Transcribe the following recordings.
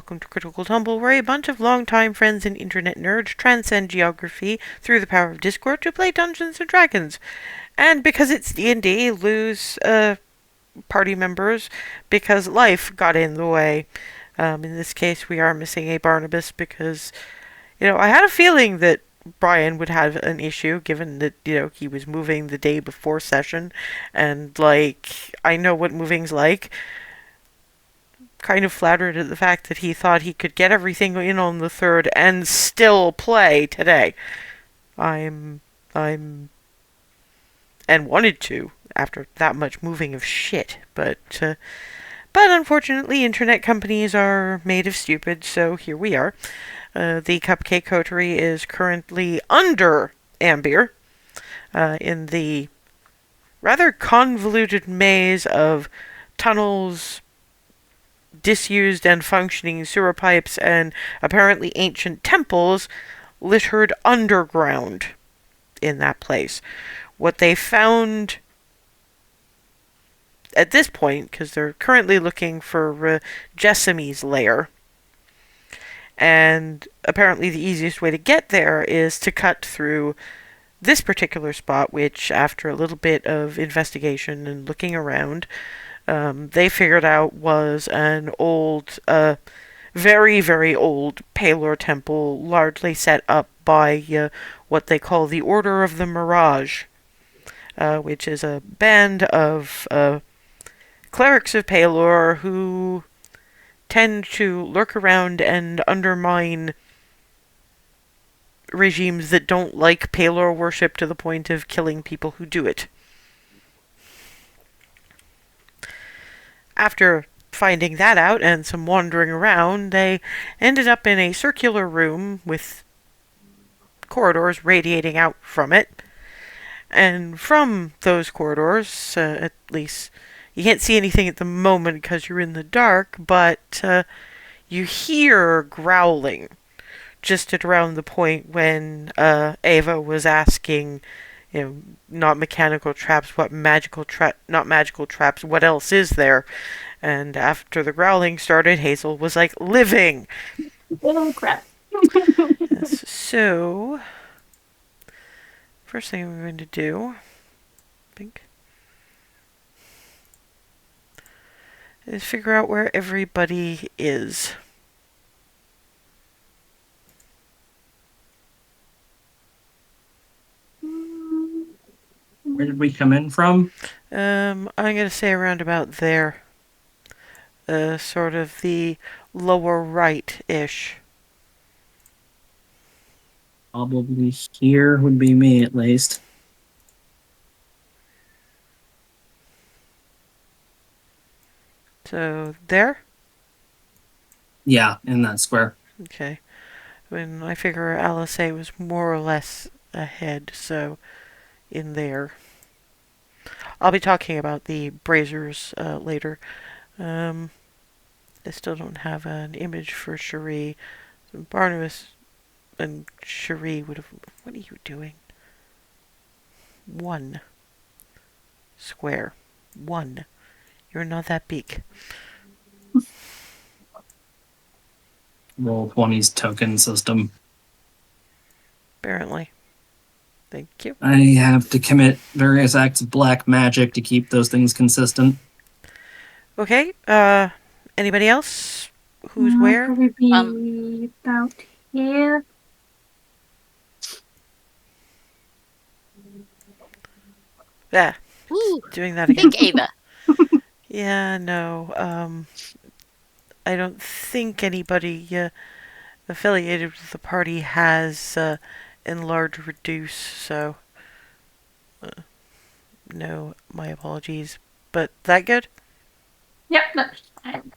welcome to Critical Tumble, where a bunch of longtime friends and internet nerds transcend geography through the power of Discord to play Dungeons and Dragons. And because it's D&D, lose party members because life got in the way. In this case, we are missing a Barnabas because, I had a feeling that Brian would have an issue given that, he was moving the day before session. And, I know what moving's like. Kind of flattered at the fact that he thought he could get everything in on the 3rd and still play today. And wanted to after that much moving of shit, but unfortunately internet companies are made of stupid, so here we are. The Cupcake Coterie is currently under Ambier, in the rather convoluted maze of tunnels, disused and functioning sewer pipes, and apparently ancient temples littered underground in that place. What they found at this point, because they're currently looking for Jessamy's lair, and apparently the easiest way to get there is to cut through this particular spot, which after a little bit of investigation and looking around, they figured out was an old, very, very old Pelor temple, largely set up by what they call the Order of the Mirage, which is a band of clerics of Pelor who tend to lurk around and undermine regimes that don't like Pelor worship to the point of killing people who do it. After finding that out and some wandering around, they ended up in a circular room with corridors radiating out from it. And from those corridors, at least, you can't see anything at the moment because you're in the dark, but you hear growling just at around the point when Ava was asking, not mechanical traps, what not magical traps, what else is there? And after the growling started, Hazel was like, living! Oh, crap. Yes, so, first thing we're going to do, I think, is figure out where everybody is. Where did we come in from? I'm gonna say around about there. Sort of the lower right-ish. Probably here would be me, at least. So, there? Yeah, in that square. Okay. I figure Alice was more or less ahead, so in there. I'll be talking about the braziers later. I still don't have an image for Cherie. Barnabas and Cherie would have... What are you doing? 1. Square. 1. You're not that big. Roll20's token system. Apparently. Thank you. I have to commit various acts of black magic to keep those things consistent. Okay, anybody else? Who's where? Probably be about here. Yeah. Ooh, Doing that again. think Ava. Yeah, no. I don't think anybody affiliated with the party has enlarge reduce, so no, my apologies. But that good? Yep, that's fine.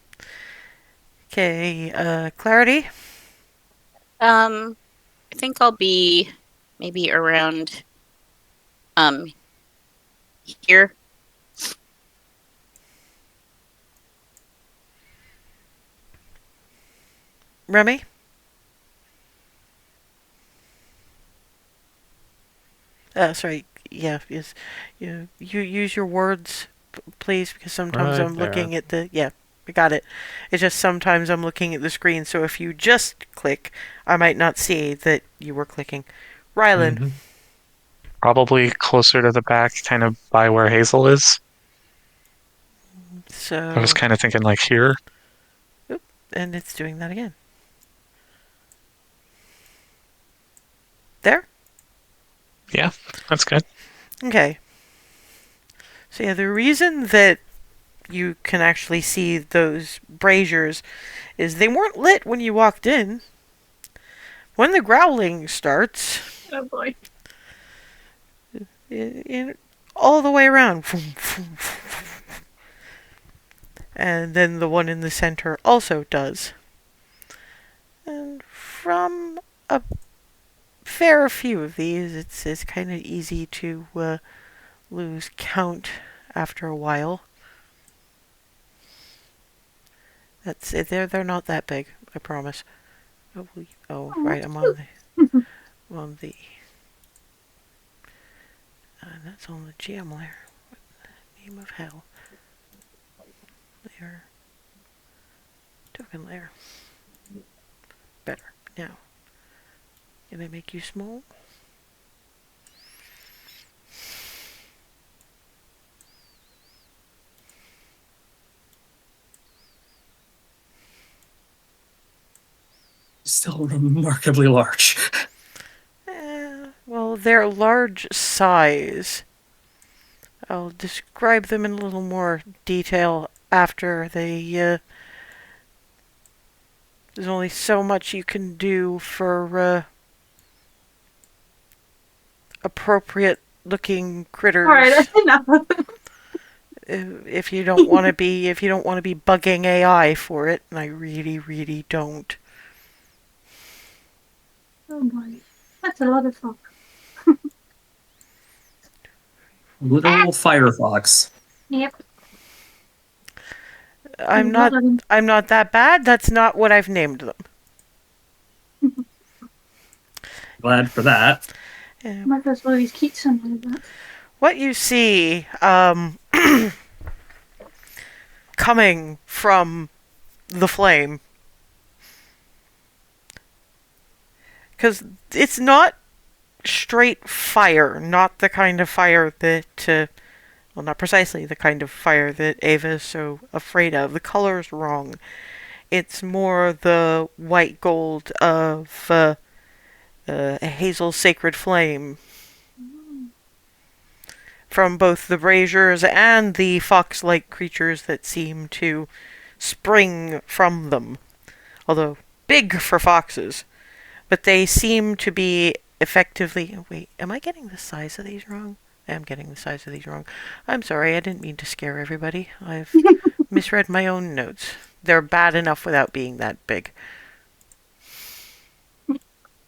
Okay, clarity? I think I'll be maybe around here. Remy? Sorry, yeah, yes. You use your words, please, because sometimes Right I'm there. looking at the... Yeah, I got it. It's just sometimes I'm looking at the screen, so if you just click, I might not see that you were clicking. Rylan. Mhm. Probably closer to the back, kind of by where Hazel is. I was So, kind of thinking like here. and it's doing that again. There? Yeah, that's good. Okay. So yeah, the reason that you can actually see those braziers is they weren't lit when you walked in. When the growling starts, Oh boy. all the way around. And then the one in the center also does. And from a fair few of these, it's kind of easy to lose count after a while. That's it. They're not that big, I promise. Oh, right. I'm on the. That's on the GM layer. What the name of hell? Layer. Token layer. Better. Now. Can I make you small? Still remarkably large. Well, they're large size. I'll describe them in a little more detail after they. There's only so much you can do for appropriate looking critters. Alright, that's enough of them. If you don't want to be bugging AI for it, and I really, really don't. Oh boy. That's a lot of fun. Literal Firefox. Yep. I'm not that bad. That's not what I've named them. Glad for that. Yeah. Might as well use keep something like that. What you see coming from the flame, because it's not straight fire, not the kind of fire that well, not precisely the kind of fire that Ava is so afraid of. The color's wrong. It's more the white gold of a hazel sacred flame from both the braziers and the fox-like creatures that seem to spring from them. Although big for foxes, but they seem to be effectively... Wait, am I getting the size of these wrong? I am getting the size of these wrong. I'm sorry, I didn't mean to scare everybody. I've misread my own notes. They're bad enough without being that big.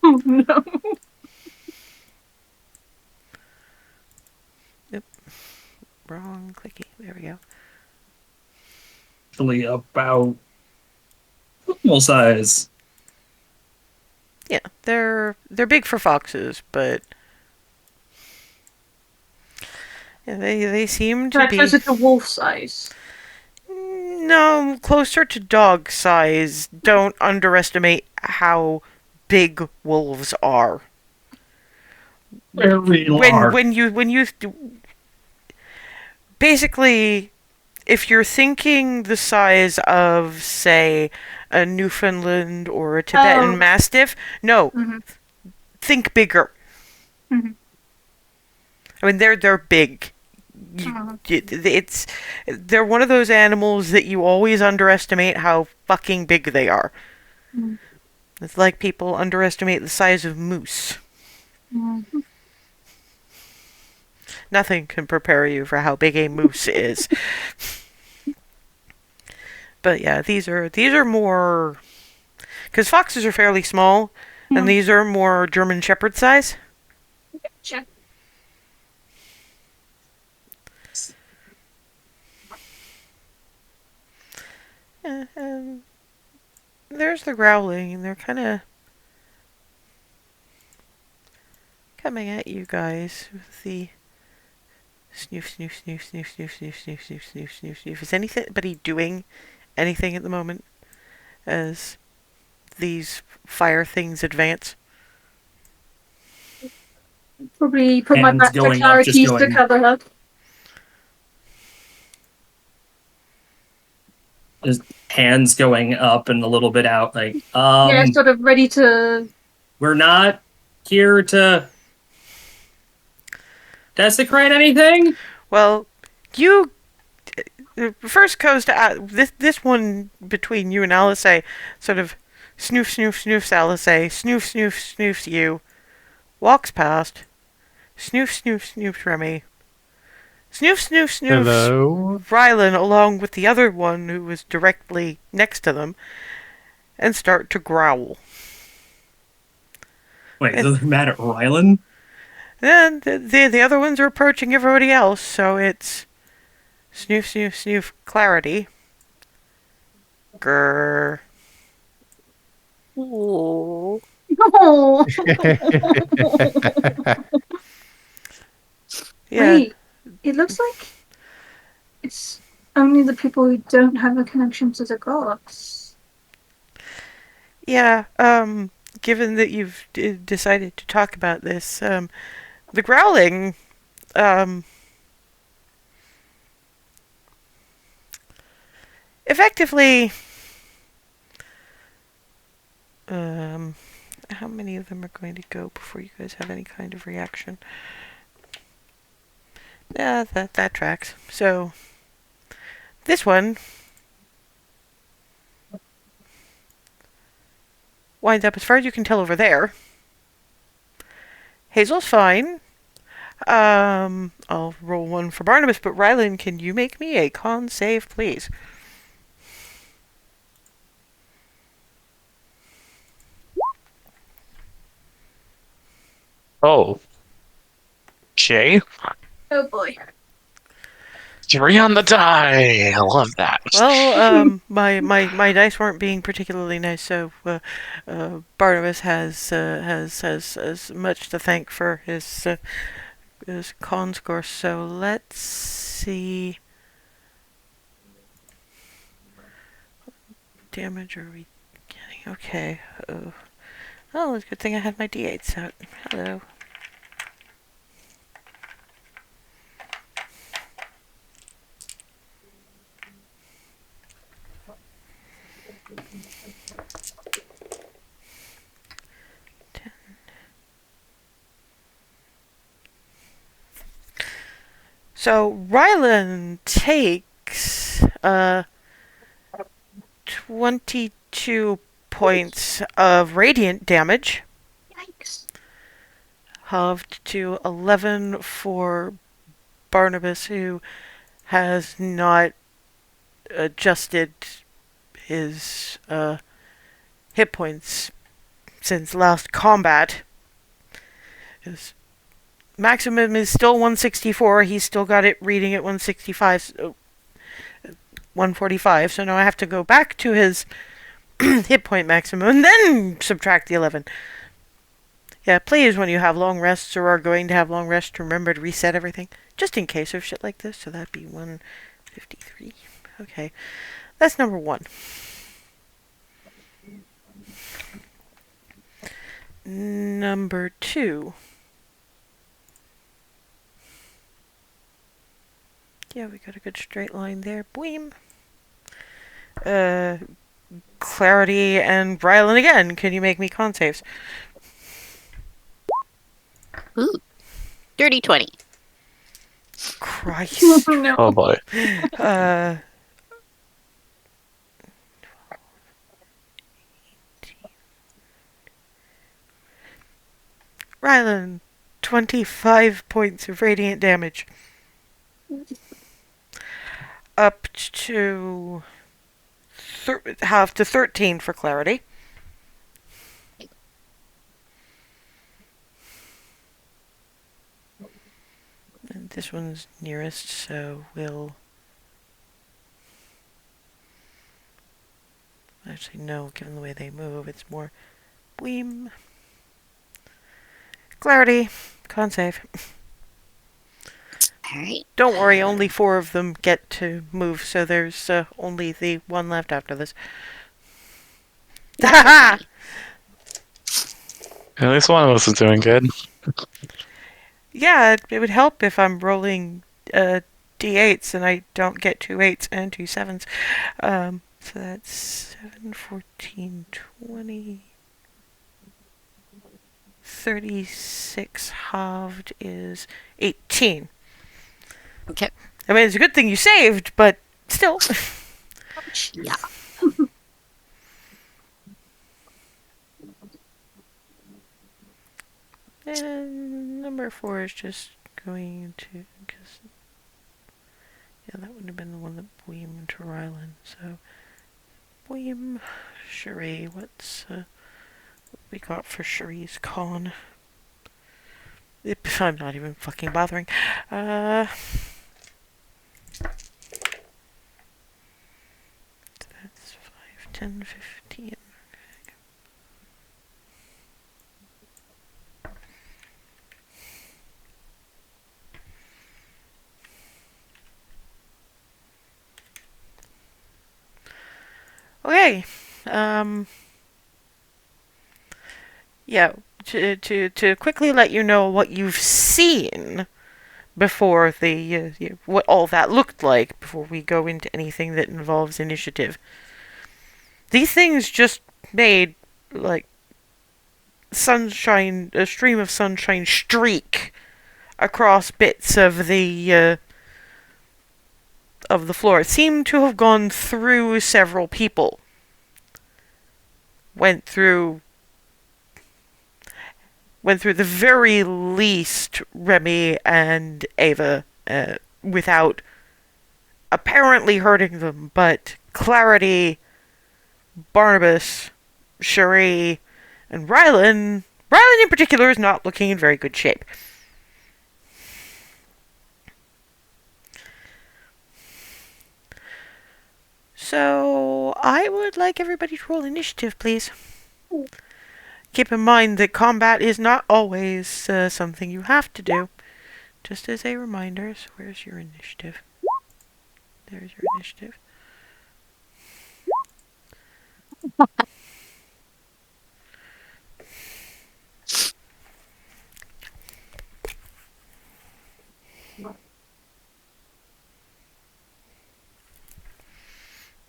Oh no. Wrong clicky. There we go. Actually, about football size. Yeah, they're big for foxes, but yeah, they seem to Right, be closer to wolf size. no closer to dog size. Don't underestimate how big wolves are. Very large. When you basically, if you're thinking the size of, say, a Newfoundland or a Tibetan Mastiff, no, think bigger. Mhm. I mean, they're big. They're one of those animals that you always underestimate how fucking big they are. Mhm. It's like people underestimate the size of moose. Mhm. Nothing can prepare you for how big a moose is. But yeah, these are more, because foxes are fairly small, and these are more German Shepherd size. Check. And there's the growling, and they're kind of coming at you guys with the snoof, snoof, snoof, snoof, snoof, snoof, snoof, snoof, snoof, snoof, snoof. Is anybody doing anything at the moment as these fire things advance? Probably put my Hands back to going up, just Clarity's to going. cover her. Just hands going up and a little bit out, like, Yeah, sort of ready to. we're not here to desecrate anything. Well, you first goes to this one between you and Alice. Sort of snoofs Alice. Snoofs you. Walks past. Snoofs Remy. Snoofs Hello? Rylan along with the other one who was directly next to them and start to growl. Wait, so they're mad at Rylan? And the other ones are approaching everybody else, so it's snoof, Clarity. Grrr. Ooh. Oh. Yeah. Wait, it looks like it's only the people who don't have a connection to the gods. Yeah, given that you've decided to talk about this, the growling, effectively, how many of them are going to go before you guys have any kind of reaction? Yeah, that tracks. So, this one winds up, as far as you can tell, over there. Hazel's fine. I'll roll one for Barnabas, but Rylan, can you make me a con save, please? Oh. Okay. Oh boy. 3 on the die. I love that. Well, my dice weren't being particularly nice, so Barnabas has much to thank for his con score. So let's see. Damage are we getting? Okay. Oh, it's a good thing I had my d8s out. Hello. So Rylan takes 22 points of radiant damage, Yikes. halved to 11 for Barnabas, who has not adjusted his hit points since last combat. His maximum is still 164. He's still got it reading at 165, 145. So now I have to go back to his hit point maximum and then subtract the 11. Yeah, please, when you have long rests or are going to have long rests, remember to reset everything. Just in case of shit like this. So that'd be 153. Okay. That's number 1. Number 2. Yeah, we got a good straight line there. Boing. Clarity and Rylan again. Can you make me con saves? Ooh. Dirty 20. Christ. No. Oh boy. uh. Rylan, 25 points of radiant damage. Up to half to 13 for Clarity. And this one's nearest, so we'll... Actually, no, given the way they move, it's more... Bleem. Clarity. Con save. Alright. Don't worry, only 4 of them get to move, so there's only the one left after this. Natural 20. At least one of us is doing good. Yeah, it would help if I'm rolling d8s and I don't get 2 8s and 2 7s. So that's 7, 14, 20, 36 halved is 18. Okay. I mean, it's a good thing you saved, but still. Yeah. And number 4 is just going to, because yeah, that would have been the one that Weem to Rylan. So Weem, Cherie, what's what we got for Cherie's con? I'm not even fucking bothering. That's 5, 10, 15. Okay. Yeah, to quickly let you know what you've seen before the what all that looked like before we go into anything that involves initiative. These things just made like sunshine, a stream of sunshine streak across bits of the floor. It seemed to have gone through several people. Went through the very least Remy and Ava without apparently hurting them, but Clarity, Barnabas, Cherie, and Rylan in particular is not looking in very good shape. So, I would like everybody to roll initiative, please. Keep in mind that combat is not always something you have to do. Just as a reminder, so where's your initiative? There's your initiative.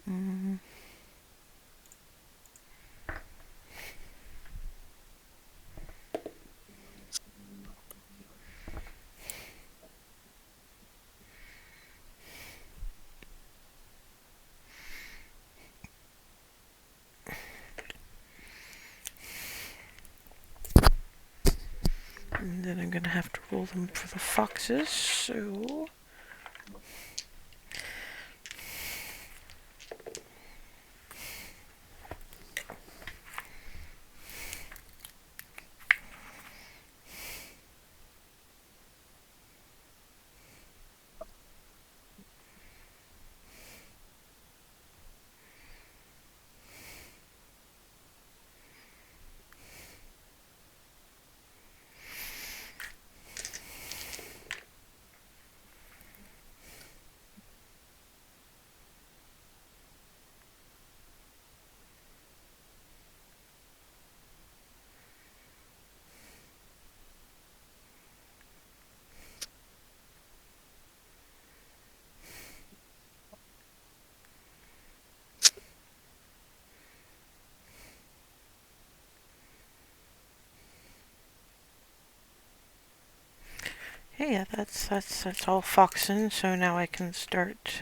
Mm. And then I'm gonna have to roll them for the foxes, so... Hey, yeah, that's all foxen, so now I can start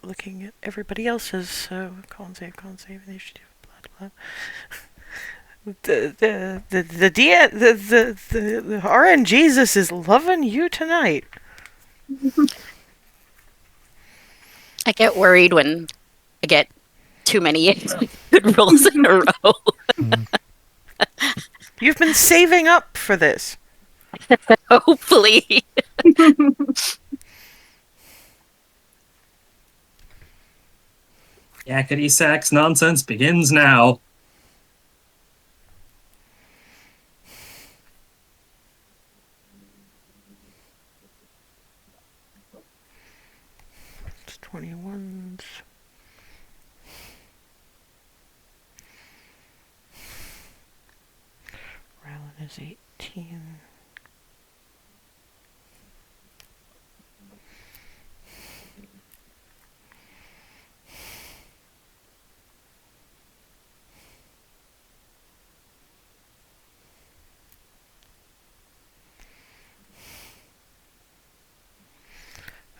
looking at everybody else's, so con save, initiative, blah blah. The RN Jesus is loving you tonight. I get worried when I get too many good rolls in a row. You've been saving up for this. Hopefully. Yakety sax nonsense begins now. 21s. Rylan is 18.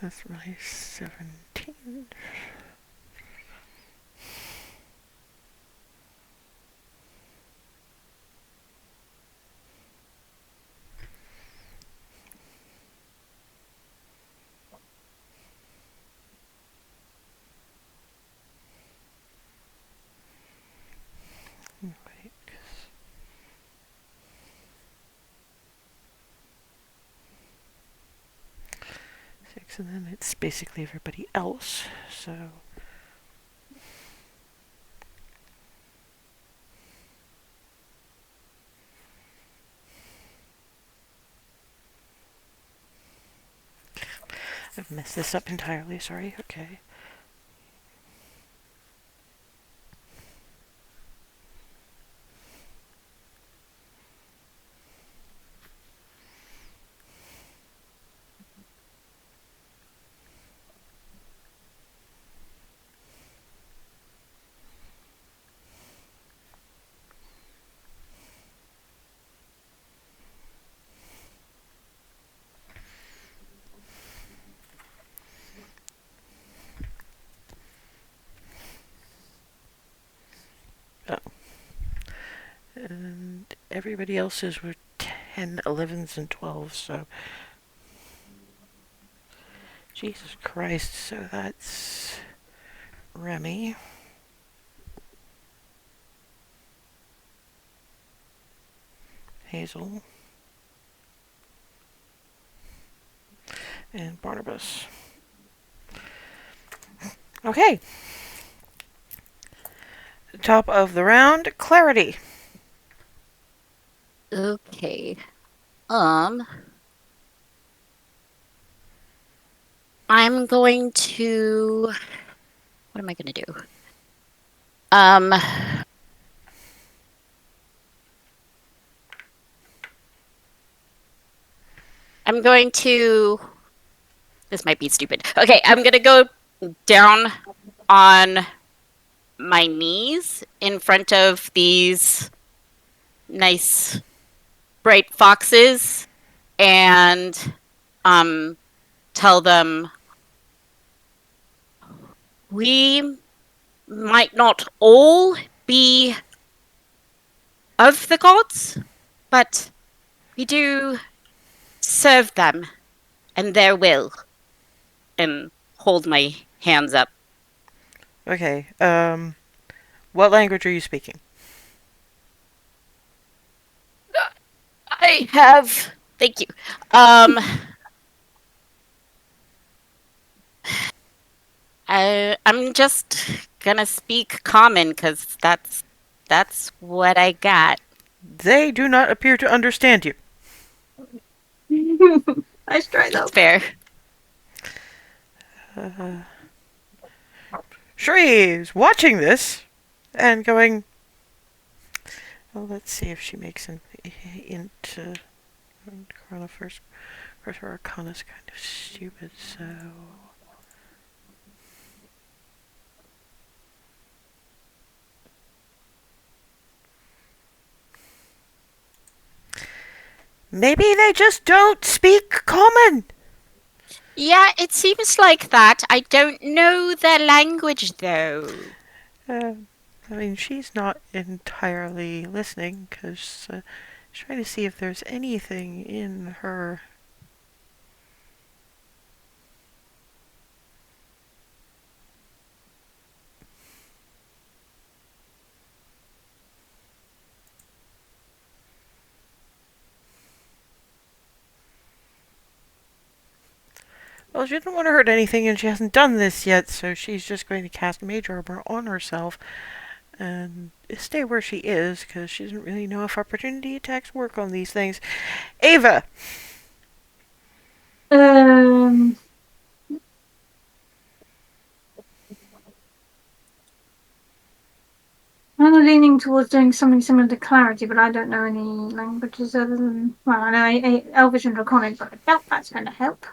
That's really 17. Wait. 6, and then it's basically everybody else, so... I've messed this up entirely, sorry, okay. And everybody else's were 10, 11s, and 12s, so... Jesus Christ, so that's... Remy. Hazel. And Barnabas. Okay. Top of the round, Clarity. Okay. I'm going to. What am I going to do? I'm going to. This might be stupid. Okay, I'm going to go down on my knees in front of these nice bright foxes and tell them we might not all be of the gods, but we do serve them and their will, and hold my hands up. Okay, what language are you speaking? I have. Thank you. I'm just gonna speak common because that's what I got. They do not appear to understand you. Nice try though. That's fair. Shree's watching this and going, well, let's see if she makes an into Corona first. Of course, her Arcana's kind of stupid, so... Maybe they just don't speak common. Yeah, it seems like that. I don't know their language though. I mean, she's not entirely listening because she's trying to see if there's anything in her. Well, she didn't want to hurt anything, and she hasn't done this yet, so she's just going to cast Mage Armor on herself and stay where she is, because she doesn't really know if opportunity attacks work on these things. Ava! I'm leaning towards doing something similar to clarity, but I don't know any languages other than, well, I know Elvish and Draconic, but I doubt that's going to help.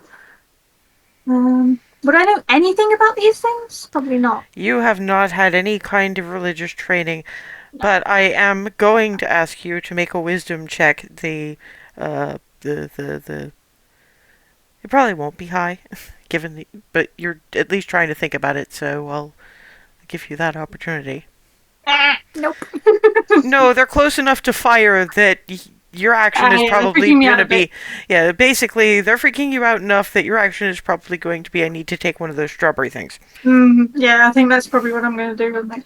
Would I know anything about these things? Probably not. You have not had any kind of religious training, No. but I am going to ask you to make a wisdom check. It probably won't be high, but you're at least trying to think about it, so I'll give you that opportunity. Nope. No, they're close enough to fire that your action is Yeah, they're probably freaking me out going to a bit. be. Yeah, basically, they're freaking you out enough that your action is probably going to be I need to take one of those strawberry things. Yeah, I think that's probably what I'm going to do. I'm like,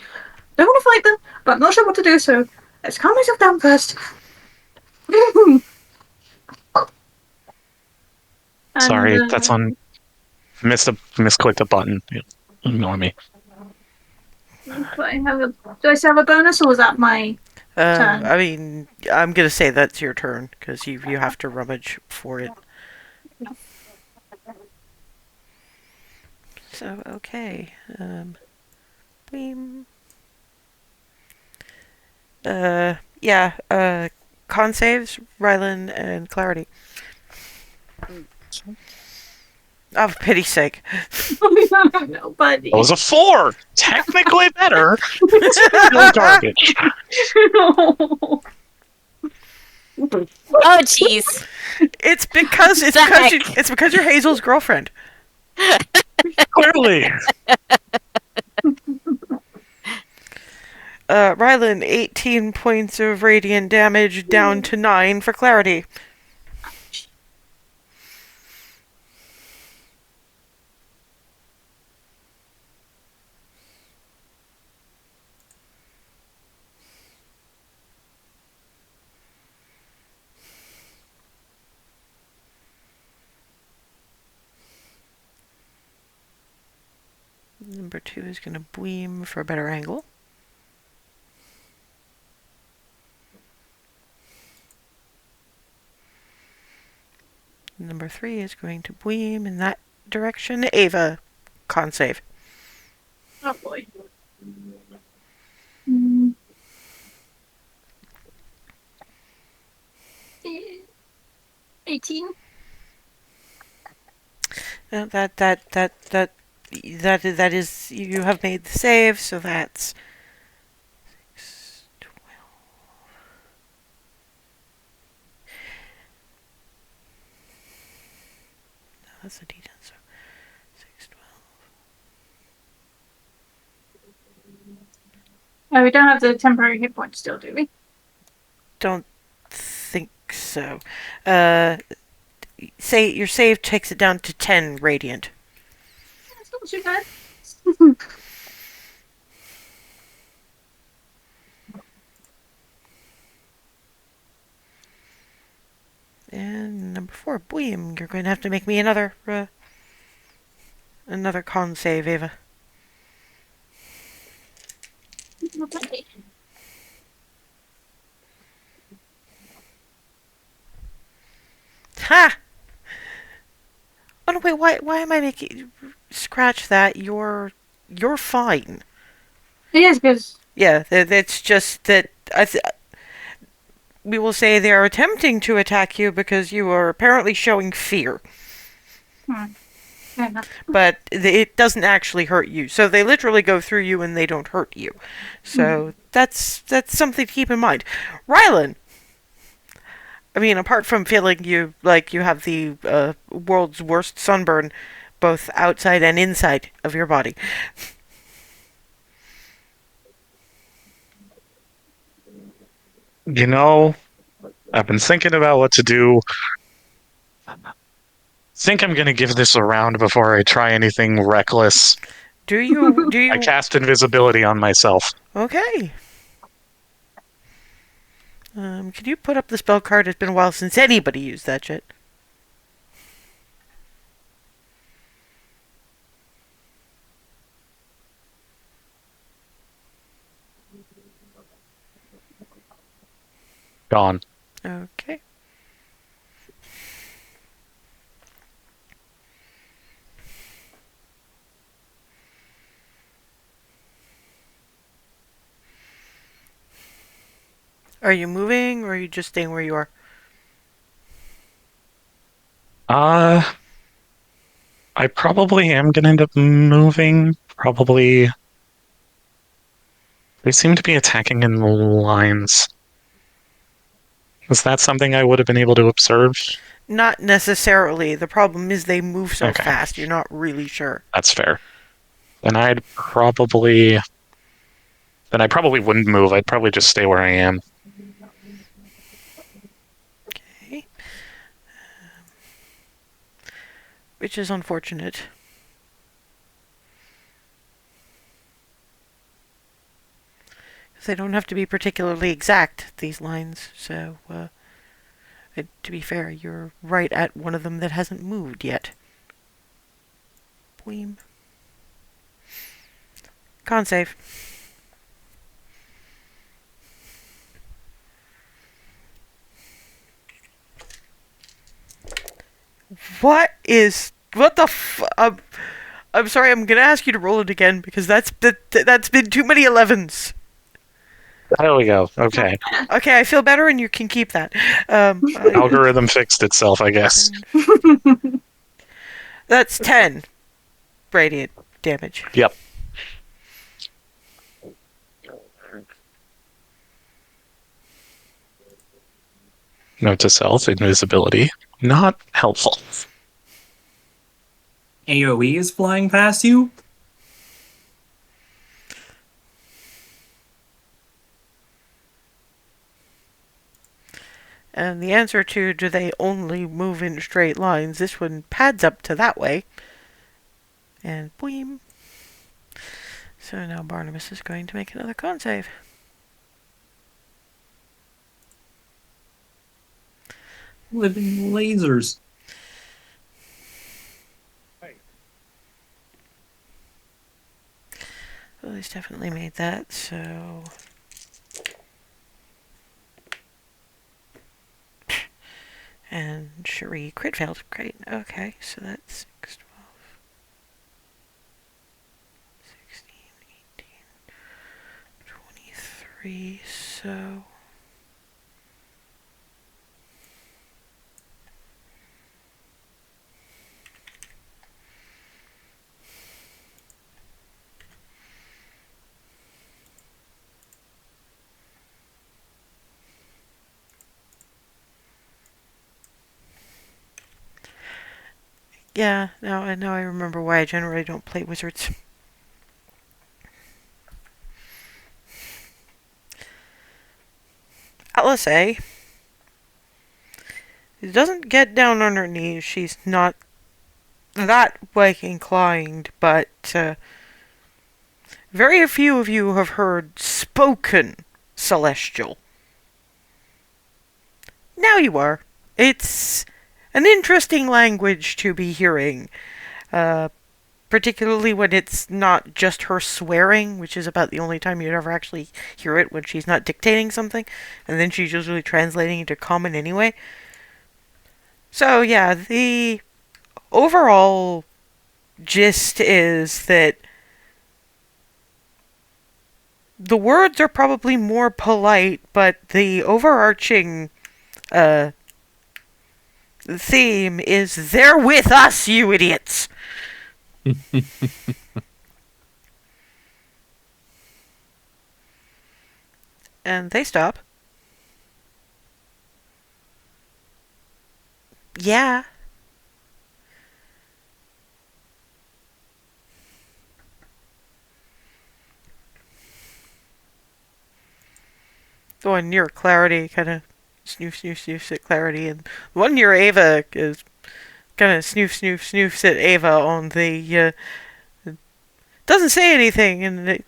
don't want to fight them, but I'm not sure what to do, so let's calm myself down first. And Sorry, that's on. Misclicked a button. Ignore me. do I still have a bonus, or was that my turn? I mean, I'm going to say that's your turn, because you have to rummage for it. So, okay. Beam. Yeah, con saves, Rylan, and Clarity. Oh, for pity's sake. Nobody. It was a 4! Technically better. Still garbage. Oh, jeez. It's because you're Hazel's girlfriend. Clearly. Rylan, 18 points of radiant damage down to 9 for Clarity. Number 2 is going to beam for a better angle. Number 3 is going to beam in that direction. Ava, con save. Oh boy. 18. That is, you have made the save, so that's 6, 12. No, that's a D10, so 6, 12. Oh, we don't have the temporary hit point still, do we? Don't think so. Say your save takes it down to 10 radiant. That's not too bad. And number 4, boom, you're going to have to make me another con save, Ava. Okay. Ha! Oh no, wait, why am I making... Scratch that, you're fine. Yes, because Yeah, it's just that we will say they are attempting to attack you because you are apparently showing fear. fair enough. But it doesn't actually hurt you. So they literally go through you and they don't hurt you. So that's something to keep in mind. Rylan! I mean, apart from feeling you have the world's worst sunburn, both outside and inside of your body. You know, I've been thinking about what to do. Think I'm gonna give this a round before I try anything reckless. Do you I cast invisibility on myself. Okay. Could you put up the spell card? It's been a while since anybody used that shit. Gone. Okay. Are you moving, or are you just staying where you are? I probably am gonna end up moving. Probably. They seem to be attacking in the lines. Is that something I would have been able to observe? Not necessarily. The problem is they move so Okay, fast, you're not really sure. that's fair. Then I'd probably. Then I probably wouldn't move. I'd probably just stay where I am. Okay. Which is unfortunate. They don't have to be particularly exact, these lines, so, to be fair, you're right at one of them that hasn't moved yet. Boing. Con save. What the I'm sorry, I'm gonna ask you to roll it again, because that's been too many 11s. There we go. Okay. Okay, I feel better, and you can keep that. Algorithm fixed itself, I guess. That's 10 radiant damage. Yep. Note to self, invisibility. Not helpful. AoE is flying past you? And the answer to do they only move in straight lines, this one pads up to that way. And boing. So now Barnabas is going to make another con save. Living lasers. Well, he's definitely made that, so... And Cherie crit failed. Great. Okay, so that's 6, 12, 16, 18, 23, so... Yeah, now I remember why I generally don't play wizards. Alice A. Doesn't get down on her knees. She's not that way inclined, but very few of you have heard spoken celestial. Now you are. It's an interesting language to be hearing, particularly when it's not just her swearing, which is about the only time you'd ever actually hear it, when she's not dictating something, and then she's usually translating into common anyway. So yeah, the overall gist is that the words are probably more polite, but the overarching theme is "They're with us, you idiots." And they stop. Yeah. The one near Clarity kind of snoofs at Clarity, and the one near Ava is kind of snoofs at Ava on the, doesn't say anything, and it,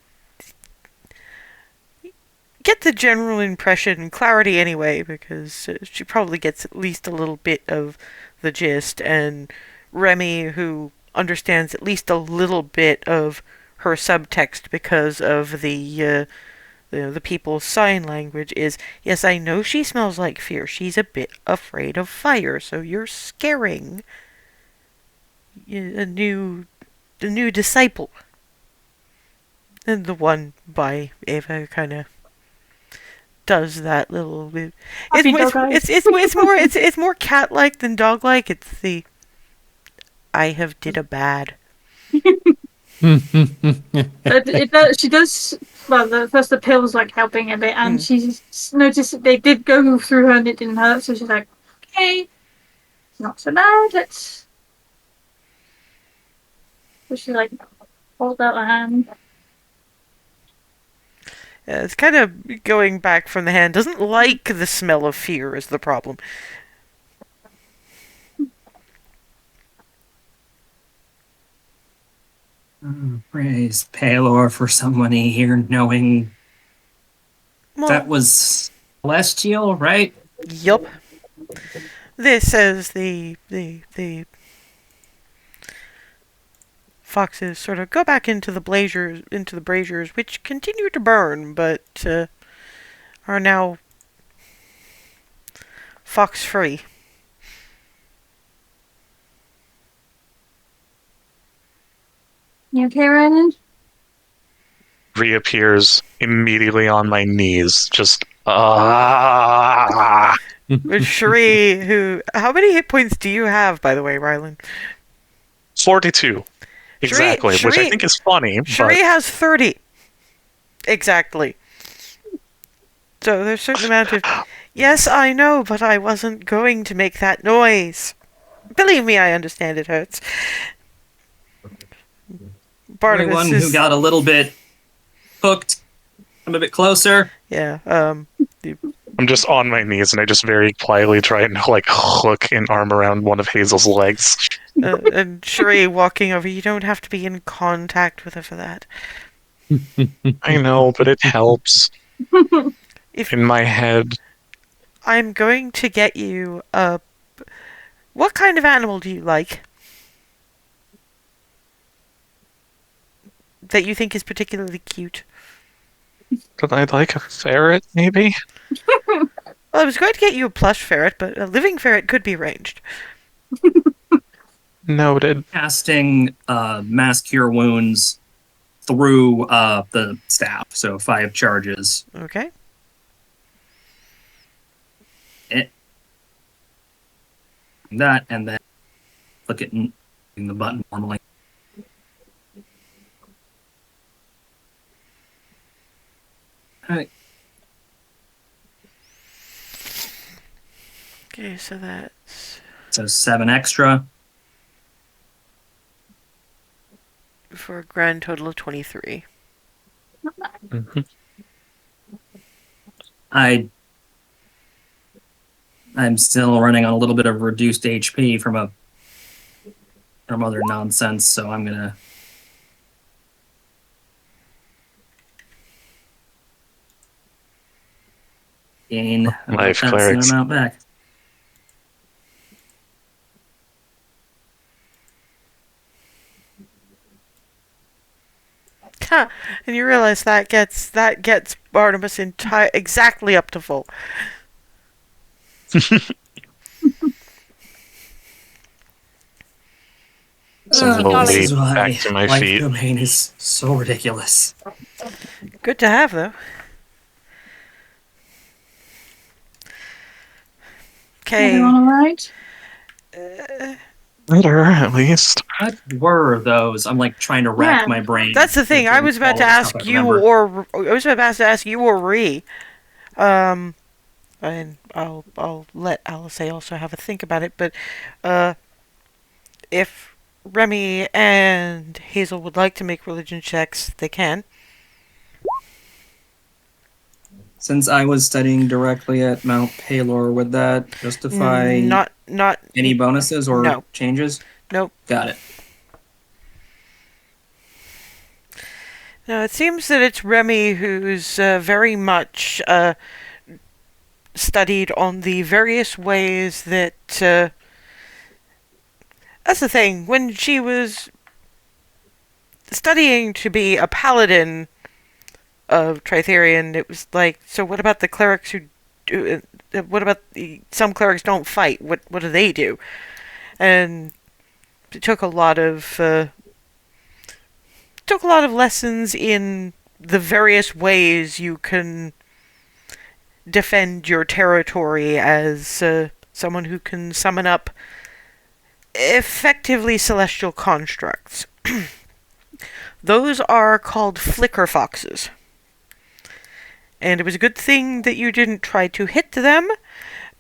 get the general impression, Clarity anyway, because she probably gets at least a little bit of the gist, and Remy, who understands at least a little bit of her subtext because of the people's sign language, is, yes, I know she smells like fear. She's a bit afraid of fire, so you're scaring a new disciple. And the one by Ava kind of does that little. Puppy dog eyes. It's more cat-like than dog-like. It's the I have did a bad. It does, she does. Well, the pill's like helping a bit, and she's noticed that they did go through her and it didn't hurt. So she's like, "Okay, not so bad. Let's." So she like holds out her hand. Yeah, it's kind of going back from the hand. Doesn't like the smell of fear is the problem. Praise Pelor for somebody here knowing Well, that was celestial, right? yup. This says the foxes sort of go back into the braziers, which continue to burn, but are now fox free. You okay, Ryan? Reappears immediately on my knees. Just ah. With Cherie, who how many hit points do you have, by the way, Rylan? 42. Exactly, which I think is funny. Cherie has 30. Exactly. So there's a certain amount of. Yes, I know, but I wasn't going to make that noise. Believe me, I understand it hurts. Barnabas Everyone who got a little bit hooked, come a bit closer. Yeah. I'm just on my knees and I just very quietly try and like hook an arm around one of Hazel's legs. And Cherie walking over. You don't have to be in contact with her for that. I know, but it helps. In my head. I'm going to get you a. What kind of animal do you like? That you think is particularly cute? But I'd like a ferret, maybe? Well, I was going to get you a plush ferret, but a living ferret could be arranged. Noted. Casting mass cure wounds through the staff, so 5 charges. Okay. That, and then click it in the button normally. Alright. Okay, so that's So 7 extra. for a grand total of 23. Mm-hmm. I'm still running on a little bit of reduced HP from other nonsense, so I'm gonna gain Life that clerics. same amount back. Ha! And you realize that gets Barnabas exactly up to full. Slowly This is why back to my life feet. domain is so ridiculous. Good to have, though. Okay. Everyone alright? Better, at least. What were those? I'm like trying to rack Yeah. my brain. That's the thing. I was about to ask you or Ree. And I'll let Alice also have a think about it. But if Remy and Hazel would like to make religion checks, they can. Since I was studying directly at Mount Pelor, would that justify Not any bonuses or no. changes? Nope. Got it. No, it seems that it's Remy who's very much studied on the various ways that. That's the thing. When she was studying to be a paladin of Tritherion, it was like, so what about the clerics who do? What about some clerics don't fight? What do they do? And it took a lot of lessons in the various ways you can defend your territory as someone who can summon up effectively celestial constructs. Those are called flicker foxes. And it was a good thing that you didn't try to hit them,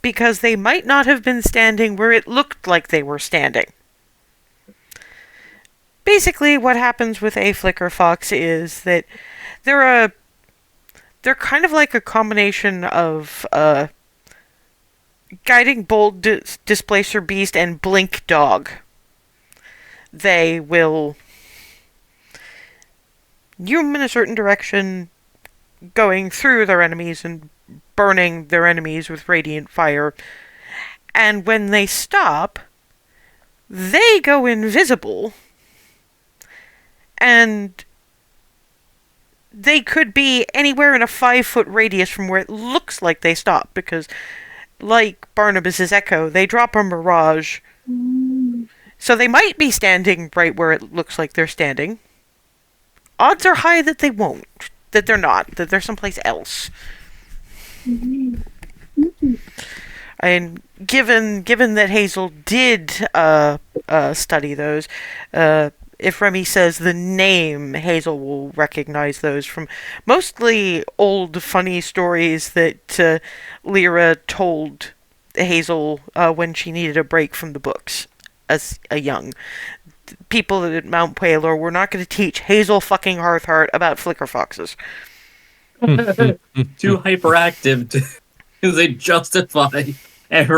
because they might not have been standing where it looked like they were standing. Basically, what happens with a flicker fox is that they're kind of like a combination of guiding bolt, displacer beast, and blink dog. They will zoom in a certain direction, going through their enemies and burning their enemies with radiant fire. And when they stop, they go invisible. And they could be anywhere in a 5-foot radius from where it looks like they stop, because, like Barnabas's Echo, they drop a Mirage. So they might be standing right where it looks like they're standing. Odds are high that they won't, that they're not, that they're someplace else. And given that Hazel did study those, if Remy says the name, Hazel will recognize those from mostly old funny stories that Lyra told Hazel when she needed a break from the books as a young. People at Mount Pelor were not going to teach Hazel fucking Hearthheart about flicker foxes. Too hyperactive to they justify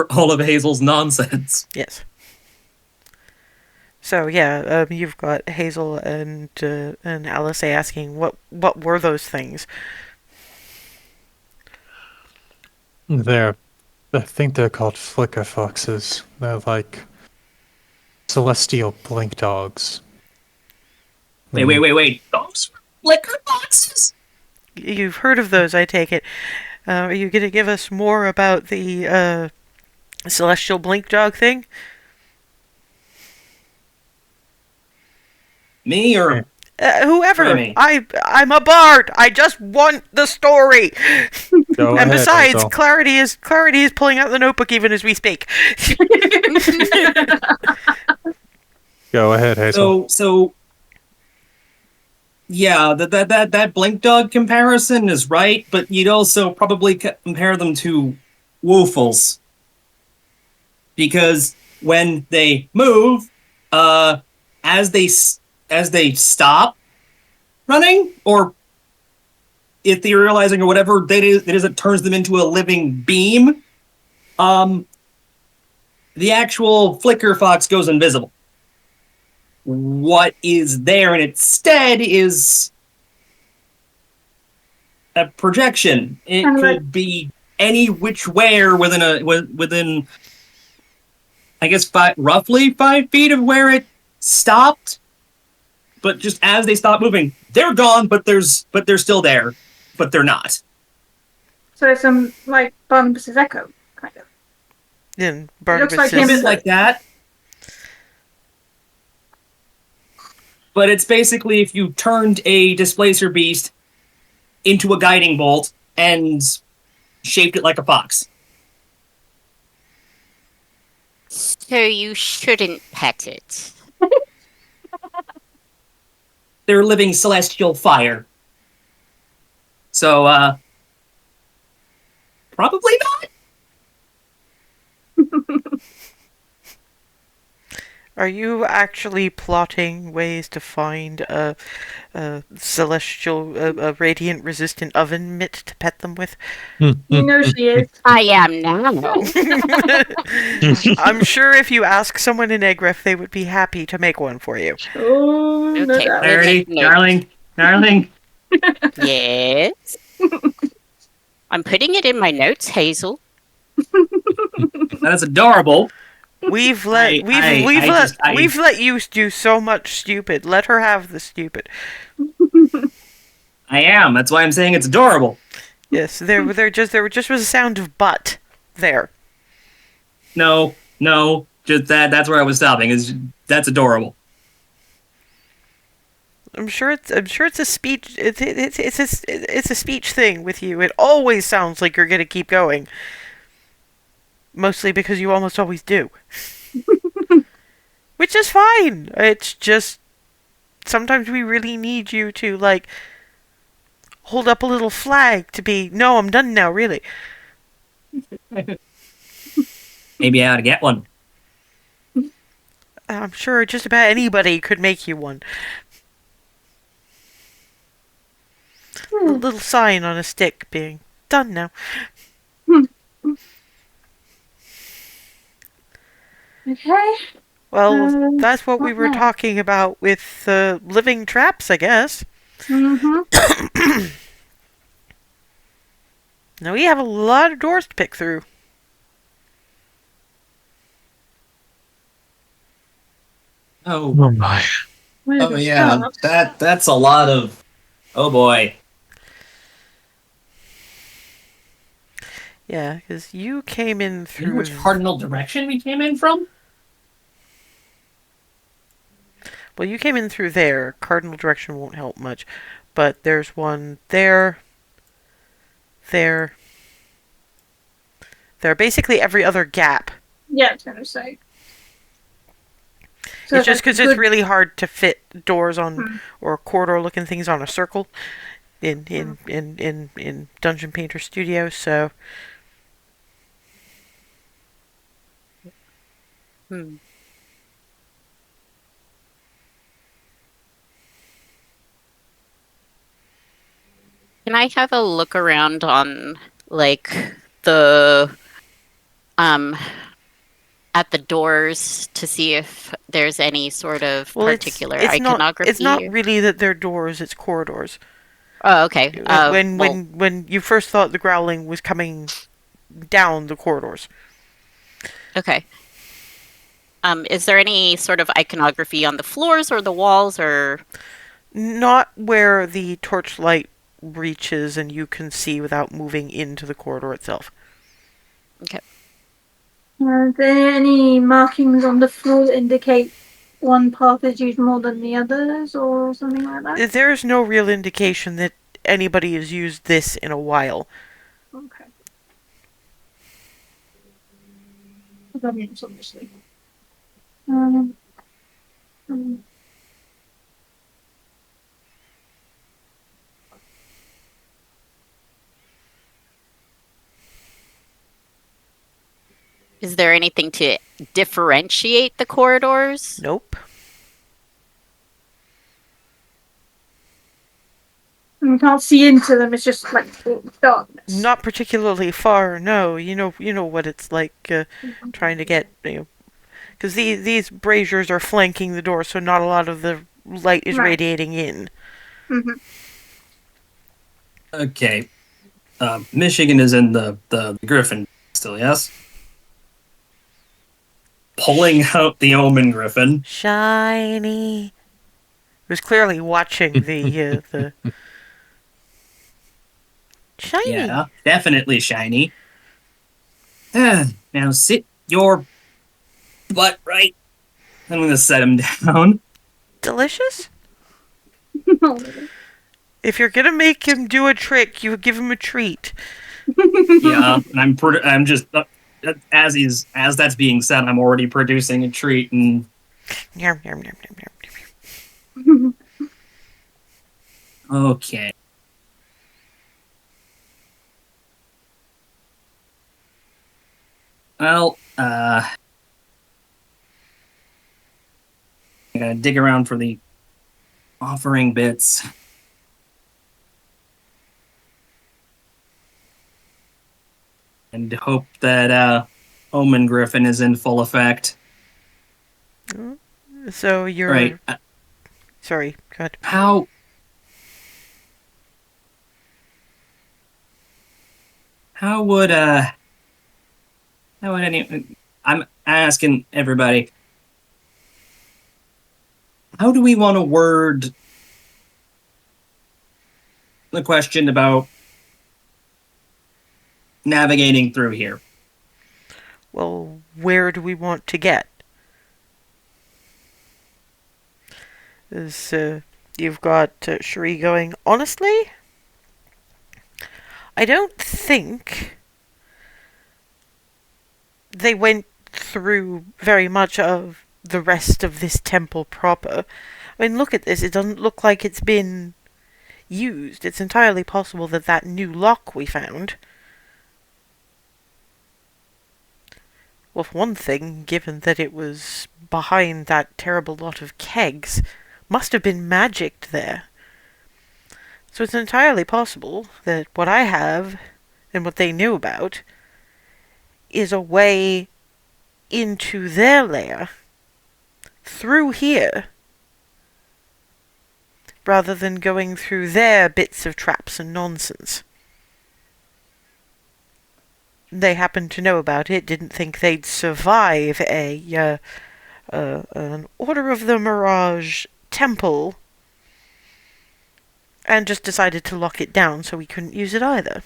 all of Hazel's nonsense. Yes. So yeah, you've got Hazel and Alice asking what were those things. I think they're called flicker foxes. They're like celestial blink dogs. Wait. Those flicker boxes? You've heard of those, I take it. Are you going to give us more about the celestial blink dog thing? Me or Whoever. Remy? I'm a bard. I just want the story. Go And ahead, besides, Hazel. Clarity is pulling out the notebook even as we speak. Go ahead, Hazel. So yeah, that blink dog comparison is right, but you'd also probably compare them to woofles, because when they move, as they stop running or etherealizing or whatever that is, it turns them into a living beam. The actual flicker fox goes invisible. What is there in its stead is a projection. It could be any which where within I guess roughly 5 feet of where it stopped. But just as they stop moving, they're gone. But they're still there, but they're not. So it's like Barnabas's Echo, kind of. And Barnabas like A him. bit like that. But it's basically if you turned a displacer beast into a guiding bolt and shaped it like a fox. So you shouldn't pet it. They're living celestial fire. So, probably not. Are you actually plotting ways to find a celestial, a radiant resistant oven mitt to pet them with? You know she is. I am now. I'm sure if you ask someone in Egref, they would be happy to make one for you. Oh, no Okay. doubt. Clarity, No. darling. Yes. I'm putting it in my notes, Hazel. That's adorable. We've let you do so much stupid. Let her have the stupid. I am. That's why I'm saying it's adorable. Yes, there just was a sound of butt there. No, just that. That's where I was stopping. That's adorable. I'm sure it's a speech. It's a speech thing with you. It always sounds like you're gonna keep going. Mostly because you almost always do. Which is fine. It's just sometimes we really need you to like hold up a little flag to be, no, I'm done now, really. Maybe I ought to get one. I'm sure just about anybody could make you one. A little sign on a stick being done now. Okay. Well, that's what we what were next? talking about with living traps, I guess. Mm-hmm. Now we have a lot of doors to pick through. Oh my. Oh yeah, that's a lot of. Oh boy. Yeah, because you came in You through. know which cardinal direction we came in from? Well, you came in through there. Cardinal direction won't help much. But there's one there. There. There. Basically every other gap. Yeah, I was gonna say. It's just because it's really hard to fit doors on or corridor-looking things on a circle in Dungeon Painter Studio. So Hmm. Can I have a look around on like the at the doors to see if there's any sort of particular iconography? It's not really that they're doors; it's corridors. Oh, okay. When you first thought the growling was coming down the corridors. Okay. Is there any sort of iconography on the floors or the walls, or not where the torchlight reaches and you can see without moving into the corridor itself? Okay. Are there any markings on the floor that indicate one path is used more than the others, or something like that? There's no real indication that anybody has used this in a while. Okay. Obviously. Um, is there anything to differentiate the corridors? Nope. You can't see into them. It's just like darkness. Not particularly far. No, you know what it's like trying to get, because these braziers are flanking the door, so not a lot of the light is radiating in. Mm-hmm. Okay. Michigan is in the Griffin still, yes? Pulling out the Omen Griffin. Shiny. Was clearly watching the shiny. Yeah, definitely shiny. Now sit your butt right. I'm gonna set him down. Delicious? If you're gonna make him do a trick, you give him a treat. Yeah, and I'm just as that's being said, I'm already producing a treat and. Yum, yum, yum, yum, yum. Okay. Well, I gotta dig around for the offering bits. And hope that Omen Griffin is in full effect. So you're right. Sorry, go ahead. How would I'm asking everybody, how do we want to word the question about navigating through here? Well, where do we want to get? You've got Cherie going, honestly, I don't think they went through very much of the rest of this temple proper. I mean, look at this. It doesn't look like it's been used. It's entirely possible that that new lock we found, well, for one thing, given that it was behind that terrible lot of kegs, must have been magicked there. So it's entirely possible that what I have, and what they knew about, is a way into their lair through here, rather than going through their bits of traps and nonsense. They happened to know about it, didn't think they'd survive an Order of the Mirage temple, and just decided to lock it down so we couldn't use it either.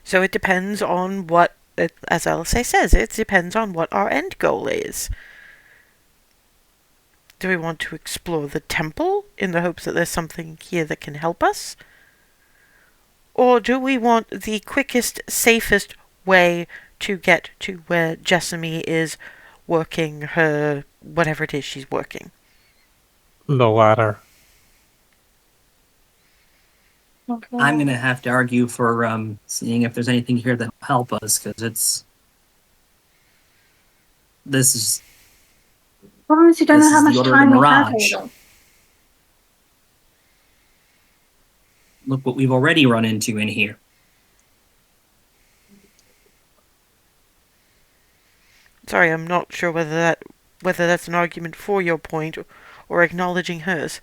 So it depends on what, as LSA says, it depends on what our end goal is. Do we want to explore the temple in the hopes that there's something here that can help us? Or do we want the quickest, safest way to get to where Jessamy is working her whatever it is she's working? The latter. Okay. I'm gonna have to argue for seeing if there's anything here that'll help us, because this is Problem is, you don't This know how is much the Order of time the we have Mirage. here, though. look what we've already run into in here. Sorry, I'm not sure whether that's an argument for your point or acknowledging hers.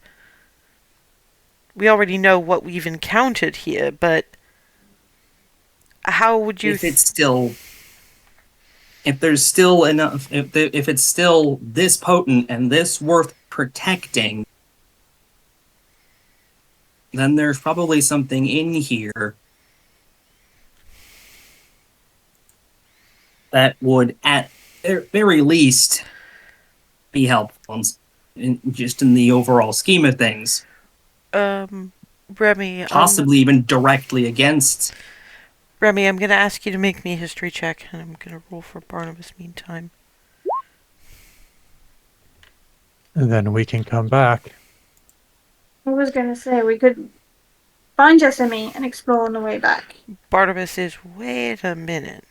We already know what we've encountered here, but how would you... If there's still enough, if it's still this potent and this worth protecting, then there's probably something in here that would, at very least, be helpful just in the overall scheme of things. Remy... Possibly even directly against... Remy, I'm going to ask you to make me a history check, and I'm going to roll for Barnabas meantime. And then we can come back. I was going to say, we could find Jessamy and explore on the way back. Barnabas is, wait a minute.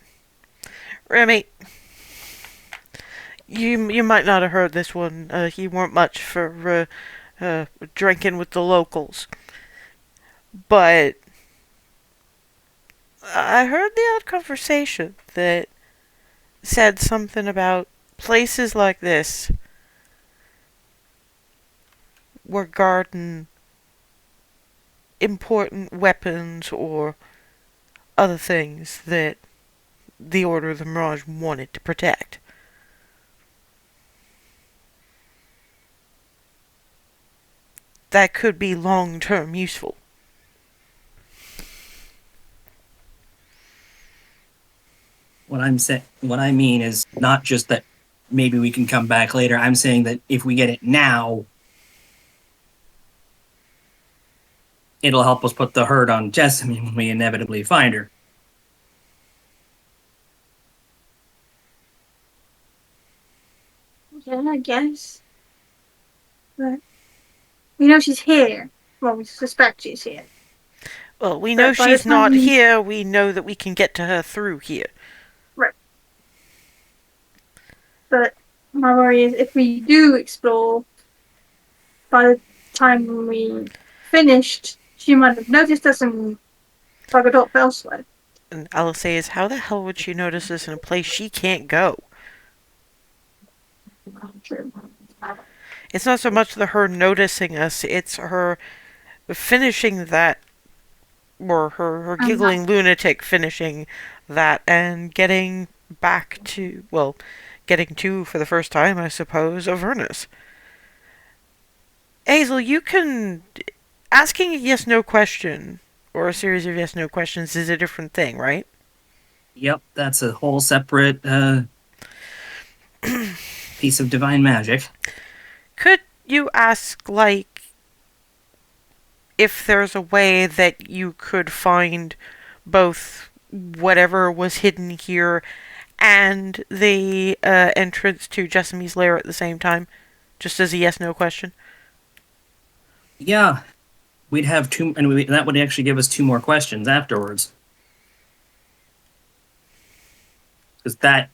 Remy, you might not have heard this one. You weren't much for drinking with the locals. But I heard the odd conversation that said something about places like this were guarding important weapons or other things that the Order of the Mirage wanted to protect. That could be long-term useful. What I mean is not just that maybe we can come back later. I'm saying that if we get it now, it'll help us put the hurt on Jessamy when we inevitably find her. Yeah, I guess. But we know she's here. Well, we suspect she's here. Well, we know But by the she's not time- here. We know that we can get to her through here. But my worry is if we do explore, by the time we finished, she might have noticed us and buggered off elsewhere. And Alice says, how the hell would she notice this in a place she can't go? True. It's not so much her noticing us, it's her finishing that, or her giggling lunatic finishing that and getting back to, well, getting to, for the first time, I suppose, Avernus. Hazel, you can... Asking a yes-no question, or a series of yes-no questions, is a different thing, right? Yep, that's a whole separate piece of divine magic. Could you ask, like, if there's a way that you could find both whatever was hidden here and the entrance to Jessamy's lair at the same time? Just as a yes/no question. Yeah, we'd have two, and that would actually give us 2 more questions afterwards. Because that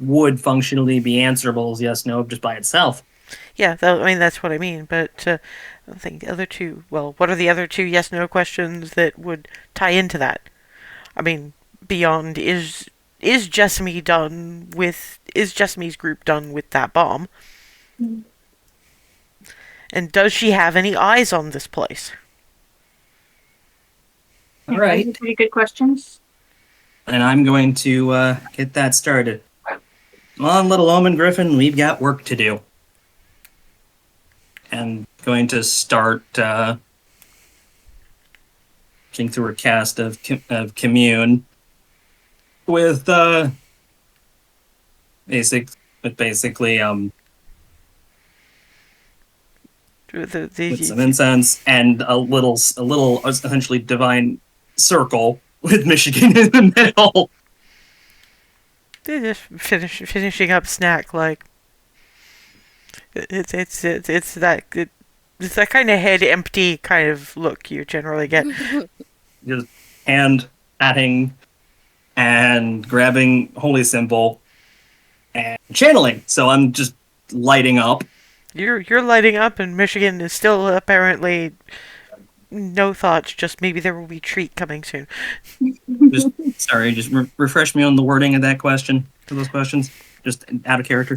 would functionally be answerable as yes/no just by itself. Yeah, I mean, that's what I mean, but I think the other two... Well, what are the other 2 yes/no questions that would tie into that? I mean, beyond, is Jessamy done with... Is Jessamy's group done with that bomb? Mm. And does she have any eyes on this place? All Yeah, right. those are pretty good questions. And I'm going to get that started. Come on, little Omen Griffin, we've got work to do. And going to start looking through a cast of Commune with basically with some incense and a little essentially divine circle with Michigan in the middle. They're just finishing up snack, like... It's that kind of head empty kind of look you generally get. Just hand patting and grabbing holy symbol and channeling. So I'm just lighting up. You're lighting up, and Michigan is still apparently no thoughts. Just maybe there will be treat coming soon. Just refresh me on the wording of that question. For those questions, just out of character.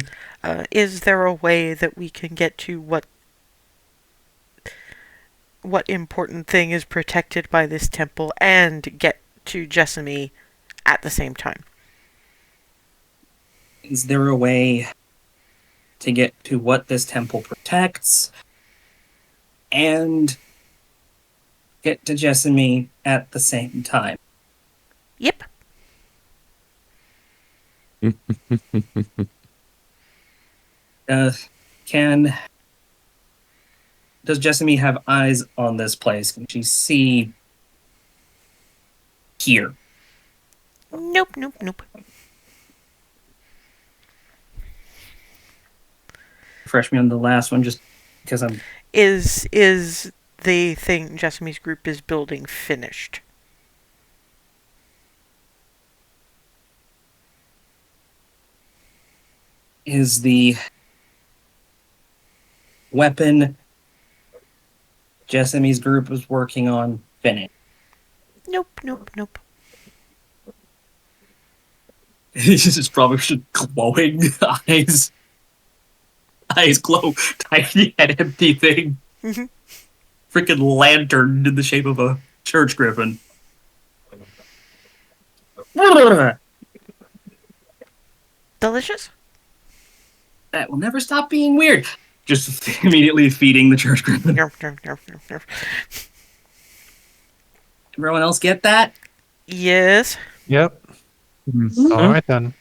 Is there a way that we can get to what important thing is protected by this temple and get to Jessamy at the same time? Is there a way to get to what this temple protects and get to Jessamy at the same time? Yep. Does Jessamy have eyes on this place? Can she see here? Nope. Refresh me on the last one, just because I'm... Is the thing Jessamy's group is building finished? Is the weapon Jessamy's group was working on finished? Nope. This is probably glowing eyes. Eyes glow, tiny and empty thing. Mhm. Freaking lantern in the shape of a church griffin. Delicious? That will never stop being weird. Just immediately feeding the church griffin. Nerf. Everyone else get that? Yes. Yep. All right then.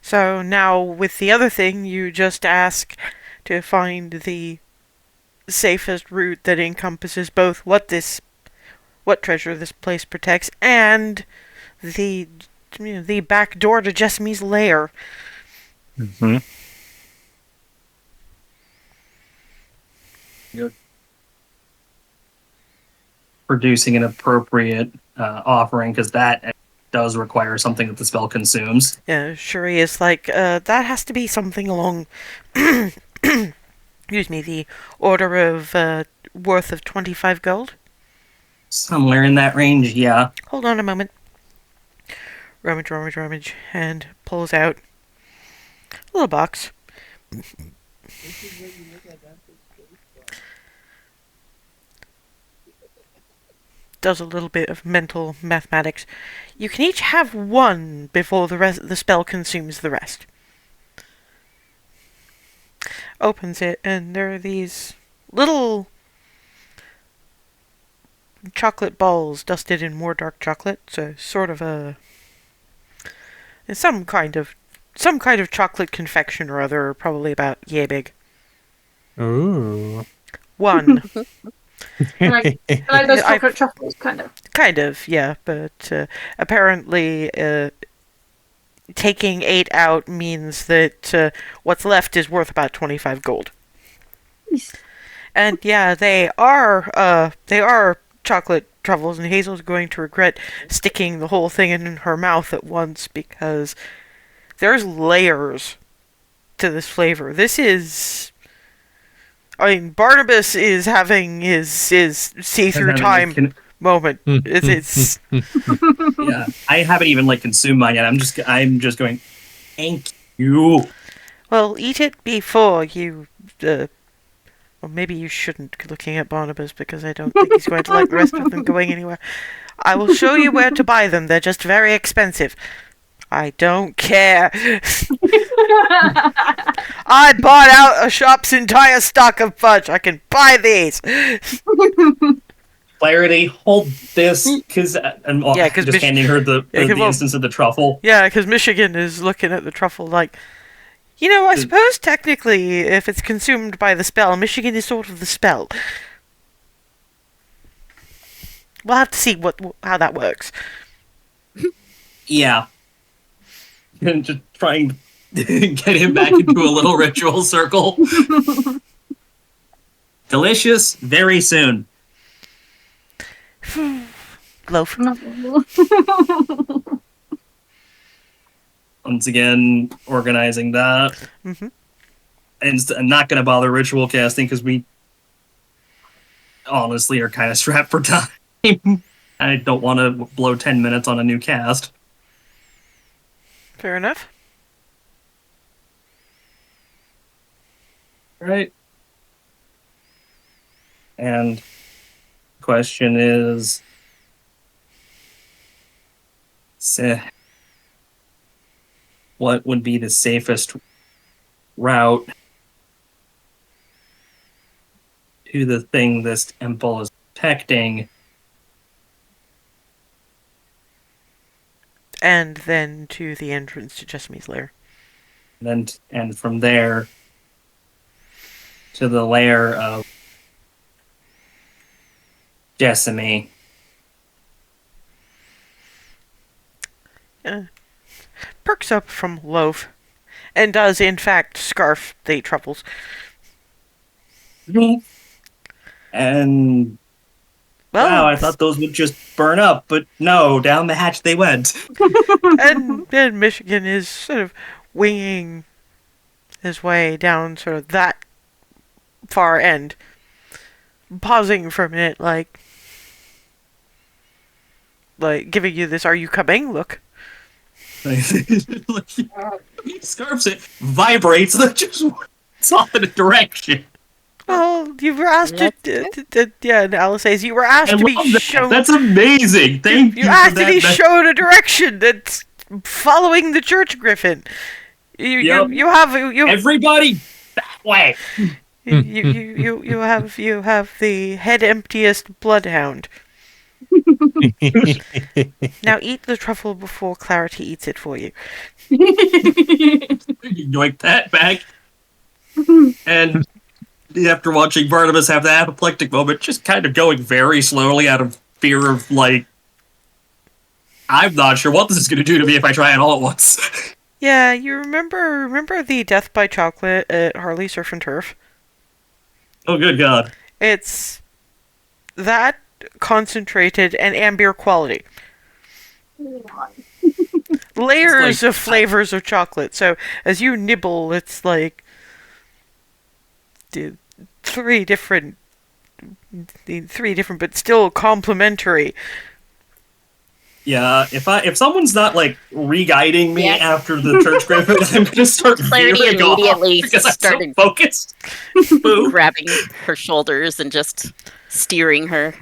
So now with the other thing, you just ask to find the safest route that encompasses both what treasure this place protects and the back door to Jessamy's lair. Mm-hmm. Producing an appropriate offering, because that does require something that the spell consumes. Yeah, Shuri is like, that has to be something along, excuse me, the order of worth of 25 gold. Somewhere in that range, yeah. Hold on a moment. Rummage, and pulls out a little box. Does a little bit of mental mathematics. You can each have one before the spell consumes the rest. Opens it, and there are these little chocolate balls dusted in more dark chocolate. So sort of it's some kind of some kind of chocolate confection or other, probably about yay big. Ooh. One. I like those I- chocolate truffles, kind of. Kind of, yeah, but apparently taking 8 out means that what's left is worth about 25 gold. And yeah, they are chocolate truffles, and Hazel's going to regret sticking the whole thing in her mouth at once because there's layers to this flavor. Barnabas is having his see-through time moment. It's Yeah, I haven't even consumed mine yet. I'm just going. Thank you. well, eat it before you. Or maybe you shouldn't, looking at Barnabas, because I don't think he's going to like the rest of them going anywhere. I will show you where to buy them. They're just very expensive. I don't care. I bought out a shop's entire stock of fudge. I can buy these. Clarity, hold this, because just handing her the instance of the truffle. Yeah, because Michigan is looking at the truffle like, I suppose technically, if it's consumed by the spell, Michigan is sort of the spell. We'll have to see how that works. Yeah. And just trying to get him back into a little ritual circle. Delicious, very soon. Loaf. Once again, organizing that. Mm-hmm. And I'm not going to bother ritual casting because we honestly are kind of strapped for time. I don't want to blow 10 minutes on a new cast. Fair enough. Right. And question is, what would be the safest route to the thing this temple is protecting? And then to the entrance to Jessamy's lair. And from there to the lair of Jessamy. Perks up from Loaf. And does, in fact, scarf the truffles. And Well, wow, I thought those would just burn up, but no, down the hatch they went. and Michigan is sort of winging his way down sort of that far end. Pausing for a minute, like giving you this "Are you coming?" look. He scarfs it, vibrates, and just it's off in a direction. Well, you were asked yeah, and Alice says you were asked to be shown. That's amazing. Thank you. You asked to be shown a direction that's following the church griffin. You have everybody that way. you have the head emptiest bloodhound. Now eat the truffle before Clarity eats it for you. Yoink that back. And after watching Barnabas have the apoplectic moment, just kind of going very slowly out of fear of, I'm not sure what this is going to do to me if I try it all at once. Yeah, you remember the Death by Chocolate at Harley Surf and Turf? Oh, good God. It's that concentrated and amber quality. Layers of flavors of chocolate. So as you nibble, it's like three different but still complementary. Yeah, if someone's not re-guiding me after the church griffin, I'm gonna start Clarity immediately I'm started so focused. grabbing her shoulders and just steering her.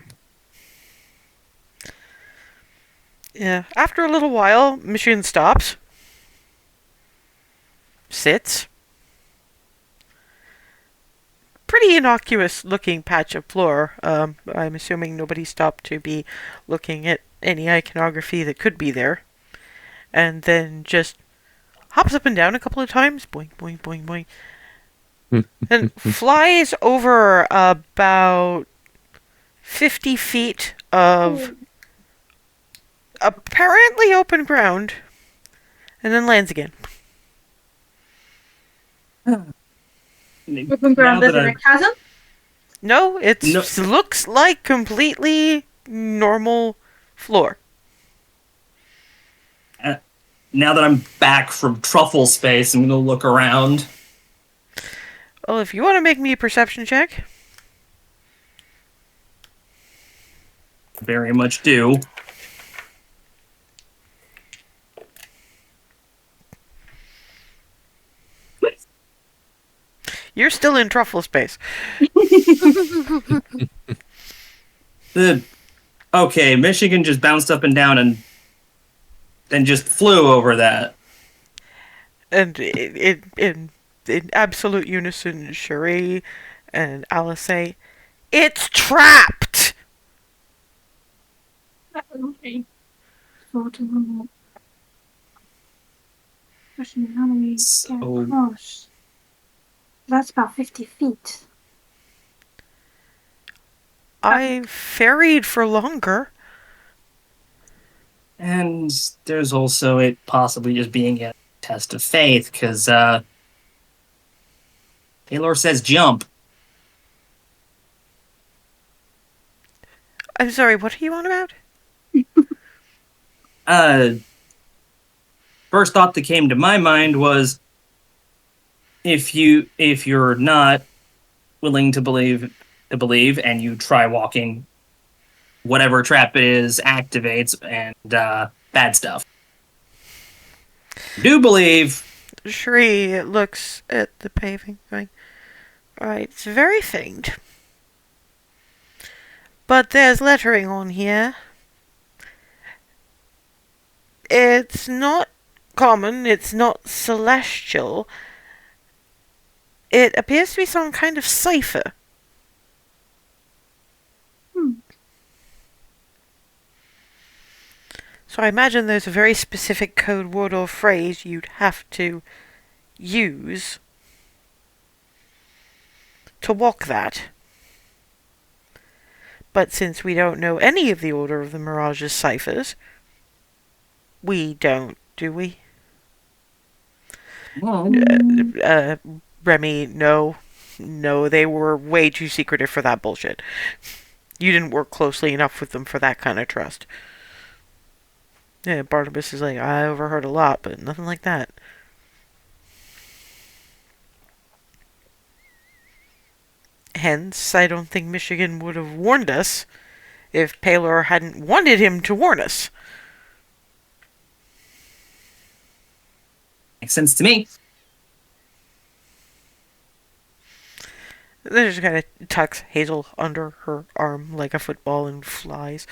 Yeah. After a little while, Michigan stops, sits. Pretty innocuous looking patch of floor. I'm assuming nobody stopped to be looking at any iconography that could be there. And then just hops up and down a couple of times, boing, boing, boing, boing, and flies over about 50 feet of apparently open ground, and then lands again. Open ground as in a chasm? No, it looks like completely normal floor. Now that I'm back from truffle space, I'm going to look around. Well, if you want to make me a perception check. Very much do. You're still in truffle space. Okay, Michigan just bounced up and down and then just flew over that. And in absolute unison, Cherie and Alice say, "It's trapped!" Okay. Question, how do we get across? That's about 50 feet. I ferried for longer. And there's also it possibly just being a test of faith, because Pelor says jump. I'm sorry, what are you on about? First thought that came to my mind was if you're not willing to believe and you try walking, whatever trap it is activates and bad stuff. Do believe. Cherie looks at the paving going, alright, it's very faint. But there's lettering on here. It's not common, it's not celestial. It appears to be some kind of cipher. So I imagine there's a very specific code word or phrase you'd have to use to walk that. But since we don't know any of the Order of the Mirage's ciphers, we don't, do we? Remy, no. No, they were way too secretive for that bullshit. You didn't work closely enough with them for that kind of trust. Yeah, Barnabas is like, I overheard a lot, but nothing like that. Hence, I don't think Michigan would have warned us if Pelor hadn't wanted him to warn us. Makes sense to me. Then just kind of tucks Hazel under her arm like a football and flies.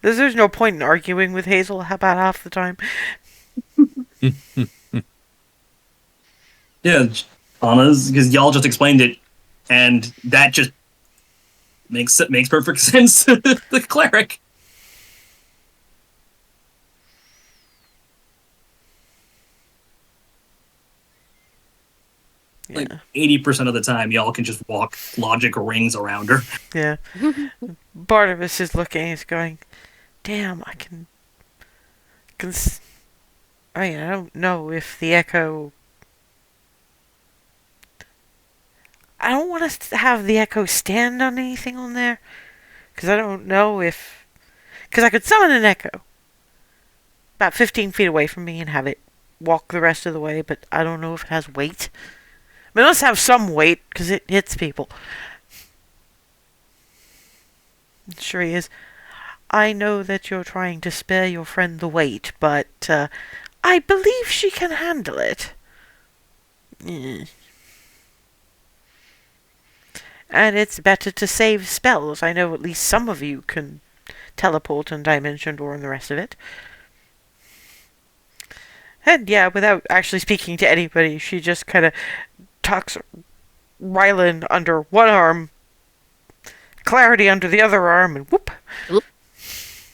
There's no point in arguing with Hazel about half the time. Yeah, Anna's, because y'all just explained it, and that just makes perfect sense. The cleric. Yeah. Like 80% of the time, y'all can just walk logic rings around her. Yeah. Barnabas is looking, he's going, damn, I don't know if the echo... I don't want us to have the echo stand on anything on there. Because I don't know if... Because I could summon an echo about 15 feet away from me and have it walk the rest of the way, but I don't know if it has weight. I mean, it must have some weight, because it hits people. Sure he is. I know that you're trying to spare your friend the weight, but I believe she can handle it. And it's better to save spells. I know at least some of you can teleport and dimension door and the rest of it. And yeah, without actually speaking to anybody, she just kind of tucks Rylan under one arm, Clarity under the other arm, and whoop.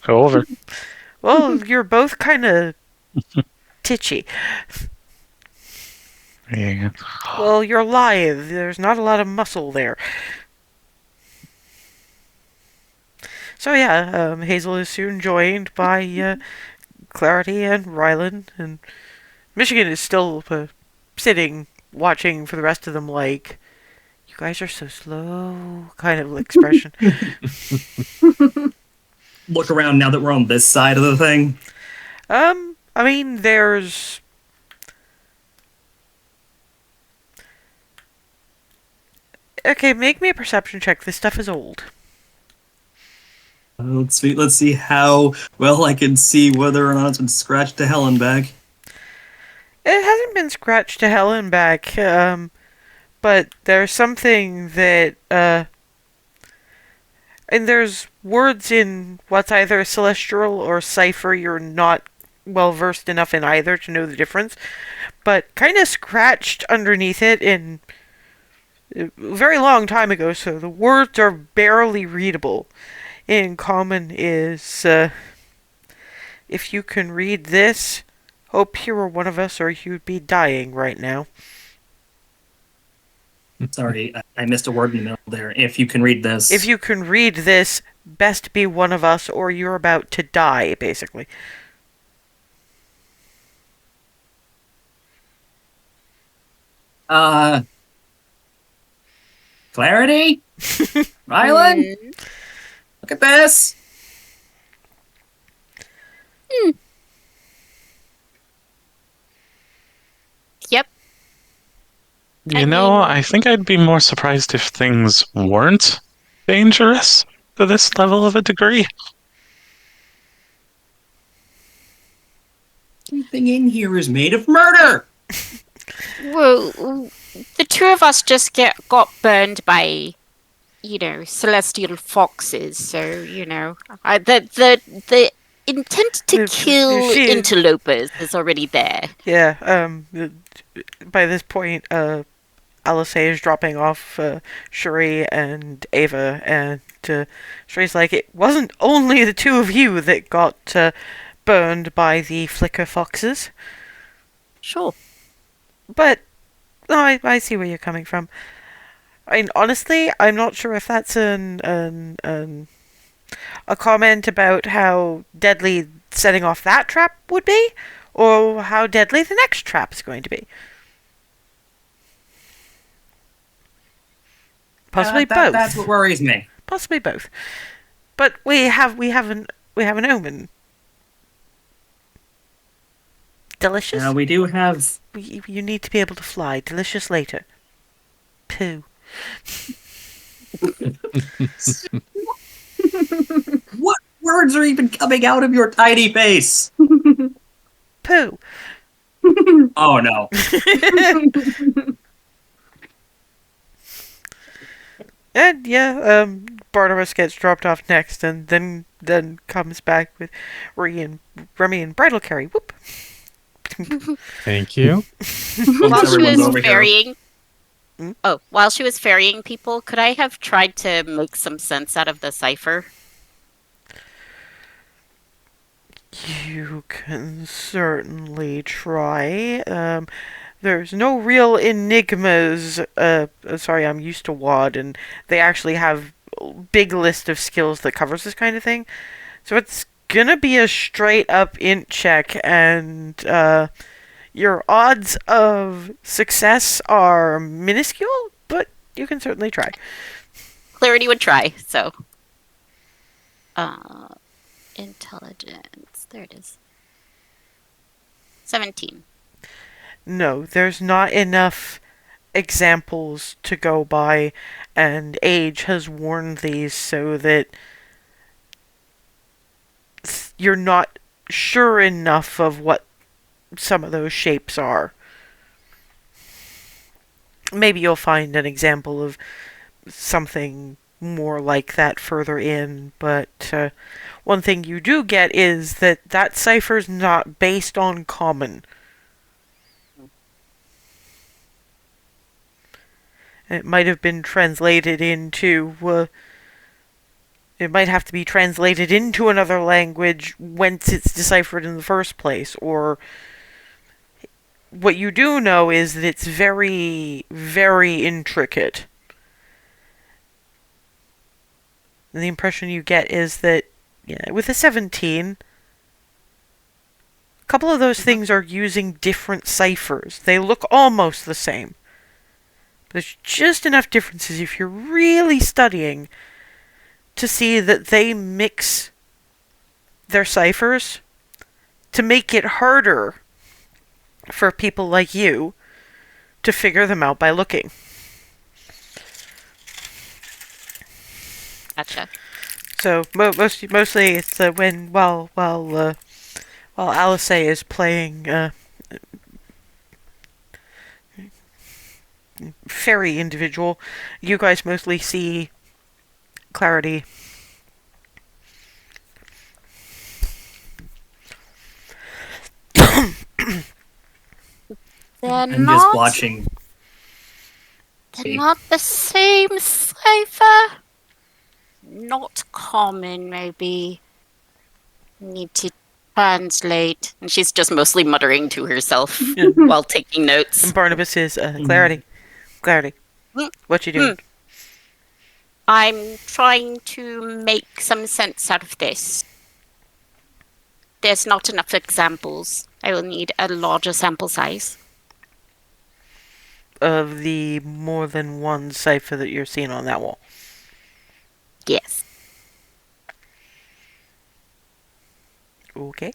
Over. Well, you're both kind of titchy. Yeah. Well, you're lithe. There's not a lot of muscle there. So yeah, Hazel is soon joined by Clarity and Rylan, and Michigan is still sitting, watching for the rest of them like, you guys are so slow, kind of expression. Look around now that we're on this side of the thing. I mean, there's... Okay, make me a perception check. This stuff is old. Let's see how well I can see whether or not it's been scratched to hell and back. It hasn't been scratched to hell and back, but there's something that, and there's words in what's either celestial or cipher. You're not well versed enough in either to know the difference, but kind of scratched underneath it in a very long time ago, so the words are barely readable. In common is, if you can read this, hope you were one of us or you'd be dying right now. Sorry, I missed a word in the middle there. If you can read this. If you can read this, best be one of us or you're about to die, basically. Clarity? Rylan? Look at this! Yep. I think I'd be more surprised if things weren't dangerous to this level of a degree. Everything in here is made of murder! Well, the two of us just got burned by, celestial foxes. So the intent to kill interlopers is already there. Yeah. By this point, Alice is dropping off Shuri and Ava, and Shuri's like, it wasn't only the two of you that got burned by the flicker foxes. Sure. But I see where you're coming from. I mean, honestly, I'm not sure if that's a comment about how deadly setting off that trap would be, or how deadly the next trap is going to be. Possibly both. That's what worries me. Possibly both. But we have an omen. Delicious? We do have... You need to be able to fly. Delicious later. Pooh. What words are even coming out of your tiny face? Pooh. Oh, no. And yeah, Barnabas gets dropped off next, and then comes back with Remy and bridal carry. Whoop. Thank you. While she Everyone's was over here. ferrying, while she was ferrying people, could I have tried to make some sense out of the cipher? You can certainly try. There's no real enigmas. Sorry, I'm used to WAD, and they actually have a big list of skills that covers this kind of thing. So it's gonna be a straight up int check, and your odds of success are minuscule, but you can certainly try. Clarity would try, so. Intelligence. There it is. 17. No, there's not enough examples to go by, and age has worn these so that you're not sure enough of what some of those shapes are. Maybe you'll find an example of something more like that further in, but one thing you do get is that cipher's not based on common. It might have been translated into... it might have to be translated into another language whence it's deciphered in the first place, or what you do know is that it's very, very intricate. And the impression you get is that, with a 17, a couple of those things are using different ciphers. They look almost the same. There's just enough differences if you're really studying to see that they mix their ciphers to make it harder for people like you to figure them out by looking. Gotcha. So mostly it's while Alice is playing fairy individual, you guys mostly see Clarity. I'm just watching. They're not the same cipher. Not common, maybe. Need to translate. And she's just mostly muttering to herself while taking notes. And Barnabas is Clarity. Clarity. What you doing? I'm trying to make some sense out of this. There's not enough examples. I will need a larger sample size. Of the more than one cipher that you're seeing on that wall. Yes. Okay.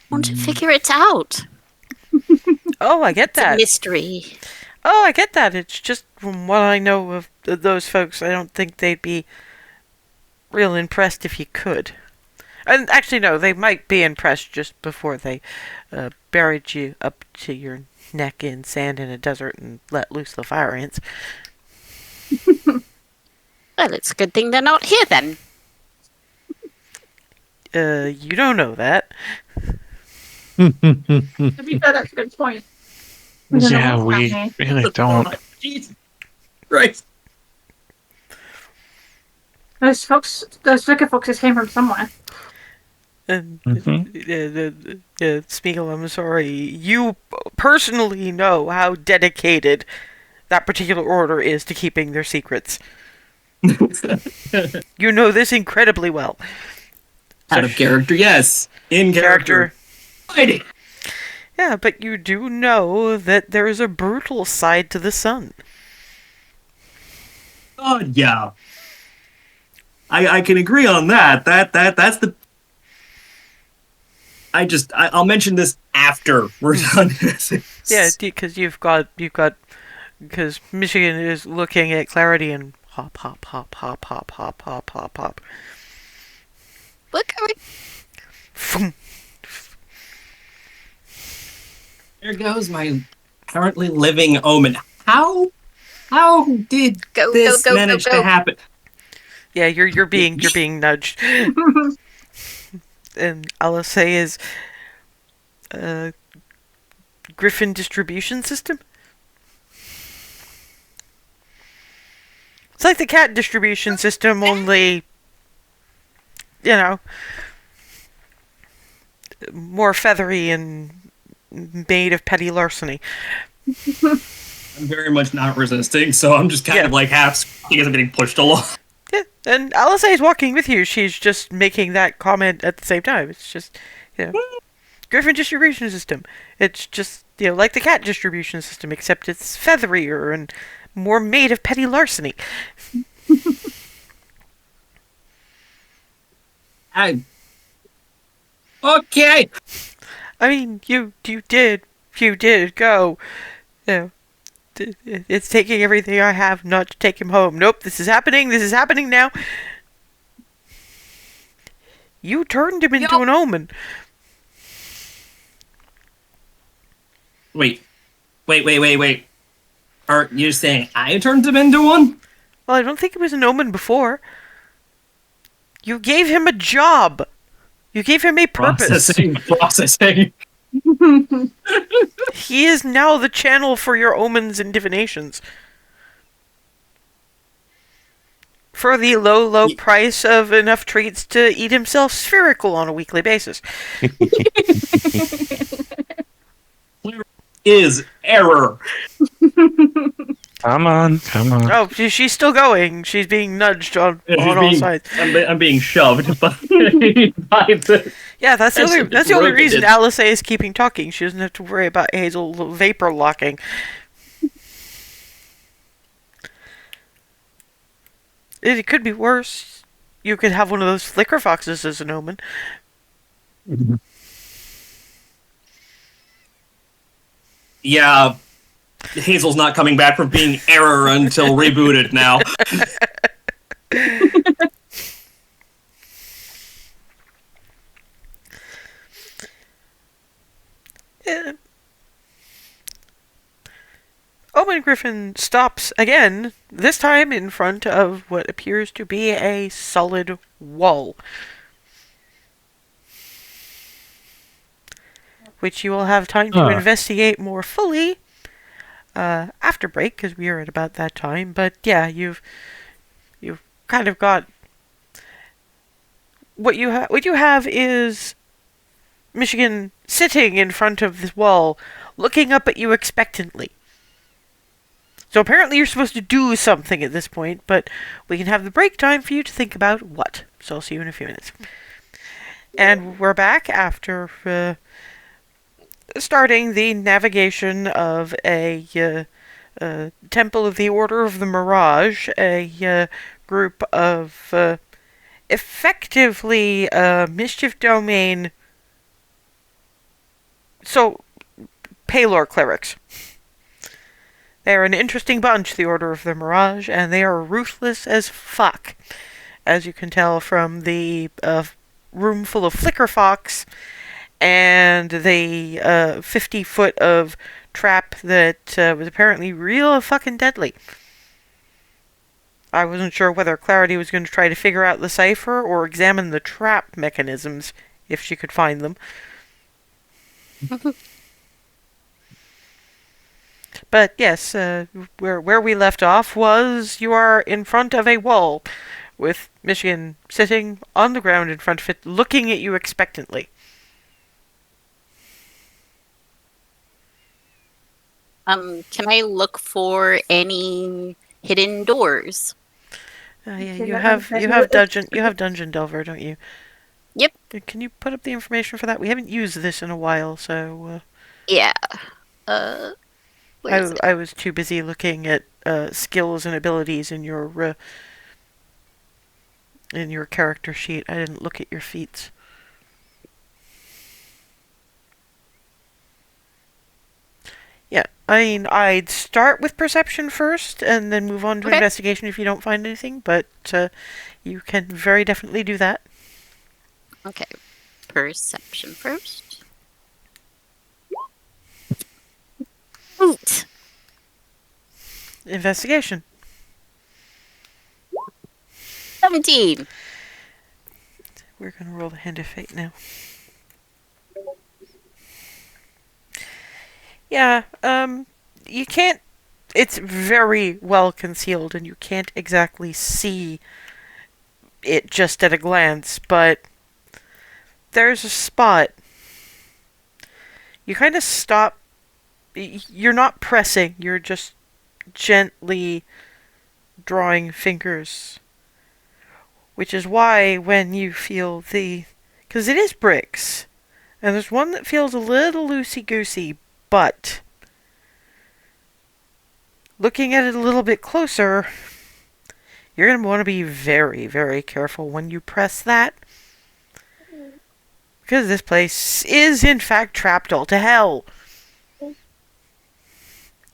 Want to figure it out. Oh, I get It's a that. mystery. Oh, I get that. It's just from what I know of those folks, I don't think they'd be real impressed if you could. And actually, no, they might be impressed just before they buried you up to your neck in sand in a desert and let loose the fire ants. Well, it's a good thing they're not here then. You don't know that. To be fair, that's a good point. We don't know Yeah, what's we happening. really don't. Jesus Christ. Those wicked foxes came from somewhere. And Spiegel, I'm sorry. You personally know how dedicated that particular order is to keeping their secrets. You know this incredibly well. Out of character, yes. In character. Fighting. Yeah, but you do know that there is a brutal side to the sun. Oh, yeah. I can agree on that. That's the... I'll mention this after we're done. Yeah, because because Michigan is looking at Clarity and hop, hop, hop, hop, hop, hop, hop, hop, hop. Look, Phoom. There goes my currently living omen. How did this manage to happen? Yeah, you're being nudged. And Alice is Griffin distribution system. It's like the cat distribution system, only more feathery and made of petty larceny. I'm very much not resisting, so I'm just kind of like half because I'm getting pushed along. Yeah, and Alice is walking with you. She's just making that comment at the same time. It's just, Griffin distribution system. It's just, like the cat distribution system, except it's featherier and more made of petty larceny. Okay. I mean, you did go. It's taking everything I have not to take him home. Nope, this is happening now. You turned him into an omen. Wait. Are you saying I turned him into one? Well, I don't think it was an omen before. You gave him a job. You gave him a purpose. Processing. He is now the channel for your omens and divinations. For the low price of enough treats to eat himself spherical on a weekly basis. Is error. Come on. Oh, she's still going. She's being nudged on all sides. I'm being shoved by the... Yeah, that's the only broken reason it. Alice is keeping talking. She doesn't have to worry about Hazel vapor locking. It could be worse. You could have one of those flicker foxes as an omen. Yeah, Hazel's not coming back from being error until rebooted now. Yeah. Owen Griffin stops again, this time in front of what appears to be a solid wall, which you will have time to investigate more fully after break, because we are at about that time. But yeah, you've kind of got what you have is Michigan sitting in front of this wall, looking up at you expectantly. So apparently you're supposed to do something at this point, but we can have the break time for you to think about what. So I'll see you in a few minutes. And we're back after starting the navigation of a Temple of the Order of the Mirage, a group of effectively Mischief Domain, so Pelor clerics. They're an interesting bunch, the Order of the Mirage, and they are ruthless as fuck, as you can tell from the room full of flicker fox and the 50-foot of trap that was apparently real fucking deadly. I wasn't sure whether Clarity was going to try to figure out the cipher or examine the trap mechanisms, if she could find them. But yes, where we left off was you are in front of a wall with Michigan sitting on the ground in front of it, looking at you expectantly. Can I look for any hidden doors? Yeah, you have Dungeon Delver, don't you? Yep. Can you put up the information for that? We haven't used this in a while, so. Yeah. I was too busy looking at skills and abilities in your character sheet. I didn't look at your feats. Yeah, I mean, I'd start with perception first and then move on to investigation if you don't find anything, but you can very definitely do that. Okay, perception first. Oot. Investigation. 17. We're gonna roll the Hand of Fate now. Yeah, you can't... It's very well concealed, and you can't exactly see it just at a glance, but there's a spot. You kind of stop. You're not pressing, you're just gently drawing fingers. Which is why when you feel the... Because it is bricks, and there's one that feels a little loosey-goosey, but looking at it a little bit closer, you're going to want to be very, very careful when you press that. Because this place is, in fact, trapped all to hell.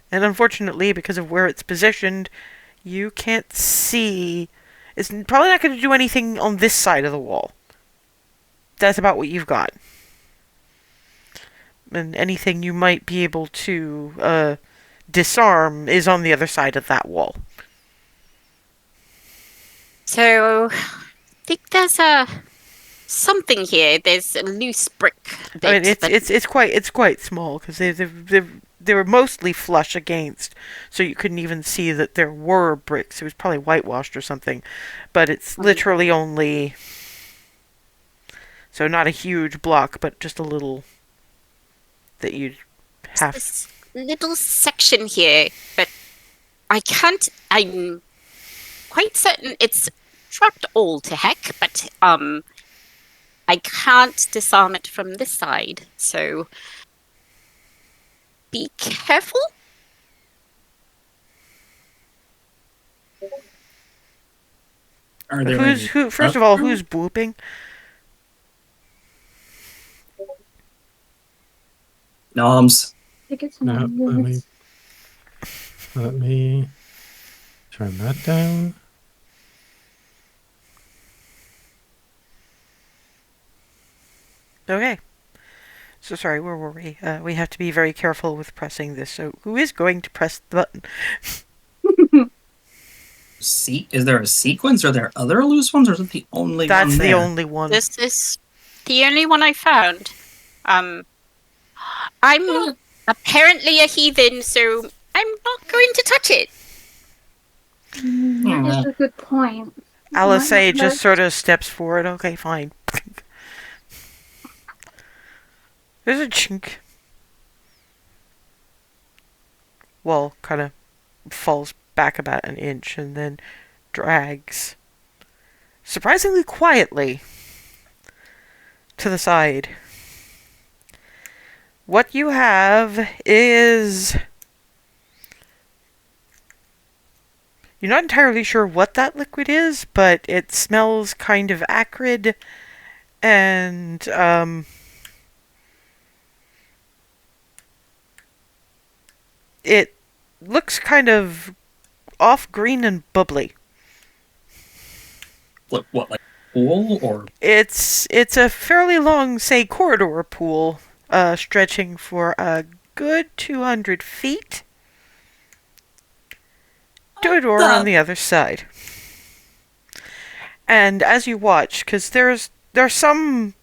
And unfortunately, because of where it's positioned, you can't see... It's probably not going to do anything on this side of the wall. That's about what you've got. And anything you might be able to disarm is on the other side of that wall. So, I think there's something here. There's a loose brick bit. I mean, it's quite small because they've they were mostly flush against, so you couldn't even see that there were bricks. It was probably whitewashed or something, but it's literally only, so not a huge block, but just a little that you'd have. This little section here, but I'm quite certain it's trapped all to heck, but I can't disarm it from this side, so be careful. Are there First of all, who's booping? Noms. No, let me turn that down. Okay. So sorry, where were we? We have to be very careful with pressing this. So who is going to press the button? Is there a sequence? Are there other loose ones, or is it the only one? That's the only one. This is the only one I found. I'm apparently a heathen, so I'm not going to touch it. That's a good point. Alice just sort of steps forward. Okay, fine. There's a chink. Wall kind of falls back about an inch and then drags surprisingly quietly to the side. What you have is, you're not entirely sure what that liquid is, but it smells kind of acrid and it looks kind of off green and bubbly. What, like pool or? It's a fairly long, say, corridor pool, stretching for a good 200 feet to a door on the other side. And as you watch, because there's some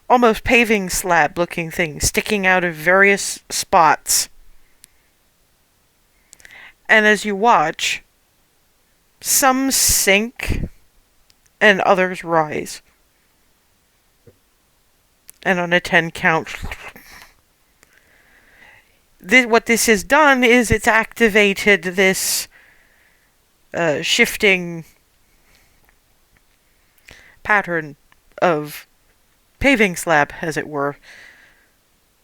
almost paving slab looking things sticking out of various spots. And as you watch, some sink and others rise. And on a 10 count, what this has done is it's activated this shifting pattern of paving slab, as it were.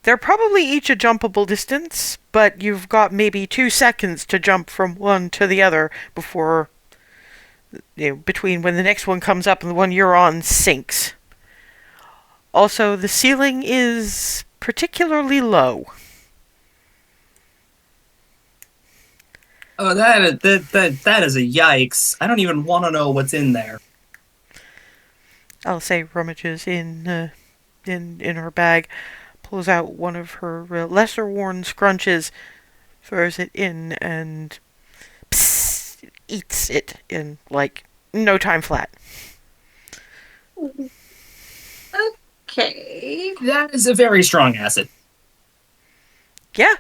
They're probably each a jumpable distance, but you've got maybe 2 seconds to jump from one to the other before, between when the next one comes up and the one you're on sinks. Also, the ceiling is particularly low. Oh, that is a yikes. I don't even want to know what's in there. I'll say rummages in her bag, pulls out one of her lesser worn scrunches, throws it in, and eats it in like no time flat. Okay. That is a very strong acid. Yeah.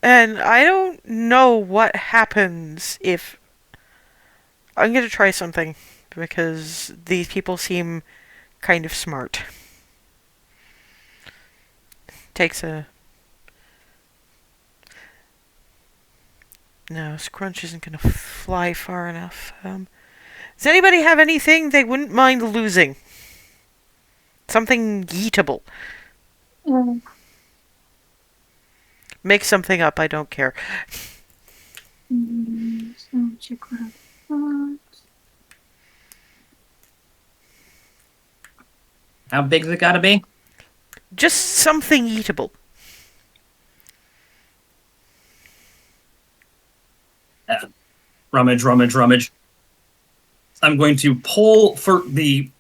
And I don't know what happens if... I'm going to try something, because these people seem kind of smart. Takes a... No, Scrunch isn't going to fly far enough. Does anybody have anything they wouldn't mind losing? Something eatable. Make something up, I don't care. So check what I've got. How big's it gotta be? Just something eatable. Rummage. I'm going to pull for the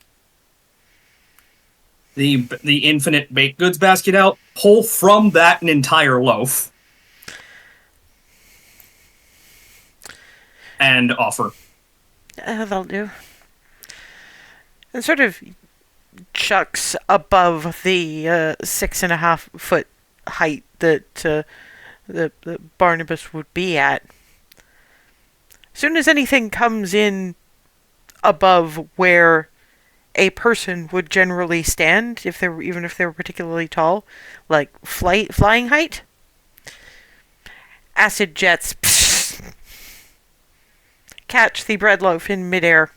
infinite baked goods basket out, pull from that an entire loaf, and offer. That'll do. And sort of chucks above the 6.5 foot height that Barnabas would be at. As soon as anything comes in above where a person would generally stand, even if they were particularly tall, like flying height, acid jets catch the bread loaf in midair.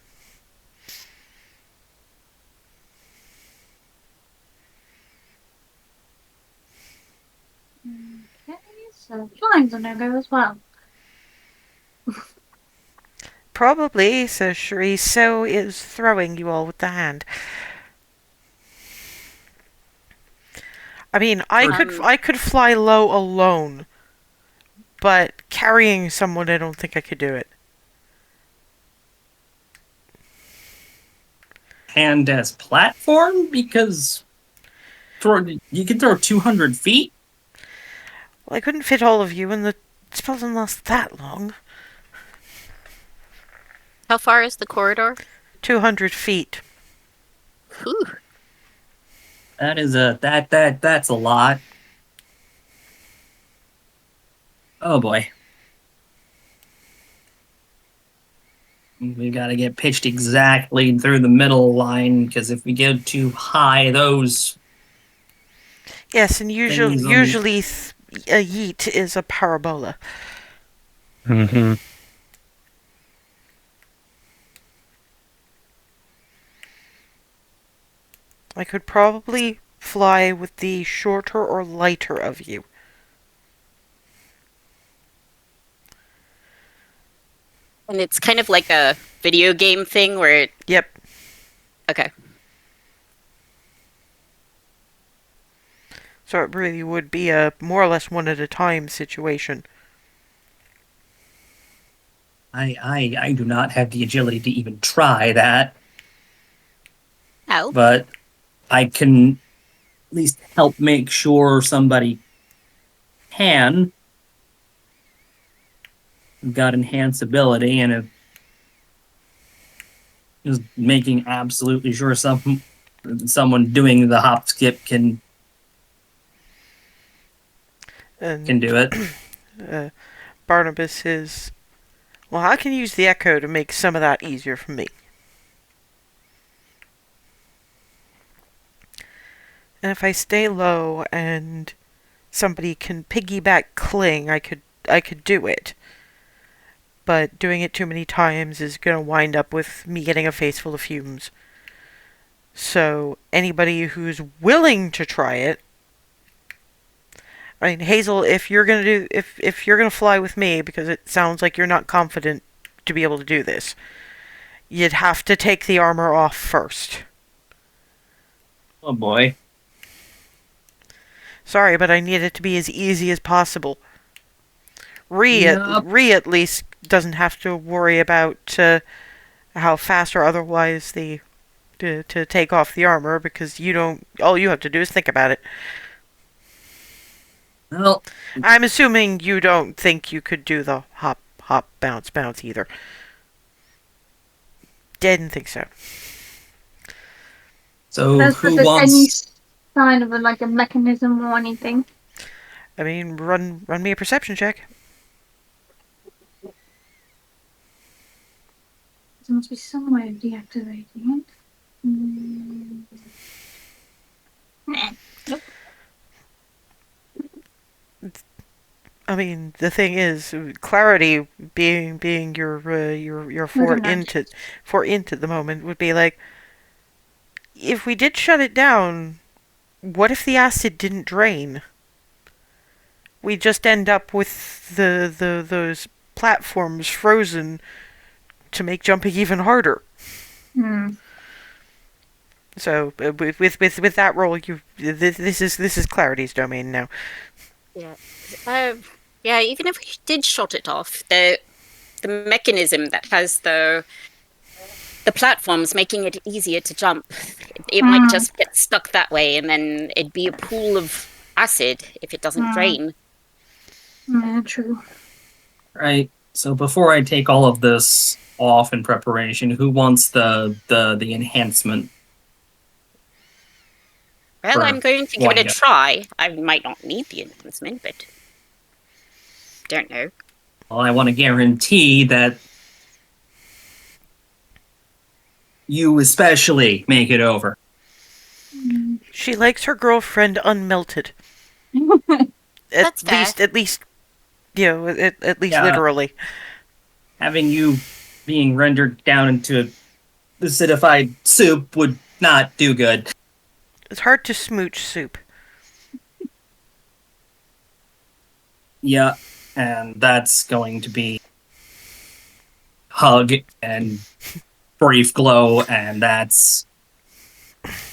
Okay, so flying's a no-go as well. Probably, says Cherie, so is throwing you all with the hand. I mean, I could fly low alone, but carrying someone, I don't think I could do it. Hand as platform? Because you can throw 200 feet? Well, I couldn't fit all of you, and the spell doesn't last that long. How far is the corridor? 200 feet. Whew. That is that's a lot. Oh boy. We gotta get pitched exactly through the middle line, because if we get too high, those... Yes, and usually a yeet is a parabola. Mm-hmm. I could probably fly with the shorter or lighter of you. And it's kind of like a video game thing where it... Yep. Okay. So it really would be a more or less one at a time situation. I do not have the agility to even try that, Oh. but I can at least help make sure somebody can. We've got enhanced ability, and just making absolutely sure someone doing the hop skip can do it. Barnabas is... Well, I can use the echo to make some of that easier for me. And if I stay low and somebody can piggyback cling, I could do it. But doing it too many times is going to wind up with me getting a face full of fumes. So anybody who's willing to try it... I mean, Hazel, if you're gonna fly with me, because it sounds like you're not confident to be able to do this, you'd have to take the armor off first. Oh boy. Sorry, but I need it to be as easy as possible. Ree at least doesn't have to worry about how fast or otherwise to take off the armor, because you don't. All you have to do is think about it. Well, I'm assuming you don't think you could do the hop, bounce either. Didn't think so. So who Any wants... sign of a mechanism or anything? I mean, run me a perception check. There must be some way of deactivating it. Nah. I mean, the thing is, clarity being your int at the moment would be like, if we did shut it down, what if the acid didn't drain? We just end up with those platforms frozen to make jumping even harder. Hmm. So with that roll, this is Clarity's domain now. Yeah. Yeah, even if we did shut it off, the mechanism that has the platforms making it easier to jump, it might just get stuck that way, and then it'd be a pool of acid if it doesn't drain. Yeah, true. Right. So before I take all of this off in preparation, who wants the enhancement? Well, I'm going to give it a try. I might not need the enhancement, but don't know. Well, I want to guarantee that you especially make it over. She likes her girlfriend unmelted. That's fair. At least, at least literally. Having you being rendered down into acidified soup would not do good. It's hard to smooch soup. Yeah, and that's going to be hug and brief glow, and that's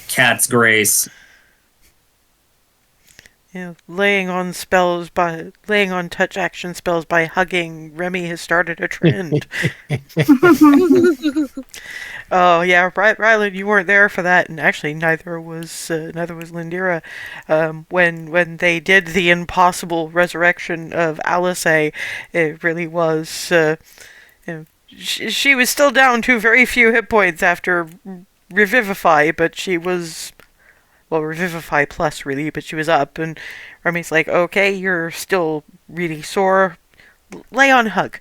cat's grace. Laying on touch action spells by hugging. Remy has started a trend. Oh yeah, Ryland, you weren't there for that, and actually neither was Lindira. When they did the impossible resurrection of Alice, it really was. She was still down to very few hit points after Revivify, but she was. Well, Revivify Plus, really, but she was up, and Remy's like, okay, you're still really sore. Lay on hug.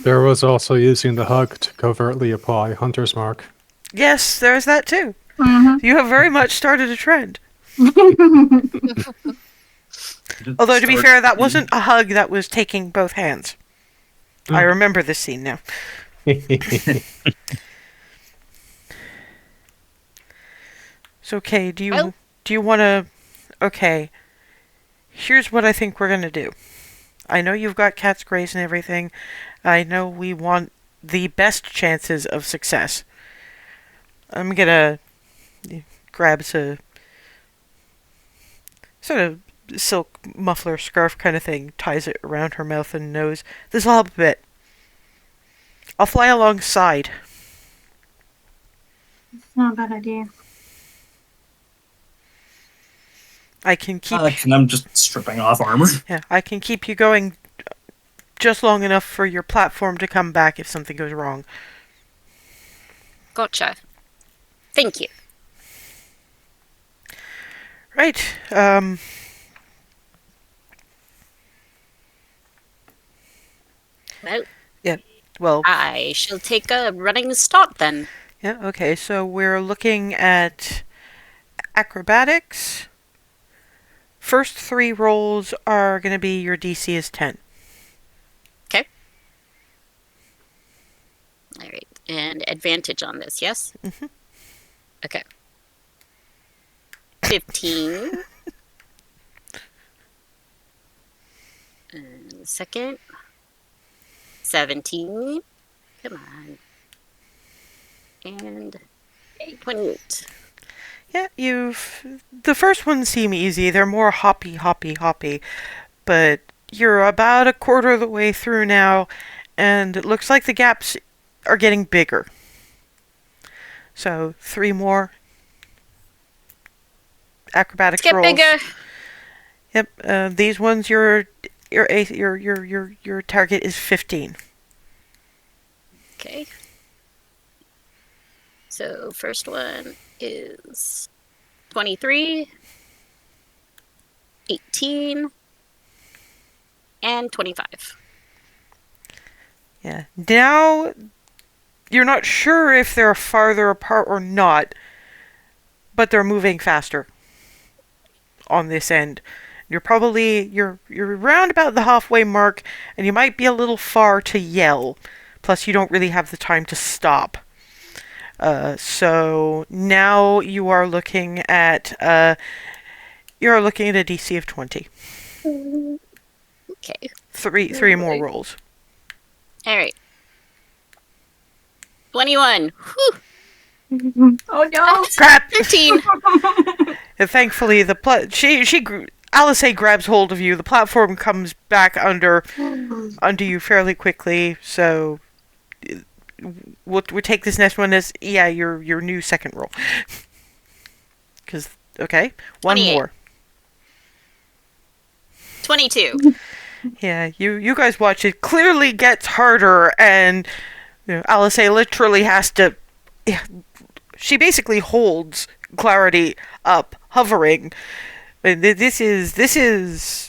There was also using the hug to covertly apply Hunter's Mark. Yes, there's that too. Mm-hmm. You have very much started a trend. Although, to be fair, that wasn't a hug, that was taking both hands. I remember this scene now. So, okay, do you want to... Okay, here's what I think we're going to do. I know you've got cat's grace and everything. I know we want the best chances of success. I'm going to grab a sort of silk muffler scarf kind of thing, ties it around her mouth and nose. This will help a bit. I'll fly alongside. It's not a bad idea. I can keep... and I'm just stripping off armor. Yeah, I can keep you going just long enough for your platform to come back if something goes wrong. Gotcha. Thank you. Right, Well, yeah, well... I shall take a running start then. Yeah, okay, so we're looking at acrobatics. First 3 rolls are going to be your DC is 10. Okay. Alright, and advantage on this, yes? Mm-hmm. Okay. 15. And the second. 17. Come on. And 28. Yeah, the first ones seem easy. They're more hoppy. But you're about a quarter of the way through now, and it looks like the gaps are getting bigger. So 3 more acrobatics rolls. Get bigger. Yep. These ones, your target is 15. Okay. So first one is 23, 18, and 25. Yeah. Now, you're not sure if they're farther apart or not, but they're moving faster on this end. You're around about the halfway mark, and you might be a little far to yell. Plus, you don't really have the time to stop. So now you are looking at a DC of 20. Okay. Three more rolls. All right. 21. Whew. Oh no! Crap! 13. And thankfully, Alice grabs hold of you. The platform comes back under you fairly quickly. So we'll take this next one as your new second roll. Because one 28. more. 22. Yeah, you guys watch. It clearly gets harder, and Alice literally has to. She basically holds Clarity up, hovering. And this is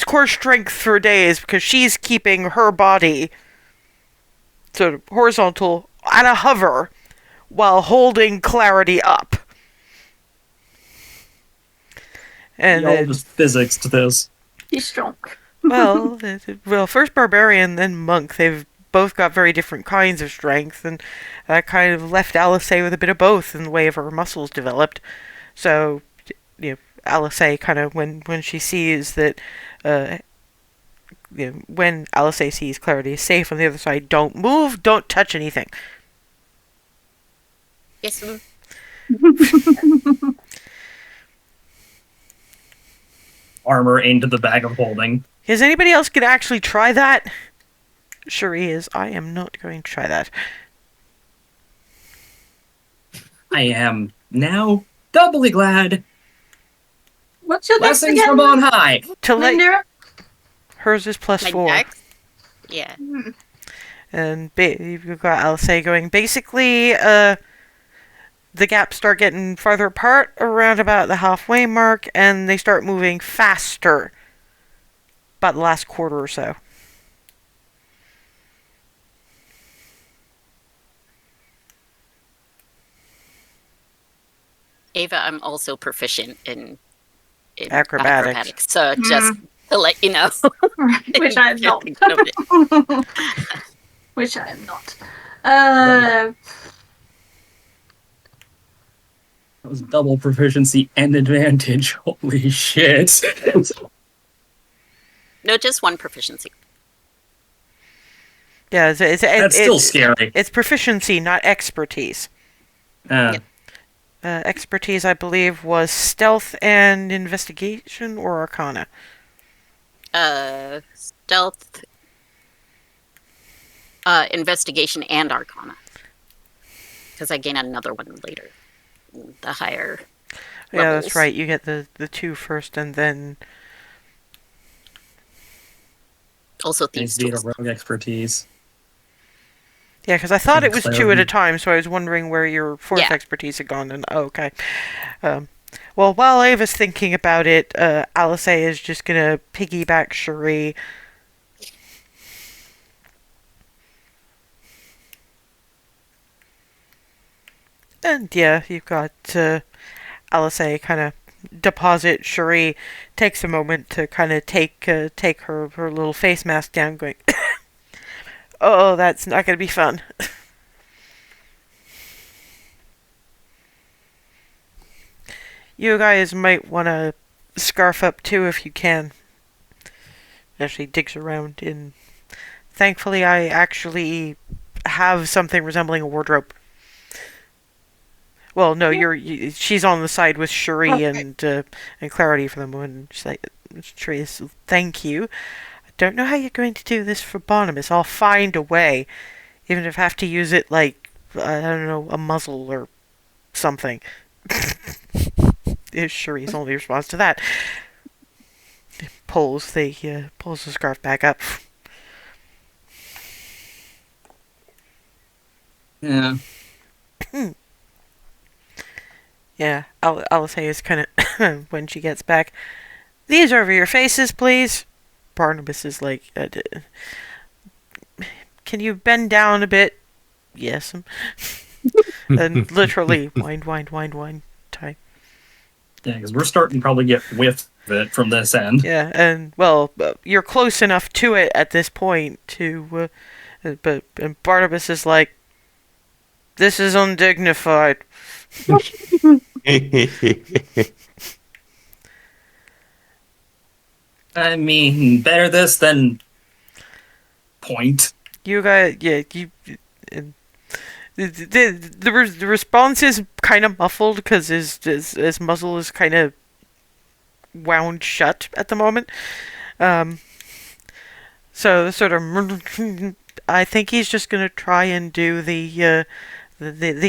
core strength for days because she's keeping her body sort of horizontal at a hover while holding Clarity up. And all just physics to this. He's strong. well, first Barbarian, then Monk. They've both got very different kinds of strength, and that kind of left Alice with a bit of both in the way of her muscles developed. So, Alice kind of when she sees that, when Alice sees Clarity is safe on the other side, don't move, don't touch anything. Yes. Armor into the bag of holding. Is anybody else going to actually try that? Cherie is. I am not going to try that. I am now doubly glad. What's your dex Blessings again? from on high. To let Linda? hers is plus My 4. dex? Yeah. And you've got Alice going. Basically, the gaps start getting farther apart around about the halfway mark, and they start moving faster. About the last quarter or so. Ava, I'm also proficient in Acrobatics. So just to let you know. Which I am not. Think of it. Which I am not. That was double proficiency and advantage. Holy shit. No, just one proficiency. Yeah, That's still scary. It's proficiency, not expertise. Expertise, I believe, was stealth and investigation or arcana. Stealth, investigation, and arcana. Because I gain another one later. The higher Yeah, levels. that's right. You get the 2 first, and then... Also thieves' Needs tools. rogue expertise. Yeah, because I thought it was 2 at a Clarity. time, so I was wondering where your 4th Yeah. expertise had gone. And okay. Well, while Ava's thinking about it, Alice is just gonna piggyback Cherie. And yeah, you've got Alice kind of deposit Cherie. Takes a moment to kind of take her little face mask down, going, "Oh, that's not gonna be fun." You guys might want to scarf up too if you can. As she digs around in. Thankfully, I actually have something resembling a wardrobe. Well, no, she's on the side with Cherie and Clarity for the moment. She's like, Trace, thank you. I don't know how you're going to do this for Barnabas. I'll find a way. Even if I have to use it like, I don't know, a muzzle or something. Is Cherie's only response to that. Pulls the scarf back up. Yeah. Yeah, Alice is kind of, when she gets back, "These over your faces, please." Barnabas is like, "Can you bend down a bit?" "Yes." And literally, wind, tie. Yeah, because we're starting to probably get whiff of it from this end. Yeah, and, well, you're close enough to it at this point to, and Barnabas is like, "This is undignified." I mean, better this than point. You guys, yeah, the response is kind of muffled because his muzzle is kind of wound shut at the moment. So sort of, I think he's just gonna try and do the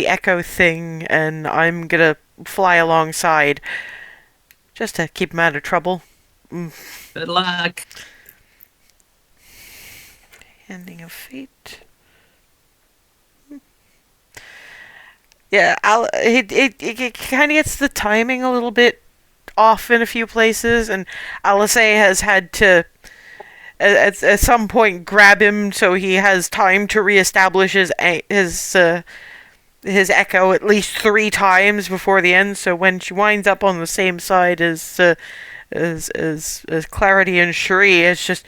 echo thing, and I'm gonna fly alongside just to keep him out of trouble. Good luck. Ending of fate. Yeah, it kind of gets the timing a little bit off in a few places, and Alice has had to at some point grab him so he has time to reestablish his echo at least 3 times before the end. So when she winds up on the same side as Clarity and Cherie, it's just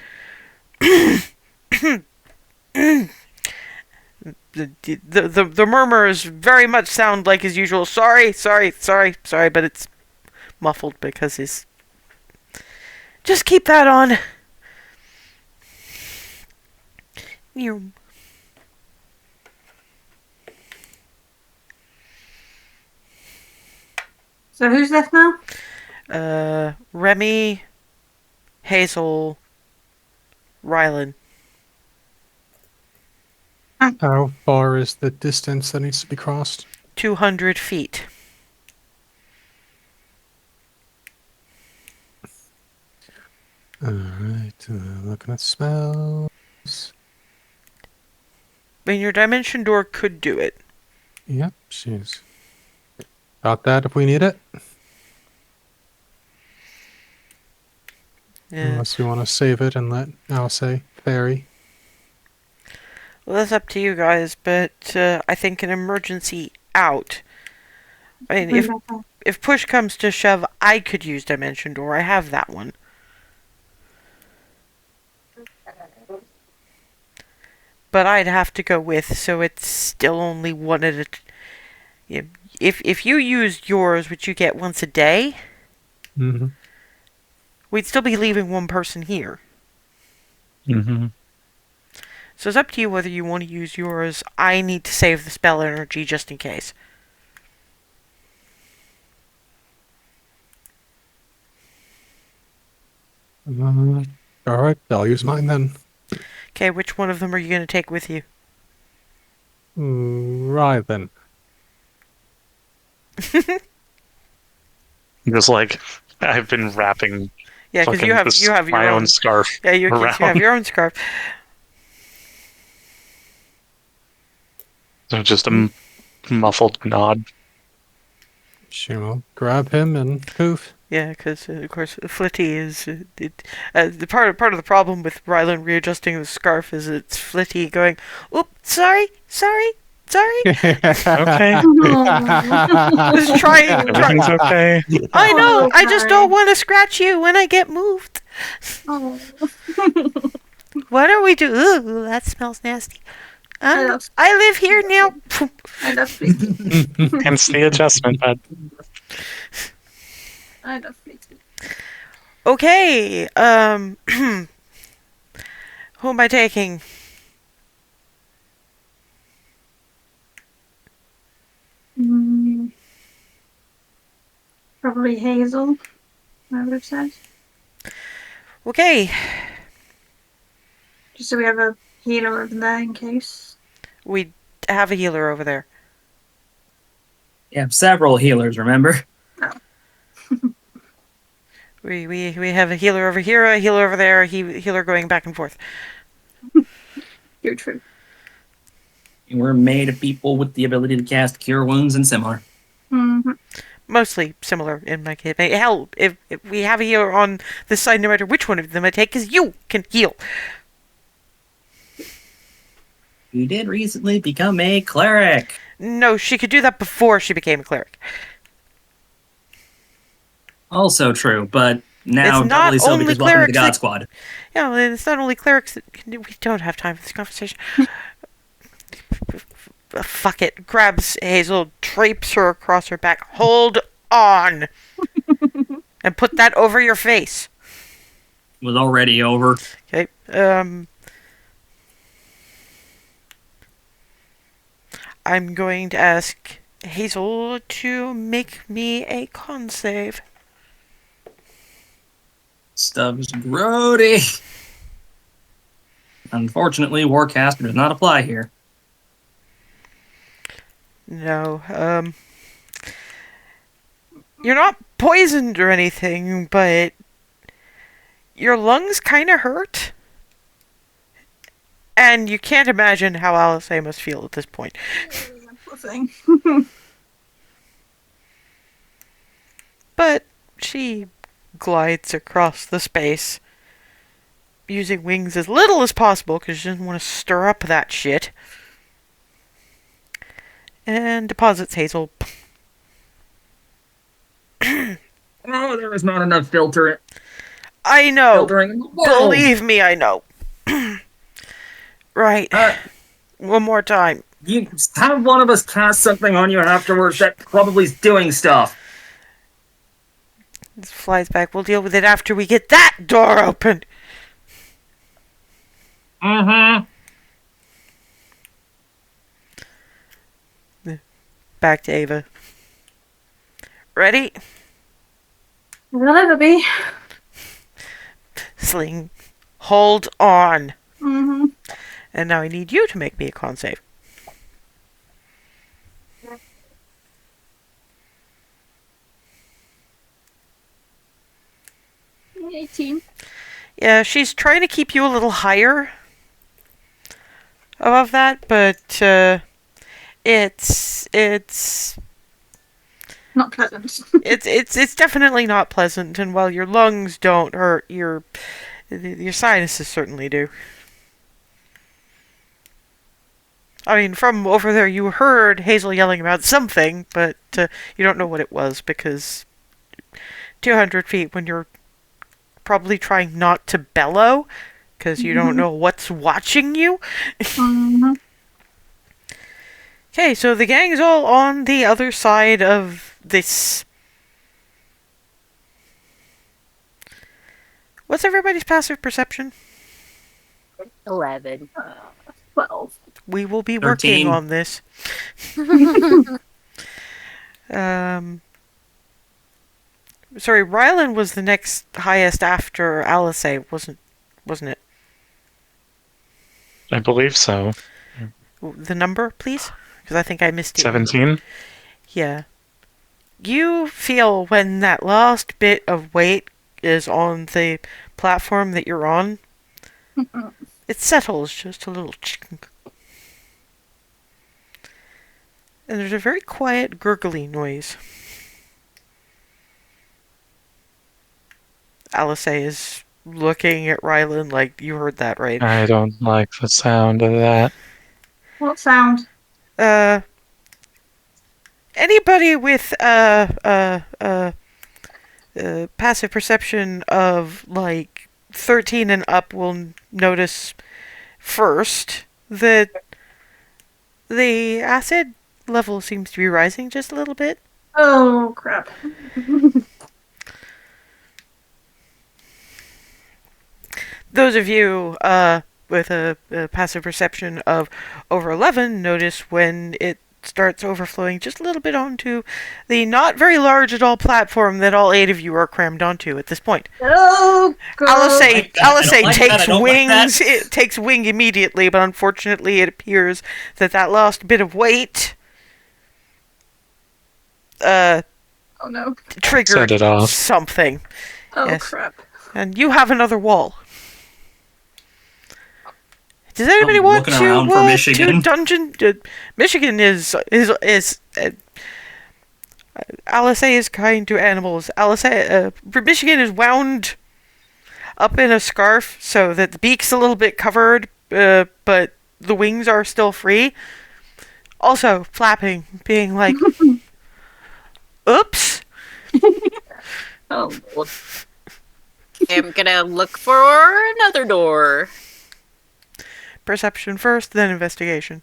the murmurs very much sound like his usual sorry, but it's muffled because he's just keep that on. So who's left now? Remy, Hazel, Rylan. How far is the distance that needs to be crossed? 200 feet. Alright, looking at spells. I mean, your dimension door could do it. Yep, she's got that if we need it. Yeah. Unless we want to save it and let Alice fairy. Well, that's up to you guys, but I think an emergency out. I mean, if push comes to shove, I could use dimension door. I have that one. But I'd have to go with, so it's still only one at a. If you used yours, which you get once a day, we'd still be leaving one person here. Mm-hmm. So it's up to you whether you want to use yours. I need to save the spell energy just in case. Alright, I'll use mine then. Okay, which one of them are you going to take with you? Right then. Just like I've been wrapping. Yeah, because you have your my own own scarf. Yeah, you around. have your own scarf. So just a muffled nod. She will grab him and poof. Yeah, because of course Flitty is the part of the problem with Rylan readjusting the scarf is it's Flitty going, "Oop, sorry." Okay. Just trying. Everything's okay. I know. I just sorry. don't want to scratch you when I get moved. Oh. What are we doing? Ooh, that smells nasty. I live here now. I love Fleety. Hence the adjustment, bud. I love Fleety. Okay. Who am I taking? Probably Hazel, I would have said. Okay. Just so we have a healer over there in case. We have a healer over there. You have several healers, remember? We have a healer over here, a healer over there, a healer going back and forth. You're true. We're made of people with the ability to cast Cure Wounds and similar. Mm-hmm. Mostly similar in my case. Hell, if we have a healer on this side, no matter which one of them I take, because you can heal. You did recently become a cleric. No, she could do that before she became a cleric. Also true, but now It's not doubly so only because welcome to the clerics God that- Squad. Yeah, well, it's not only clerics that can do. We don't have time for this conversation. Fuck it. Grabs Hazel, drapes her across her back. Hold on. And put that over your face. It was already over. Okay. I'm going to ask Hazel to make me a con save. Stubbs grody. Unfortunately, Warcaster does not apply here. No, you're not poisoned or anything, but your lungs kind of hurt. And you can't imagine how Alice must feel at this point. Poor thing. She glides across the space, using wings as little as possible because she doesn't want to stir up that shit. And deposits Hazel. Oh, there is not enough filtering. I know. Filtering in the world. Believe me, I know. Right. One more time. You have one of us cast something on you afterwards that probably is doing stuff. This flies back. We'll deal with it after we get that door open. Mm-hmm. Back to Ava. Ready? Will ever be. Sling. Hold on. Mm-hmm. And now I need you to make me a con save. 18. Yeah, she's trying to keep you a little higher above that, but it's Not pleasant. it's definitely not pleasant. And while your lungs don't hurt, your sinuses certainly do. I mean, from over there, you heard Hazel yelling about something, but you don't know what it was because 200 feet when you're probably trying not to bellow because you don't know what's watching you. Mm-hmm. Okay, so the gang's all on the other side of this. What's everybody's passive perception? 11. 12. We will be 13. working on this. Sorry, Rylan was the next highest after Alice, wasn't it? I believe so. The number, please? Because I think I missed it. 17? Yeah. You feel when that last bit of weight is on the platform that you're on, it settles just a little chink. And there's a very quiet gurgly noise. Alice is looking at Rylan like, you heard that, right? I don't like the sound of that. What sound? Anybody with passive perception of like 13 and up will notice first that the acid level seems to be rising just a little bit. Oh, crap. Those of you with a passive perception of over 11 notice when it starts overflowing just a little bit onto the not very large at all platform that all 8 of you are crammed onto at this point. Oh, God. Alice like takes that. wings. It takes wing immediately, but unfortunately, it appears that last bit of weight Oh, no. triggered Set it off. something. Oh, Yes. crap. And you have another wall. Does anybody I'm want looking around for to Michigan. dungeon? Michigan is Alice is kind to animals. Michigan is wound up in a scarf so that the beak's a little bit covered, but the wings are still free. Also flapping, being like, "Oops." Oh, Lord. I'm gonna look for another door. Perception first, then investigation.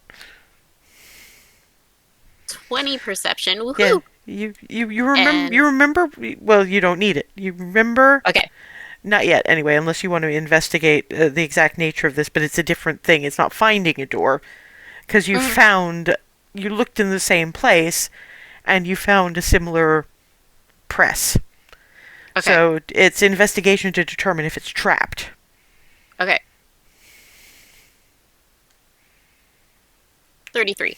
20 perception. Woohoo! Yeah, you remember. And- You remember. Well, you don't need it. You remember. Okay. Not yet, anyway, unless you want to investigate the exact nature of this, but it's a different thing. It's not finding a door, because you looked in the same place, and you found a similar press. Okay. So it's investigation to determine if it's trapped. Okay. 33.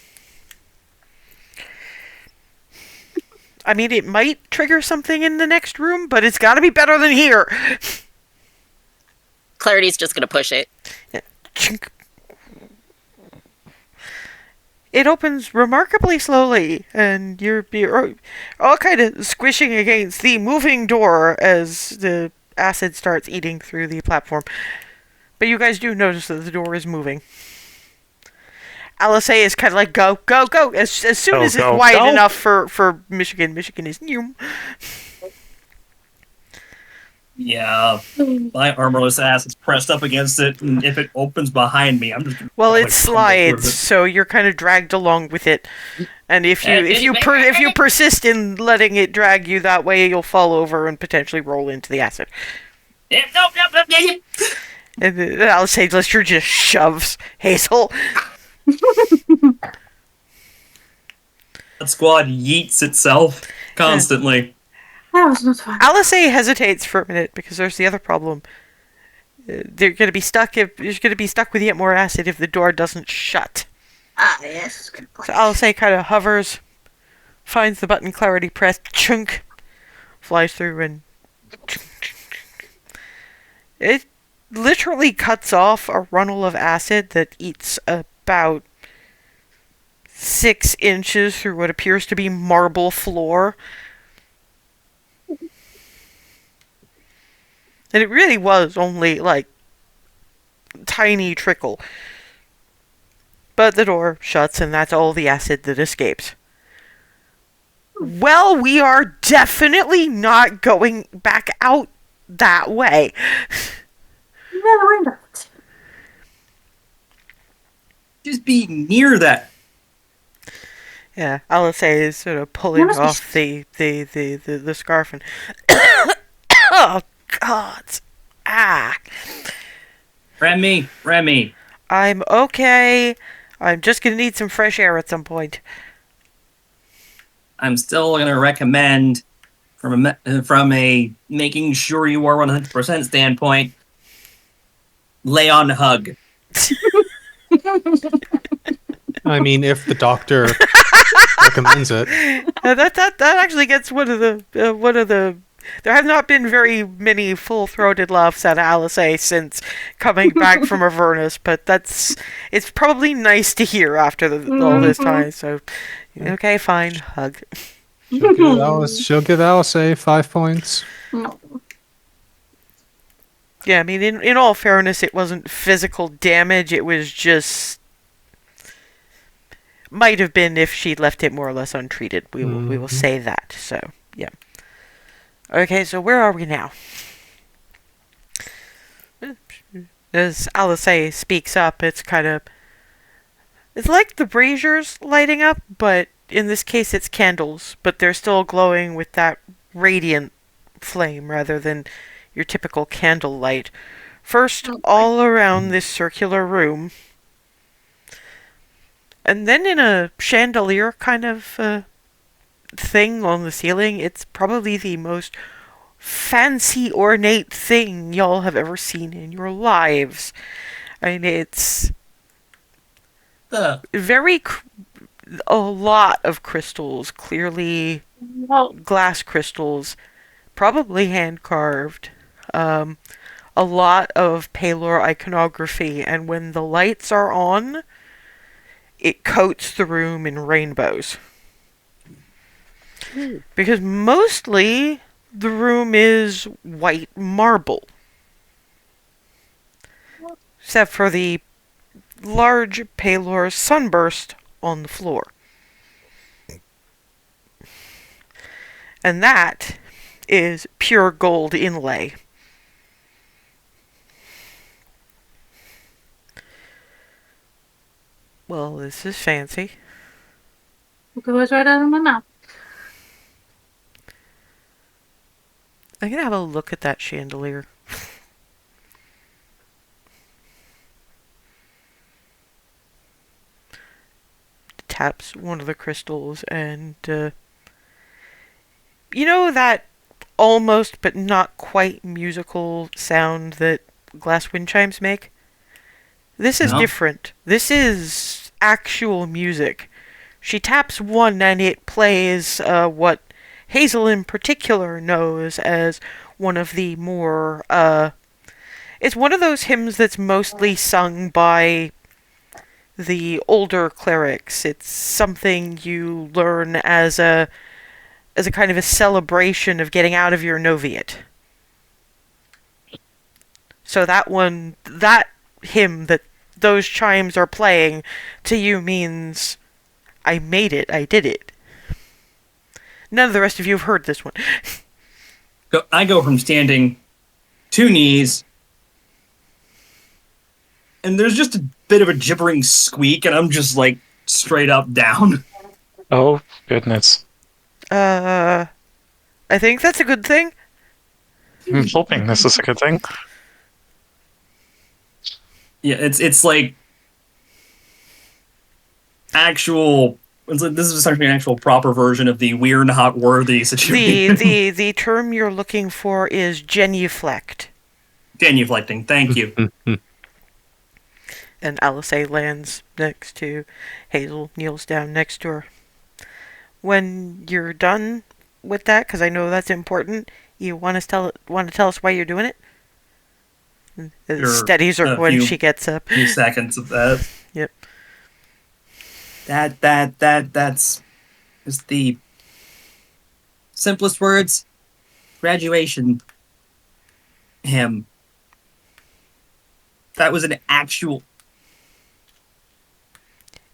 I mean, it might trigger something in the next room, but it's got to be better than here. Clarity's just gonna push it. Chink. It opens remarkably slowly, and you're all kind of squishing against the moving door as the acid starts eating through the platform. But you guys do notice that the door is moving. Alice is kind of like, go, go, go, as soon as it's wide enough for Michigan. Michigan is new. Yeah, my armorless ass is pressed up against it, and if it opens behind me, I'm just gonna it slides, so you're kind of dragged along with it. And if you persist in letting it drag you that way, you'll fall over and potentially roll into the acid. And Alice just shoves Hazel. That squad yeets itself constantly. That was not fun. Alice hesitates for a minute because there's the other problem. They're going to be stuck. You're going to be stuck with yet more acid if the door doesn't shut. Ah, yes. Good point. So Alice kind of hovers, finds the button, clarity pressed, chunk, flies through, and it literally cuts off a runnel of acid that eats about 6 inches through what appears to be marble floor. And it really was only, like, tiny trickle. But the door shuts, and that's all the acid that escapes. Well, we are definitely not going back out that way. No, we're not. Just being near that. Yeah, Alice is sort of pulling off the scarf and... Oh, God. Ah. Remy. I'm okay. I'm just going to need some fresh air at some point. I'm still going to recommend, from a making sure you are 100% standpoint, lay on hug. I mean, if the doctor recommends it. That actually gets one of the. There have not been very many full-throated laughs at Alice since coming back from Avernus, but it's probably nice to hear after all this time. So, okay, fine, hug. She'll give Alice 5 points. No. Yeah, I mean, in all fairness, it wasn't physical damage. It was just might have been if she'd left it more or less untreated. We will say that. So, yeah. Okay, so where are we now? As Alice speaks up, it's like the braziers lighting up, but in this case it's candles, but they're still glowing with that radiant flame rather than your typical candle light. First, all around this circular room, and then in a chandelier kind of thing on the ceiling. It's probably the most fancy, ornate thing y'all have ever seen in your lives. I mean, it's a lot of crystals, clearly glass crystals, probably hand-carved. A lot of Pelor iconography, and when the lights are on, it coats the room in rainbows. Because mostly the room is white marble. Except for the large Pelor sunburst on the floor. And that is pure gold inlay. Well, this is fancy. It goes right out of my mouth. I'm gonna have a look at that chandelier. Taps one of the crystals and, you know that almost but not quite musical sound that glass wind chimes make? This is different. This is actual music. She taps one and it plays what Hazel in particular knows as one of the more, it's one of those hymns that's mostly sung by the older clerics. It's something you learn as a kind of a celebration of getting out of your novitiate. So that hymn that those chimes are playing to you means I made it, I did it. None of the rest of you have heard this one. So I go from standing 2 knees, and there's just a bit of a gibbering squeak, and I'm just like straight up down. Oh, goodness. I think that's a good thing. I'm hoping this is a good thing. Yeah, it's like actual. It's like, this is essentially an actual proper version of the "we're not worthy" situation. The term you're looking for is genuflect. Genuflecting. Thank you. And Alice lands next to Hazel, kneels down next to her. When you're done with that, because I know that's important, you want to tell us why you're doing it? Sure. Steadies her when she gets up. A few seconds of that. Yep. That's just the simplest words. Graduation hymn. That was an actual.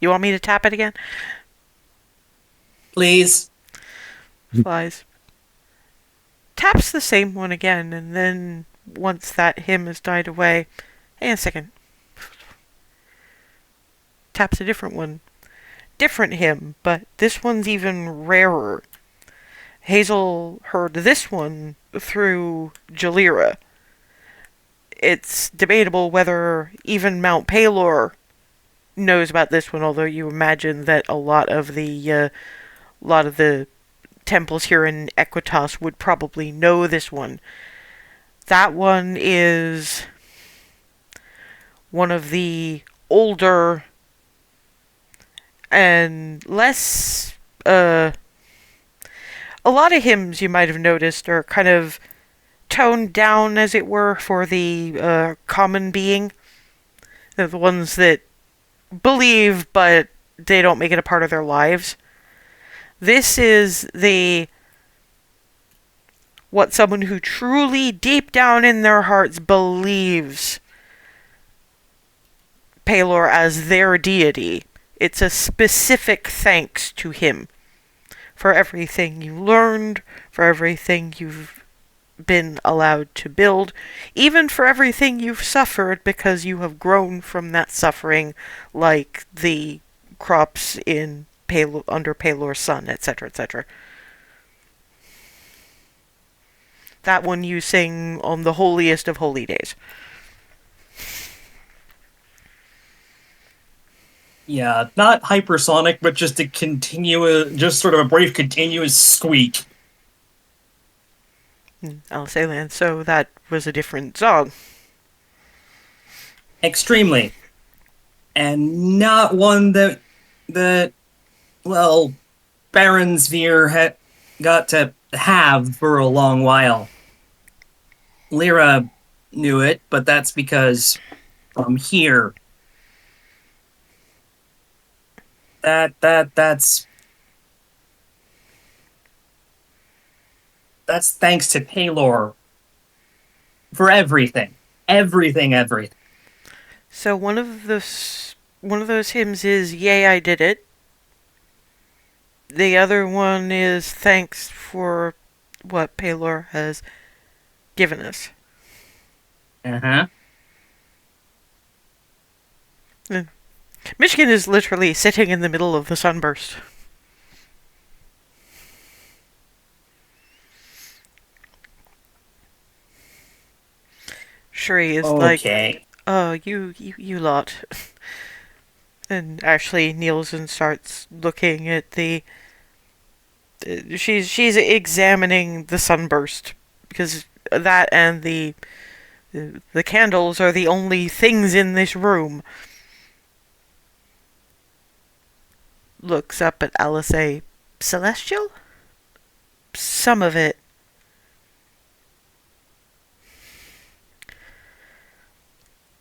You want me to tap it again? Please. Flies. Taps the same one again, and then once that hymn has died away, hang on a second. Taps a different one. Different hymn, but this one's even rarer. Hazel heard this one through Jalira. It's debatable whether even Mount Pelor knows about this one, although you imagine that a lot of the temples here in Equitas would probably know this one. That one is one of the older and less a lot of hymns you might have noticed are kind of toned down, as it were, for the common being. They're the ones that believe, but they don't make it a part of their lives. This is what someone who truly, deep down in their hearts, believes Pelor as their deity. It's a specific thanks to him for everything you learned, for everything you've been allowed to build, even for everything you've suffered because you have grown from that suffering, like the crops in under Pelor's sun, etc., etc. That one you sing on the holiest of holy days. Yeah, not hypersonic, but just just sort of a brief continuous squeak. I'll say that. So that was a different song. Extremely. And not one that well, Baronsveer had got to have for a long while. Lyra knew it, but that's because from here. That's thanks to Pelor for everything. Everything. So one of those hymns is "Yay, I Did It." The other one is thanks for what Pelor has given us. Uh-huh. Michigan is literally sitting in the middle of the sunburst. Shuri is like, "Oh, you lot." And Ashley kneels and starts looking at the... She's examining the sunburst, because that and the candles are the only things in this room. Looks up at Alice. Celestial? Some of it.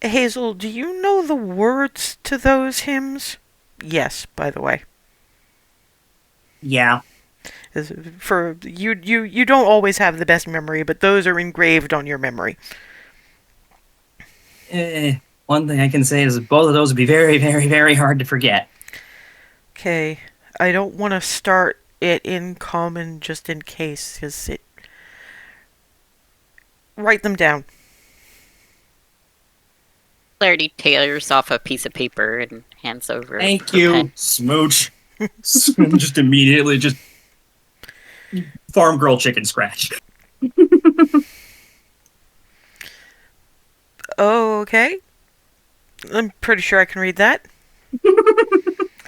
Hazel, do you know the words to those hymns? Yes, by the way. Yeah. For you don't always have the best memory, but those are engraved on your memory. One thing I can say is both of those would be very, very, very hard to forget. Okay, I don't want to start it in common just in case, because it. Write them down. Clarity tears off a piece of paper and hands over. Thank her you, pen. Smooch. Just immediately, just farm girl chicken scratch. Oh, okay. I'm pretty sure I can read that.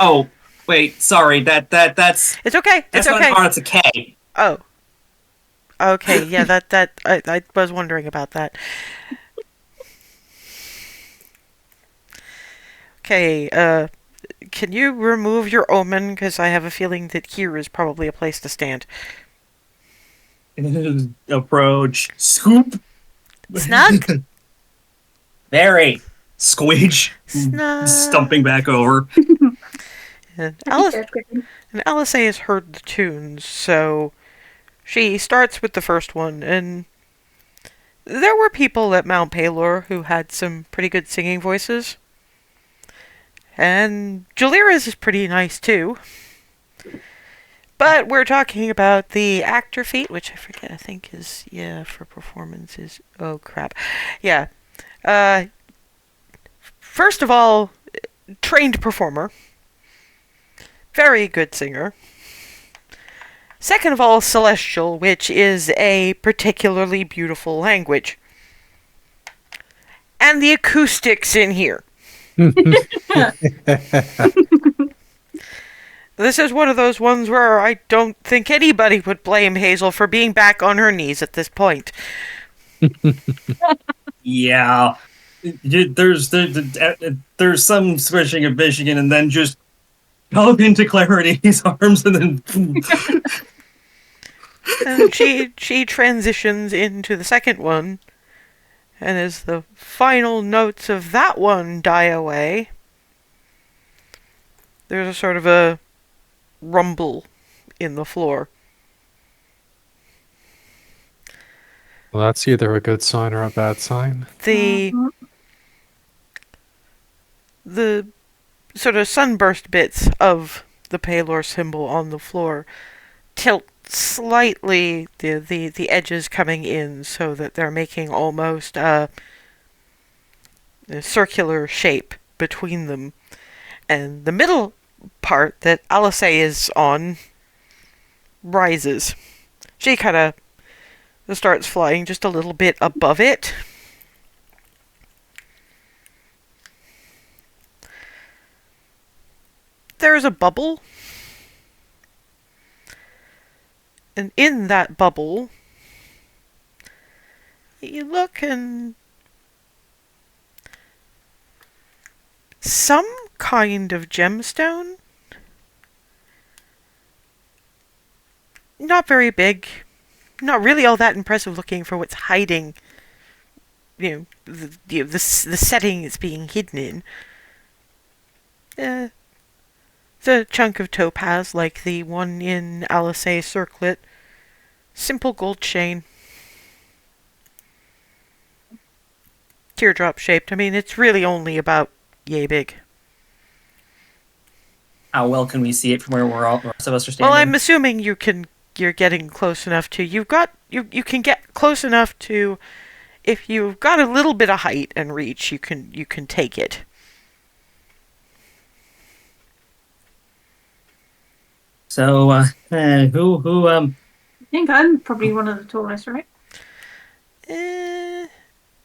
Oh, wait, sorry. That's It's okay. that's It's not okay. an R. It's a K. Oh. Okay, yeah, that I was wondering about that. Okay, can you remove your omen? Because I have a feeling that here is probably a place to stand. Approach. Scoop. Snug? Very. Squeege. Snug. Stumping back over. And I think that's good. Alice has heard the tunes, so she starts with the first one, and there were people at Mount Pelor who had some pretty good singing voices. And Jalira's is pretty nice too. But we're talking about the actor feat, which I forget, I think is, yeah, for performances. Oh, crap. Yeah. First of all, trained performer. Very good singer. Second of all, celestial, which is a particularly beautiful language. And the acoustics in here. This is one of those ones where I don't think anybody would blame Hazel for being back on her knees at this point. Yeah. There's some swishing of Michigan and then just hug into Clarity's arms and then And she transitions into the second one, and as the final notes of that one die away, there's a sort of a rumble in the floor. Well, that's either a good sign or a bad sign. The sort of sunburst bits of the Pelor symbol on the floor tilt slightly, the edges coming in so that they're making almost a circular shape between them. And the middle part that Alice is on rises. She kind of starts flying just a little bit above it. There's a bubble. And in that bubble, you look and some kind of gemstone. Not very big. Not really all that impressive looking for what's hiding, the setting it's being hidden in. It's a chunk of topaz like the one in Alice's circlet. Simple gold chain. Teardrop shaped. I mean, it's really only about yay big. how well can we see it from where the rest of us are standing? Well, I'm assuming you're getting close enough to. You can get close enough to. If you've got a little bit of height and reach, you can take it. So, who I think I'm probably one of the tallest, right?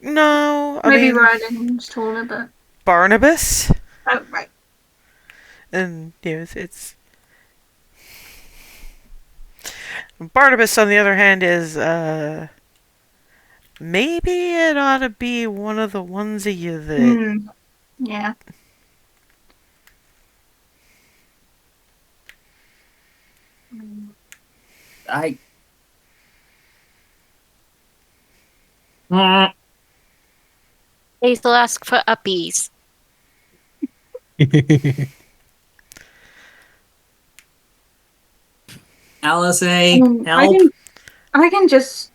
No, Maybe mean, Rylan's taller, but Barnabas. oh right. And it's Barnabas, on the other hand, is maybe it ought to be one of the ones of you that. Yeah. I. Hazel ask for uppies. Alice, I help. can just.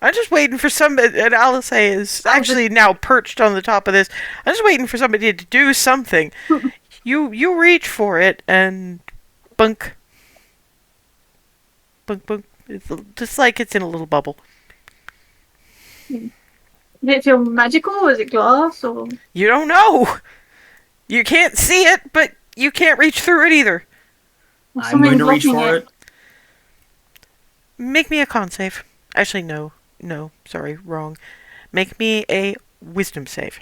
I'm just waiting for somebody, and Alice is actually now perched on the top of this. I'm just waiting for somebody to do something. You reach for it, and bunk. Bunk, bunk. It's just like it's in a little bubble. Did it feel magical? Is it glass or? You don't know. You can't see it, but you can't reach through it either. I'm going to reach for it. Make me a con save. Actually, no. No, sorry, wrong. Make me a wisdom save.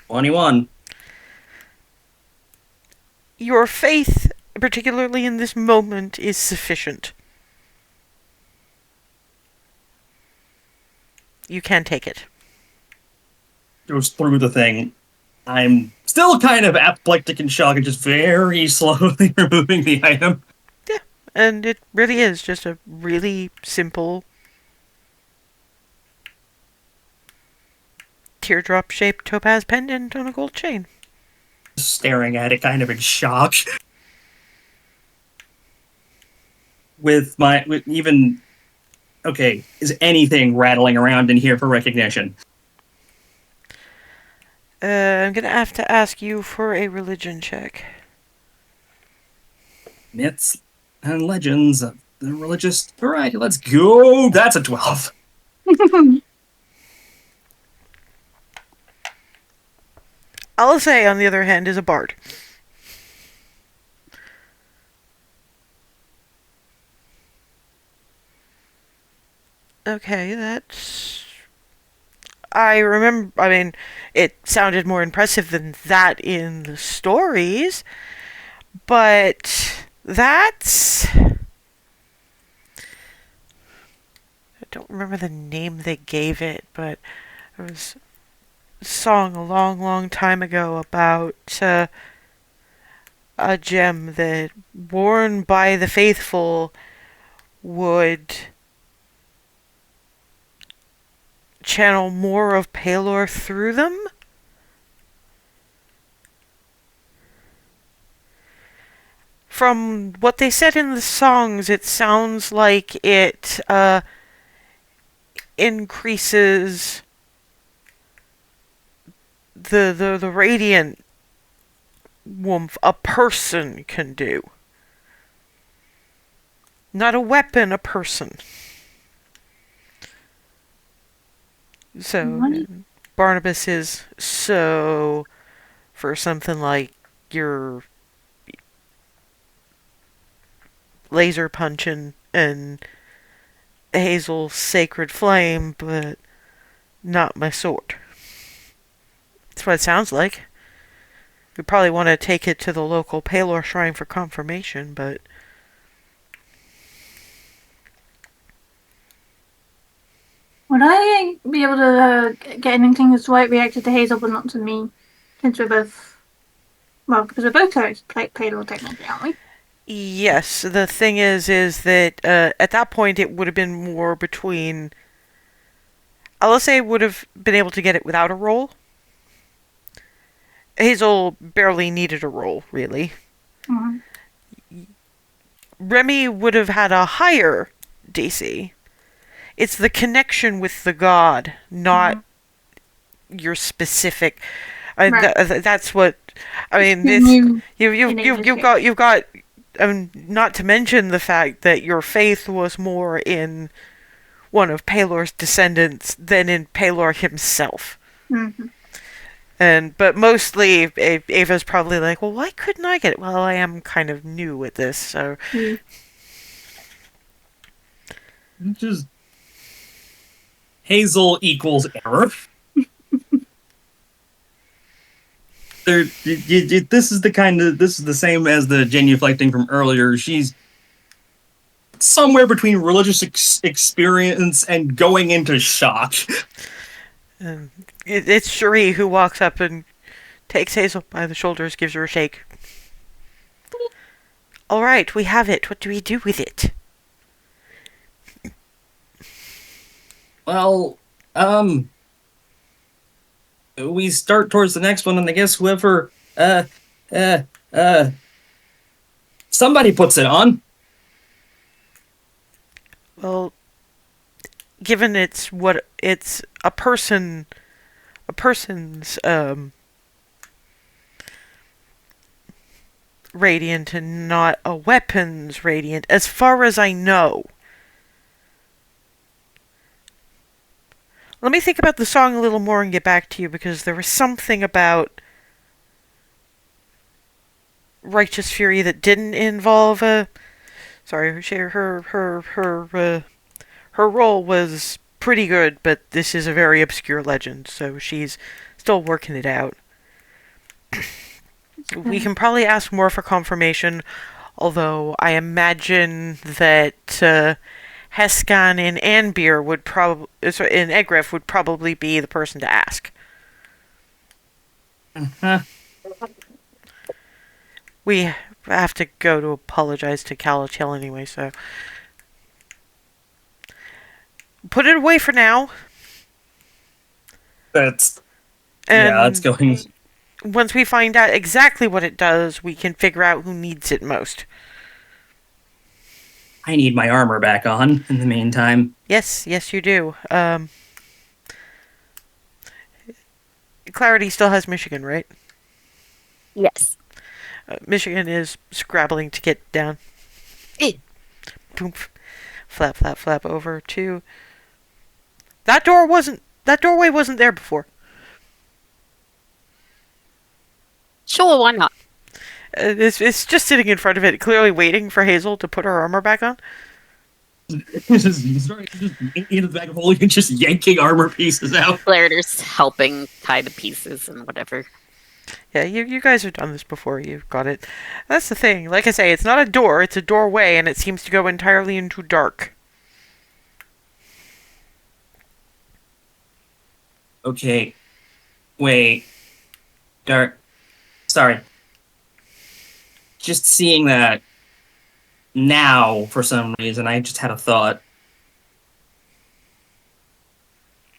21. Your faith, particularly in this moment, is sufficient. You can take it. Goes through the thing. I'm still kind of apoplectic and shocked and just very slowly removing the item. Yeah, and it really is just a really simple teardrop-shaped topaz pendant on a gold chain. Staring at it kind of in shock. With even... Okay, is anything rattling around in here for recognition? I'm gonna have to ask you for a religion check. Myths and legends of the religious variety. Let's go! That's a 12. Alice, on the other hand, is a bard. Okay, that's... I mean, it sounded more impressive than that in the stories, but that's... I don't remember the name they gave it, but there was a song a long, long time ago about a gem that, worn by the faithful, would channel more of Pelor through them. From what they said in the songs, it sounds like it increases the radiant warmth a person can do. Not a weapon, a person. So, Barnabas is so, for something like your laser punching and Hazel's sacred flame, but not my sword. That's what it sounds like. We probably want to take it to the local Pelor shrine for confirmation, but... Would I be able to get anything that's right reacted to Hazel but not to me? Since we're both... Well, because we're both Pelor technically, aren't we? Yes, the thing is that at that point it would have been more between... Alice would have been able to get it without a roll. Hazel barely needed a roll, really. Mm-hmm. Remy would have had a higher DC. It's the connection with the god, not your specific. Right. That's what I mean. This you've got. Not to mention the fact that your faith was more in one of Pelor's descendants than in Pelor himself. Mm-hmm. But mostly Ava's probably like, well, why couldn't I get it? Well, I am kind of new at this, so. Just Hazel equals error. This is the same as the genuflecting from earlier. She's somewhere between religious experience and going into shock. It's Cherie who walks up and takes Hazel by the shoulders, gives her a shake. All right, we have it. What do we do with it? Well, we start towards the next one, and I guess whoever, uh, uh, uh, somebody puts it on. Well, given it's a person's radiant and not a weapon's radiant, as far as I know. Let me think about the song a little more and get back to you, because there was something about Righteous Fury that didn't involve a. Sorry, her role was pretty good, but this is a very obscure legend, so she's still working it out. We can probably ask more for confirmation, although I imagine that Heskan and Anbeer would probably, in Egref would probably be the person to ask. Uh-huh. We have to go to apologize to Calatil anyway, so put it away for now. That's And yeah, that's going. once we find out exactly what it does, we can figure out who needs it most. I need my armor back on in the meantime. Yes, you do. Clarity still has Michigan, right? Yes. Michigan is scrabbling to get down. Boom. Flap, flap, flap over to... That doorway wasn't there before. Sure, why not? It's just sitting in front of it, clearly waiting for Hazel to put her armor back on. just in the back of holding and just yanking armor pieces out. Blair's helping tie the pieces and whatever. Yeah, you guys have done this before. You've got it. That's the thing. Like I say, it's not a door, it's a doorway, and it seems to go entirely into dark. Okay. Wait. Dark. Sorry. Just seeing that now, for some reason, I just had a thought.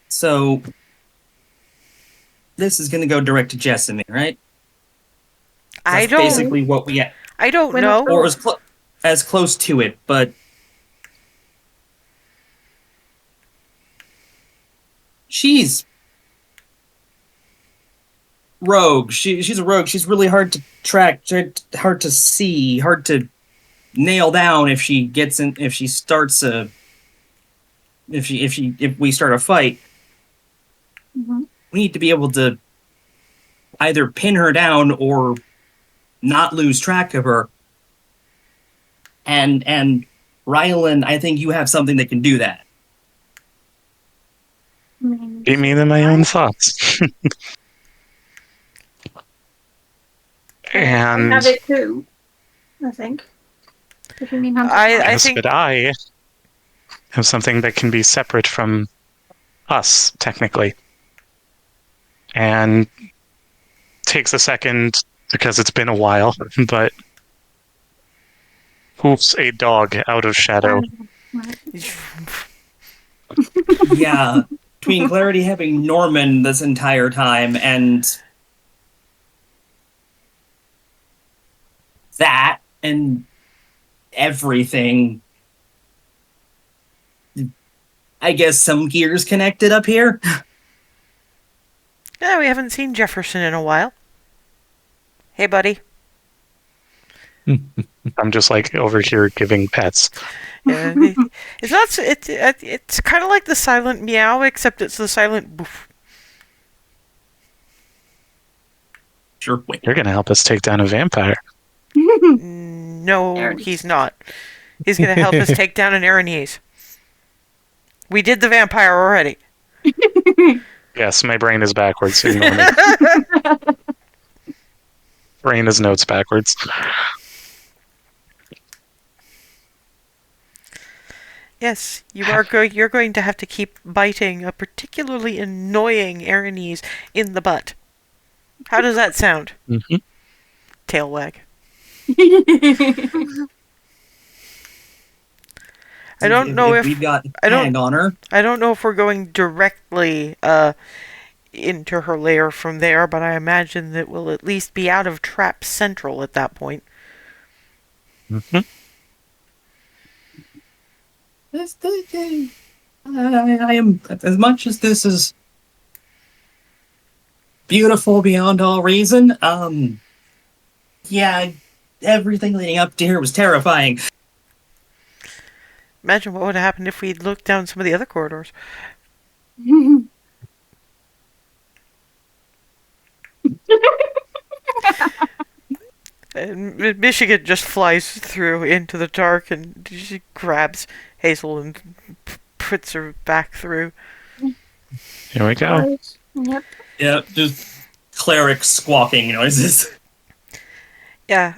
So, this is going to go direct to Jessamine, right? That's basically what we... I don't know. Or as close to it, but... She's... rogue. She's a rogue. She's really hard to track, hard to see, hard to nail down if she gets in, if she starts a... If we start a fight. Mm-hmm. We need to be able to either pin her down or not lose track of her. And Rylan, I think you have something that can do that. Beat me in my own thoughts. And I have it too, I think. If you mean I yes, think but I have something that can be separate from us, technically. And takes a second because it's been a while, but hoofs a dog out of shadow. Yeah, between Clarity having Norman this entire time and that and everything, I guess some gears connected up here. yeah, we haven't seen Jefferson in a while. Hey, buddy. I'm just like over here giving pets. Yeah, it's not. It's kind of like the silent meow, except it's the silent boof. Sure, wait. You're gonna help us take down a vampire. No, he's not. He's going to help us take down an Aranese. We did the vampire already. Yes, my brain is backwards. Ignore me. Brain is notes backwards. Yes, you're going to have to keep biting a particularly annoying Aranese in the butt. How does that sound? Mm-hmm. Tail wag. I don't know If if we've got I don't tag on her. I don't know if we're going directly into her lair from there, but I imagine that we'll at least be out of Trap Central at that point. Mhm. I am, as much as this is beautiful beyond all reason, yeah, everything leading up to here was terrifying. Imagine what would have happened if we'd looked down some of the other corridors. And Michigan just flies through into the dark, and she grabs Hazel and puts her back through. Here we go. Yep. Yeah, just cleric squawking noises. Yeah,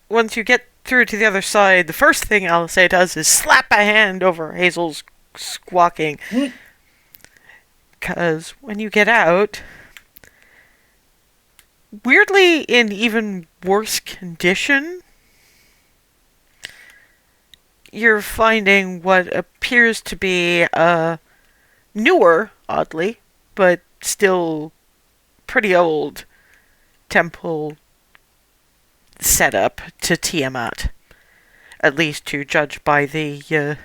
once you get through to the other side, the first thing Alice does is slap a hand over Hazel's squawking. Because when you get out, weirdly in even worse condition, you're finding what appears to be a newer, oddly, but still pretty old temple setup to Tiamat. At least to judge by the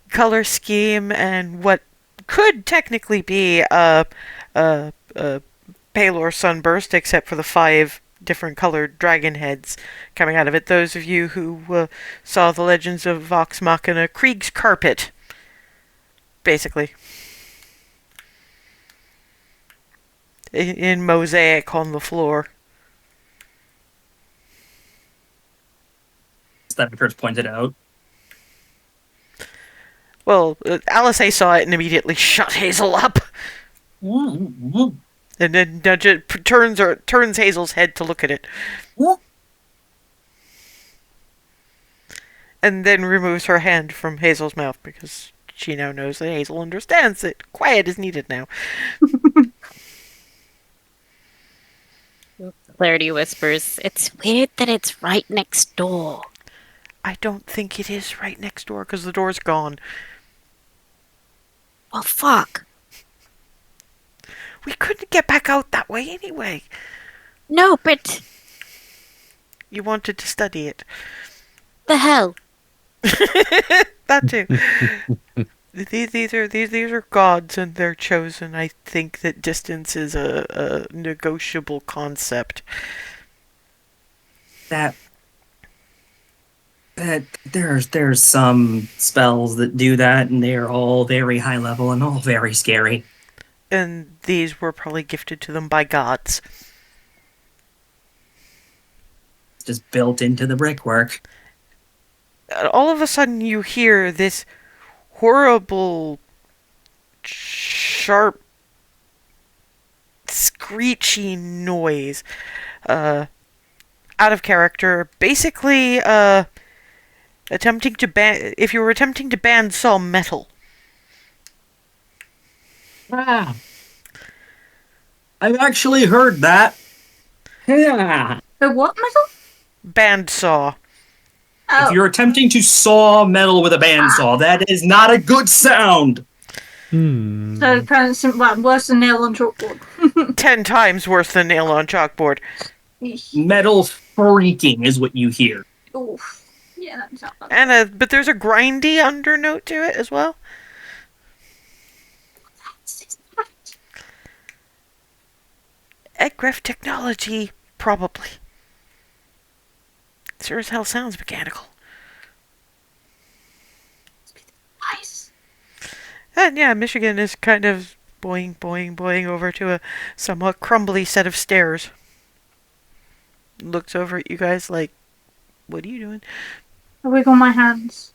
color scheme and what could technically be a Pelor sunburst, except for the 5 different colored dragon heads coming out of it. Those of you who saw the Legends of Vox Machina, Krieg's carpet, basically. In mosaic on the floor. That first pointed out. Well, Alice saw it and immediately shut Hazel up. And then turns Hazel's head to look at it. And then removes her hand from Hazel's mouth because she now knows that Hazel understands that quiet is needed now. Clarity whispers, "It's weird that it's right next door." I don't think it is right next door because the door's gone. Well, fuck. We couldn't get back out that way anyway. No, but You wanted to study it. the hell. That too. These are gods and they're chosen. I think that distance is a negotiable concept. That there's some spells that do that, and they are all very high level and all very scary. And these were probably gifted to them by gods. It's just built into the brickwork. All of a sudden you hear this horrible, sharp, screechy noise. Out of character. Basically, attempting to if you were attempting to bandsaw metal. Ah. I've actually heard that. Yeah. The what metal? Bandsaw. Oh, If you're attempting to saw metal with a bandsaw, that is not a good sound. so kind of worse than nail on chalkboard. 10 times worse than nail on chalkboard. Metal freaking is what you hear. Oof. Yeah, that's not bad. And but there's a grindy undernote to it as well. Egggraph technology, probably. Sure as hell sounds mechanical. Nice. And yeah, Michigan is kind of boing over to a somewhat crumbly set of stairs. Looks over at you guys like, what are you doing? I wiggle my hands.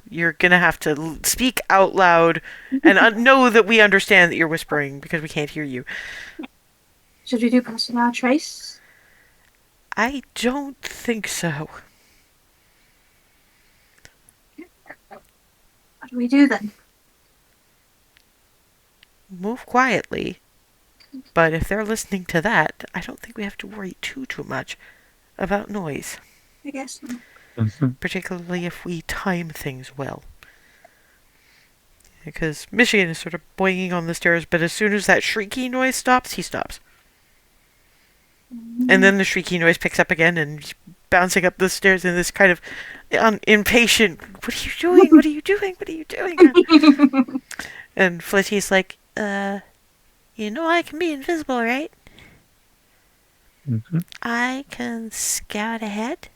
You're gonna have to speak out loud and know that we understand that you're whispering because we can't hear you. Should we do personnel trace? I don't think so. What do we do then? Move quietly. But if they're listening to that, I don't think we have to worry too much about noise. I guess. Particularly if we time things well. Because Michigan is sort of boinging on the stairs, but as soon as that shrieky noise stops, he stops. And then the shrieky noise picks up again and he's bouncing up the stairs in this kind of impatient, what are you doing? What are you doing? What are you doing? And Flitty's like, you know I can be invisible, right? I can scout ahead.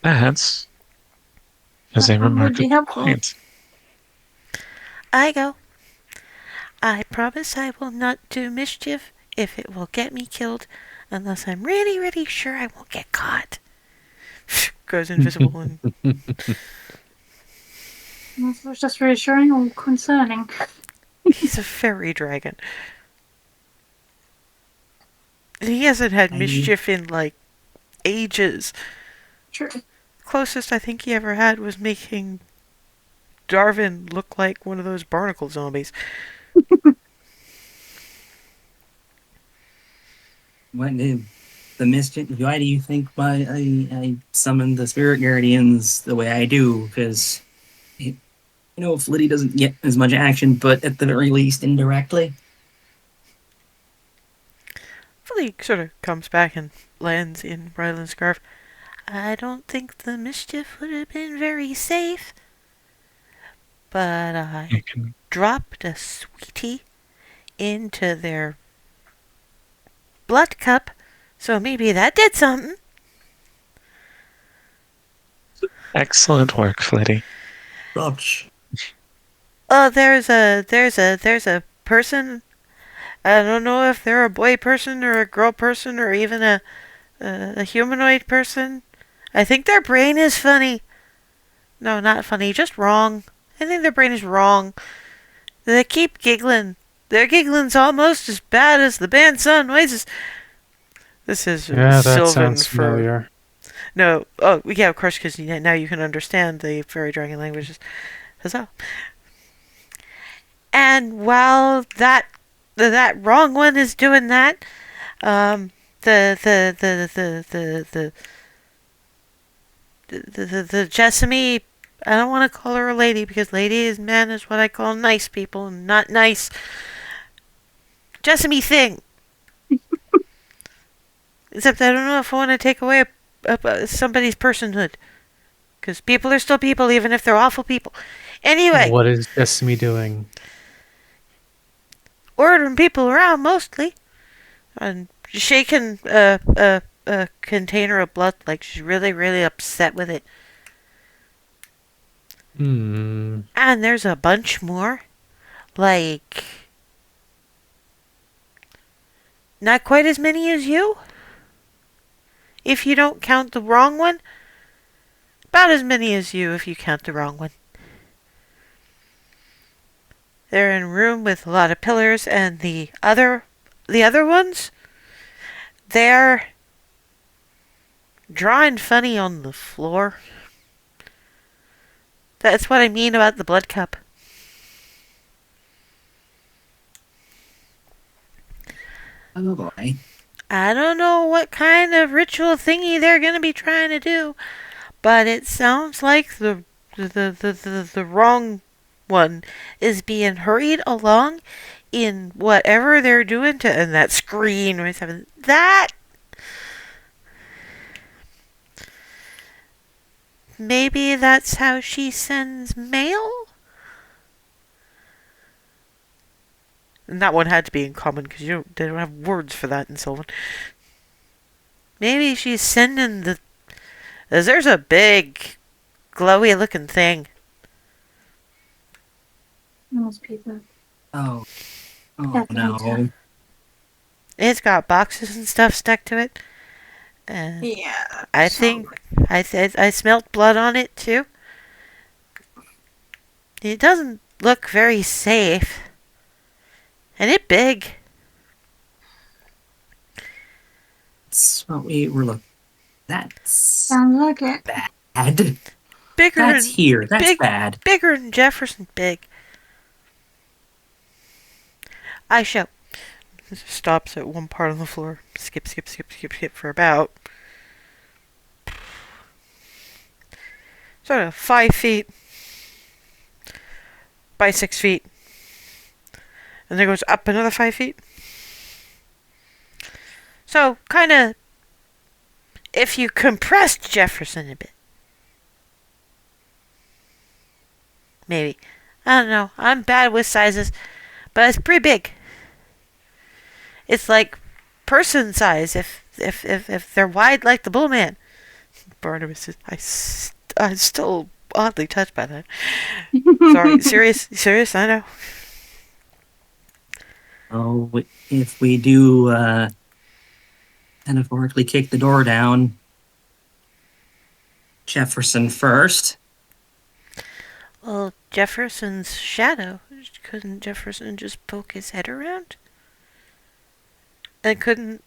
That is a remarkable point. I go. I promise I will not do mischief if it will get me killed, unless I'm really, really sure I won't get caught. Goes invisible and... That was just reassuring or concerning. He's a fairy dragon. He hasn't had mischief in, like, ages. True. Closest I think he ever had was making Darwin look like one of those barnacle zombies. What did the mischief? Why do you think I summoned the spirit guardians the way I do? Because Flitty doesn't get as much action, but at the very least, indirectly. Flitty sort of comes back and lands in Ryland's scarf. I don't think the mischief would have been very safe, but I dropped a sweetie into their blood cup, so maybe that did something. Excellent work, Flitty. Roach. There's a person. I don't know if they're a boy person or a girl person or even a humanoid person. I think their brain is funny. No, not funny, just wrong. I think their brain is wrong. They keep giggling. Their giggling's almost as bad as the band sound noises. This is Yeah, that Sylvan sounds familiar. No, oh, yeah, of course, because now you can understand the fairy dragon languages. Huzzah. And while that wrong one is doing that, the Jessamy, I don't want to call her a lady because lady is man is what I call nice people and not nice. Jessamy thing. Except I don't know if I want to take away somebody's personhood. Because people are still people even if they're awful people. Anyway. What is Destiny doing? Ordering people around mostly. And shaking a container of blood like she's really, really upset with it. And there's a bunch more. Like, not quite as many as you. If you don't count the wrong one. About as many as you if you count the wrong one. They're in a room with a lot of pillars, and the other ones, they're drawing funny on the floor. That's what I mean about the blood cup. Oh boy. I don't know what kind of ritual thingy they're gonna be trying to do, but it sounds like the wrong one is being hurried along in whatever they're doing to, and that screen was having that. Maybe that's how she sends mail? And that one had to be in common because they don't have words for that in Sylvan. Maybe she's sending the... There's a big, glowy looking thing. Most people. Oh That's no. It's got boxes and stuff stuck to it. Yeah. I think I smelt blood on it too. It doesn't look very safe. And it's big. That's what we were looking. That's Sounds like it. bad. Bigger That's than here. That's bad. Bigger than Jefferson big. I show. Stops at one part on the floor. Skip for about sort of 5 feet by 6 feet. And then goes up another 5 feet. So, kind of, if you compressed Jefferson a bit. Maybe. I don't know. I'm bad with sizes. But it's pretty big. It's like person size if they're wide like the bull man. Barnabas is... I'm still oddly touched by that. Sorry. Serious, I know. Oh, if we do metaphorically kick the door down, Jefferson first. Well, Jefferson's shadow. Couldn't Jefferson just poke his head around? And couldn't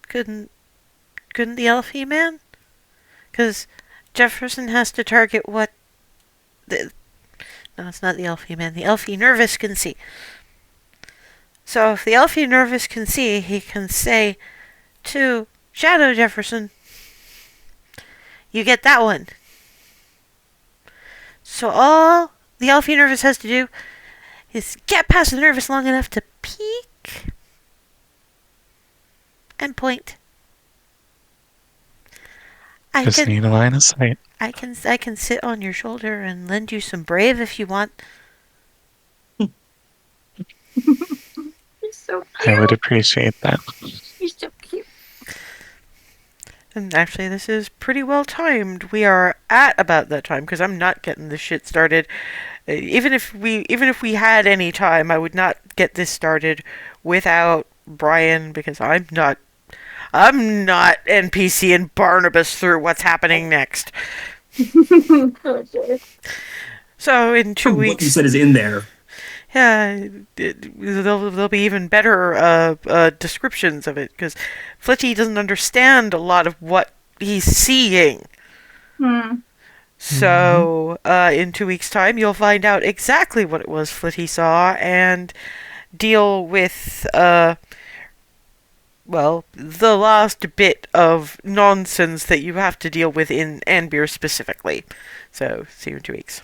the Elfie man? Because Jefferson has to target what no, it's not the Elfie man. The Elfie Nervous can see. So if the Elfie Nervous can see, he can say to Shadow Jefferson, you get that one. So all the Elfie Nervous has to do is get past the Nervous long enough to peek and point. Just need a line of sight. I can sit on your shoulder and lend you some brave if you want. He's so cute. I would appreciate that. He's so cute. And actually, this is pretty well timed. We are at about that time because I'm not getting this shit started. Even if we had any time, I would not get this started without Brian because I'm not NPCing Barnabas through what's happening next. Oh, dear. So in 2 weeks, What you said is in there. yeah, there'll be even better descriptions of it because Flitty doesn't understand a lot of what he's seeing. So in 2 weeks' time, you'll find out exactly what it was Flitty saw and deal with the last bit of nonsense that you have to deal with in Anbeer specifically. So see you in 2 weeks.